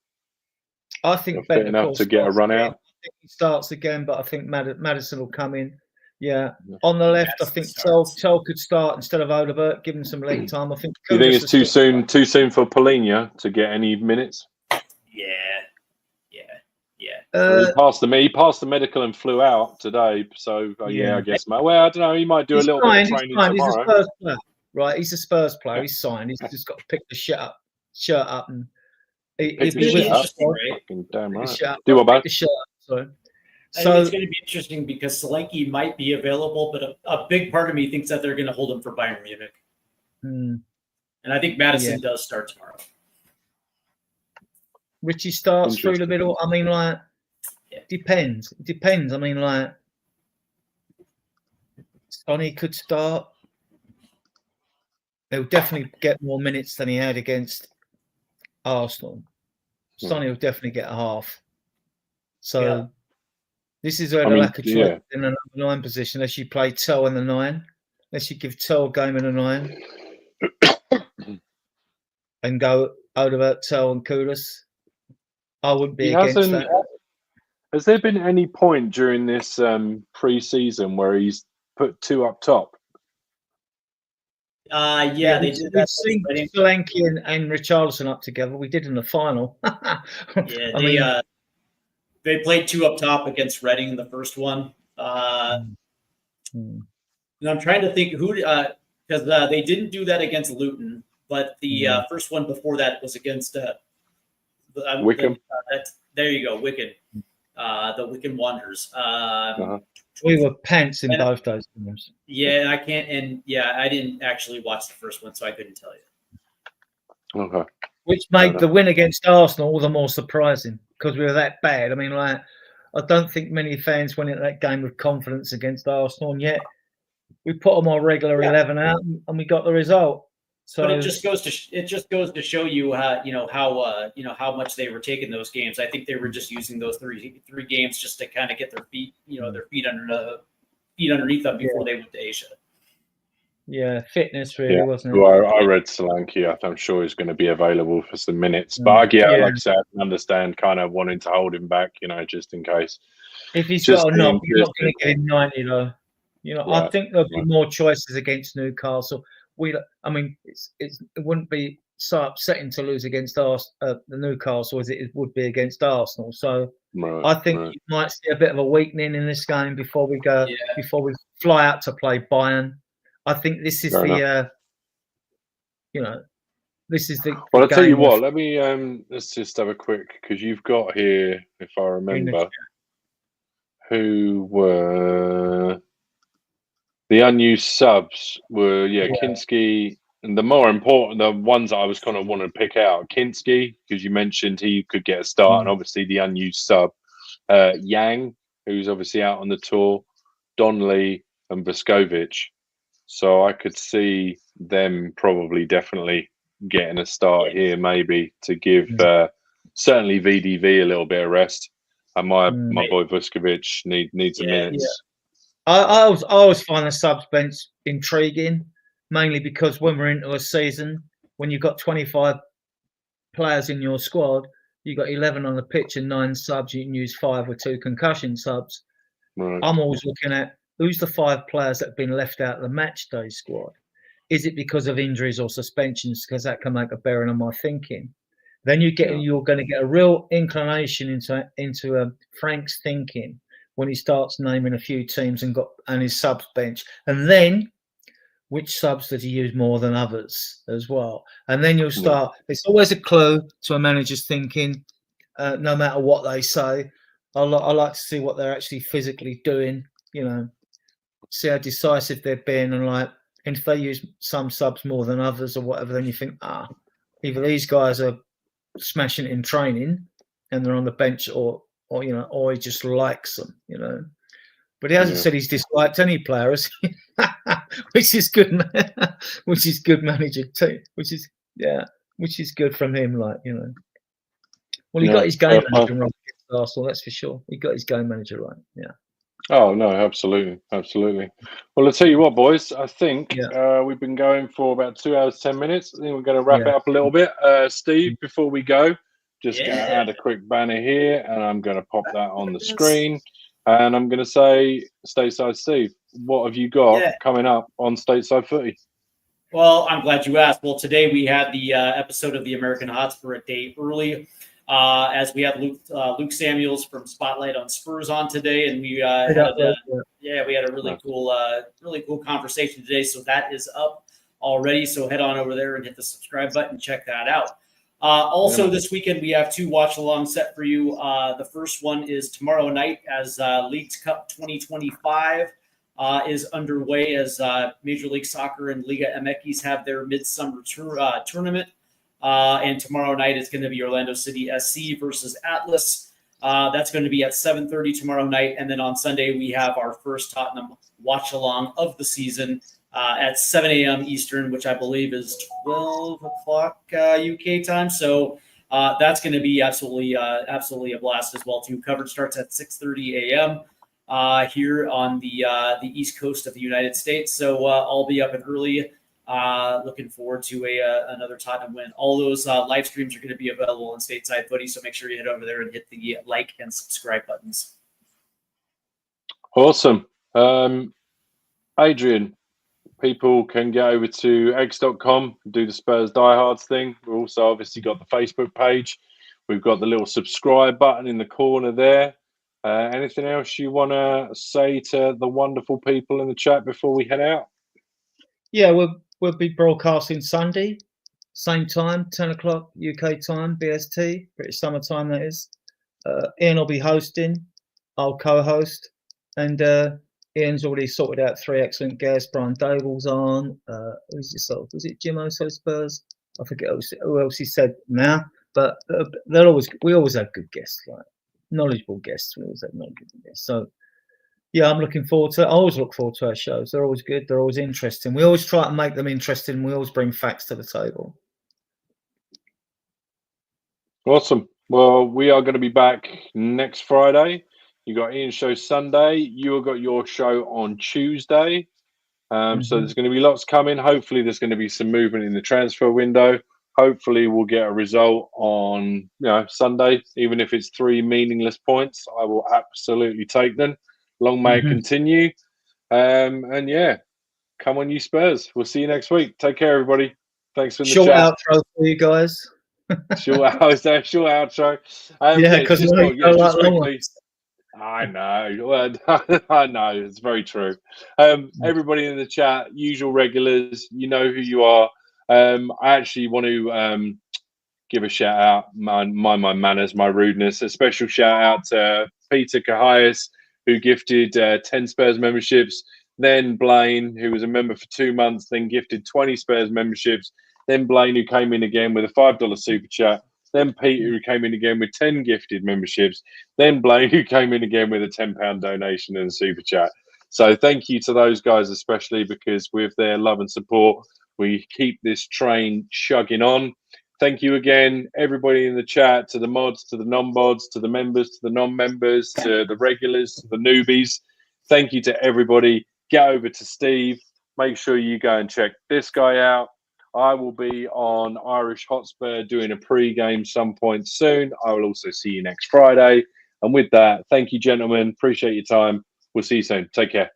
I think
fit enough to get a run out.
I think he starts again, but I think Madison will come in. Yeah, on the left, I think Tell could start instead of Odebert, give him some leg time. I think.
Do you think it's too soon for Polina to get any minutes?
Yeah.
He passed the medical and flew out today. So I guess. Well, I don't know. He might do a little bit of training tomorrow.
He's a Spurs player, right? He's a Spurs player. He's signed. He's just got to pick the shirt up, and
Pick the shit up. Fucking damn right. Do what, mate?
The shirt up, sorry. So
it's going to be interesting because Solanke might be available, but a big part of me thinks that they're going to hold him for Bayern Munich. And I think Madison does start tomorrow.
Richie starts through the middle. I mean, like, depends. It depends. I mean, like, Sonny could start. He'll definitely get more minutes than he had against Arsenal. Sonny will definitely get a half. So this is where the lack of choice in the number 9 position. Unless you play Tell in the 9, unless you give Tell a game in the 9, and go Odegaard, Tell, and Kudus. I wouldn't be against that.
Has there been any point during this pre-season where he's put 2 up top?
They did that.
We've seen Solanke and Richarlison up together. We did in the final.
They played 2 up top against Reading in the first one. And I'm trying to think who, because they didn't do that against Luton, but the first one before that was against
Wickham.
There you go, Wickham. The Wickham Wanderers.
We were pants in both those games.
Yeah, I can't, and I didn't actually watch the first one, so I couldn't tell you.
Okay.
Which made the win against Arsenal all the more surprising because we were that bad. I mean, like, I don't think many fans went into that game with confidence against Arsenal, and yet we put them our regular 11 out, and we got the result. So,
but it just goes to show you how much they were taking those games. I think they were just using those three games just to kind of get their feet underneath them before they went to Asia.
Yeah, fitness really wasn't it?
Well, I read Solanke. I'm sure he's going to be available for some minutes. But like I said, I understand kind of wanting to hold him back, just in case.
If he's got a knock, you're not going to get him 90 though. I think there'll be more choices against Newcastle. It wouldn't be so upsetting to lose against the Newcastle as it would be against Arsenal. So I think you might see a bit of a weakening in this game before we fly out to play Bayern. I think this is this is the.
Well, I'll tell you what. Let me let's just have a quick, because you've got here, if I remember, who were. The unused subs were, Kinski, and the more important, the ones that I was kind of wanting to pick out, Kinski, because you mentioned he could get a start, and obviously the unused sub, Yang, who's obviously out on the tour, Donnelly, and Vuskovic. So I could see them probably definitely getting a start here, maybe to give certainly VDV a little bit of rest, and my boy Vuskovic needs some minutes.
Yeah. I always find the subs bench intriguing, mainly because when we're into a season, when you've got 25 players in your squad, you've got 11 on the pitch and 9 subs. You can use 5 with 2 concussion subs. Right. I'm always looking at who's the 5 players that have been left out of the match day squad. Is it because of injuries or suspensions? Because that can make a bearing on my thinking. Then you're going to get a real inclination into Frank's thinking when he starts naming a few teams and his subs bench, and then which subs does he use more than others as well? And then you'll start. It's always a clue to a manager's thinking, no matter what they say. I like to see what they're actually physically doing. See how decisive they're being, and if they use some subs more than others or whatever, then you think, either these guys are smashing it in training and they're on the bench, or he just likes them, But he hasn't said he's disliked any player, has he? which is good. Which is good manager too. Which is good from him. Well, he got his game manager right against Arsenal, that's for sure. He got his game manager right. Yeah.
Oh no, absolutely. Well, I'll tell you what, boys. I think we've been going for about 2 hours 10 minutes. I think we're going to wrap it up a little bit. Steve, before we go. Just going to add a quick banner here, and I'm going to pop that on the screen. And I'm going to say, Stateside Steve, what have you got coming up on Stateside Footy?
Well, I'm glad you asked. Well, today we had the episode of the American Hotspur a day early, as we had Luke Samuels from Spotlight on Spurs on today, and we had a really cool conversation today. So that is up already. So head on over there and hit the subscribe button, check that out. Also,
Yeah.
this weekend, we have 2 watch-along set for you. The first one is tomorrow night as Leagues Cup 2025 is underway as Major League Soccer and Liga MX have their midsummer tournament. And tomorrow night is going to be Orlando City SC versus Atlas. That's going to be at 7:30 tomorrow night. And then on Sunday, we have our first Tottenham watch-along of the season at 7 a.m. Eastern, which I believe is 12 o'clock UK time. So that's going to be absolutely a blast as well, too. Coverage starts at 6:30 a.m. Here on the East Coast of the United States. So I'll be up and early. Looking forward to another Tottenham win. All those live streams are going to be available on Stateside Footy, so make sure you head over there and hit the like and subscribe buttons.
Awesome. Adrian, people can go over to eggs.com, do the Spurs Diehards thing. We've also obviously got the Facebook page. We've got the little subscribe button in the corner there. Anything else you want to say to the wonderful people in the chat before we head out?
Yeah, we'll be broadcasting Sunday, same time, 10 o'clock UK time, BST, British Summer Time, that is. Ian will be hosting, I'll co-host, and Ian's already sorted out 3 excellent guests. Brian Dable's on. Who's yourself? Was it Jim Oso Spurs? I forget who else he said now, but we always have good guests, like knowledgeable guests. We always have knowledgeable guests. So yeah, I'm looking forward to it. I always look forward to our shows. They're always good. They're always interesting. We always try to make them interesting. We always bring facts to the table.
Awesome. Well, we are going to be back next Friday. You got Ian's show Sunday. You have got your show on Tuesday. So there's going to be lots coming. Hopefully, there's going to be some movement in the transfer window. Hopefully, we'll get a result on Sunday, even if it's 3 meaningless points. I will absolutely take them. Long may it continue. And yeah, come on, you Spurs. We'll see you next week. Take care, everybody. Thanks for the
short
chat.
outro for you guys.
Short outro.
Yeah, because
just quickly.
ones.
I know. Well, I know. It's very true. Everybody in the chat, usual regulars, you know who you are. I actually want to give a shout out, my manners, my rudeness. A special shout out to Peter Cahias, who gifted 10 Spurs memberships. Then Blaine, who was a member for 2 months, then gifted 20 Spurs memberships. Then Blaine, who came in again with a $5 super chat. Then Peter, who came in again with 10 gifted memberships. Then Blaine, who came in again with a £10 donation and a super chat. So thank you to those guys, especially because with their love and support, we keep this train chugging on. Thank you again, everybody in the chat, to the mods, to the non-mods, to the members, to the non-members, to the regulars, to the newbies. Thank you to everybody. Get over to Steve. Make sure you go and check this guy out. I will be on Irish Hotspur doing a pre-game some point soon. I will also see you next Friday. And with that, thank you, gentlemen. Appreciate your time. We'll see you soon. Take care.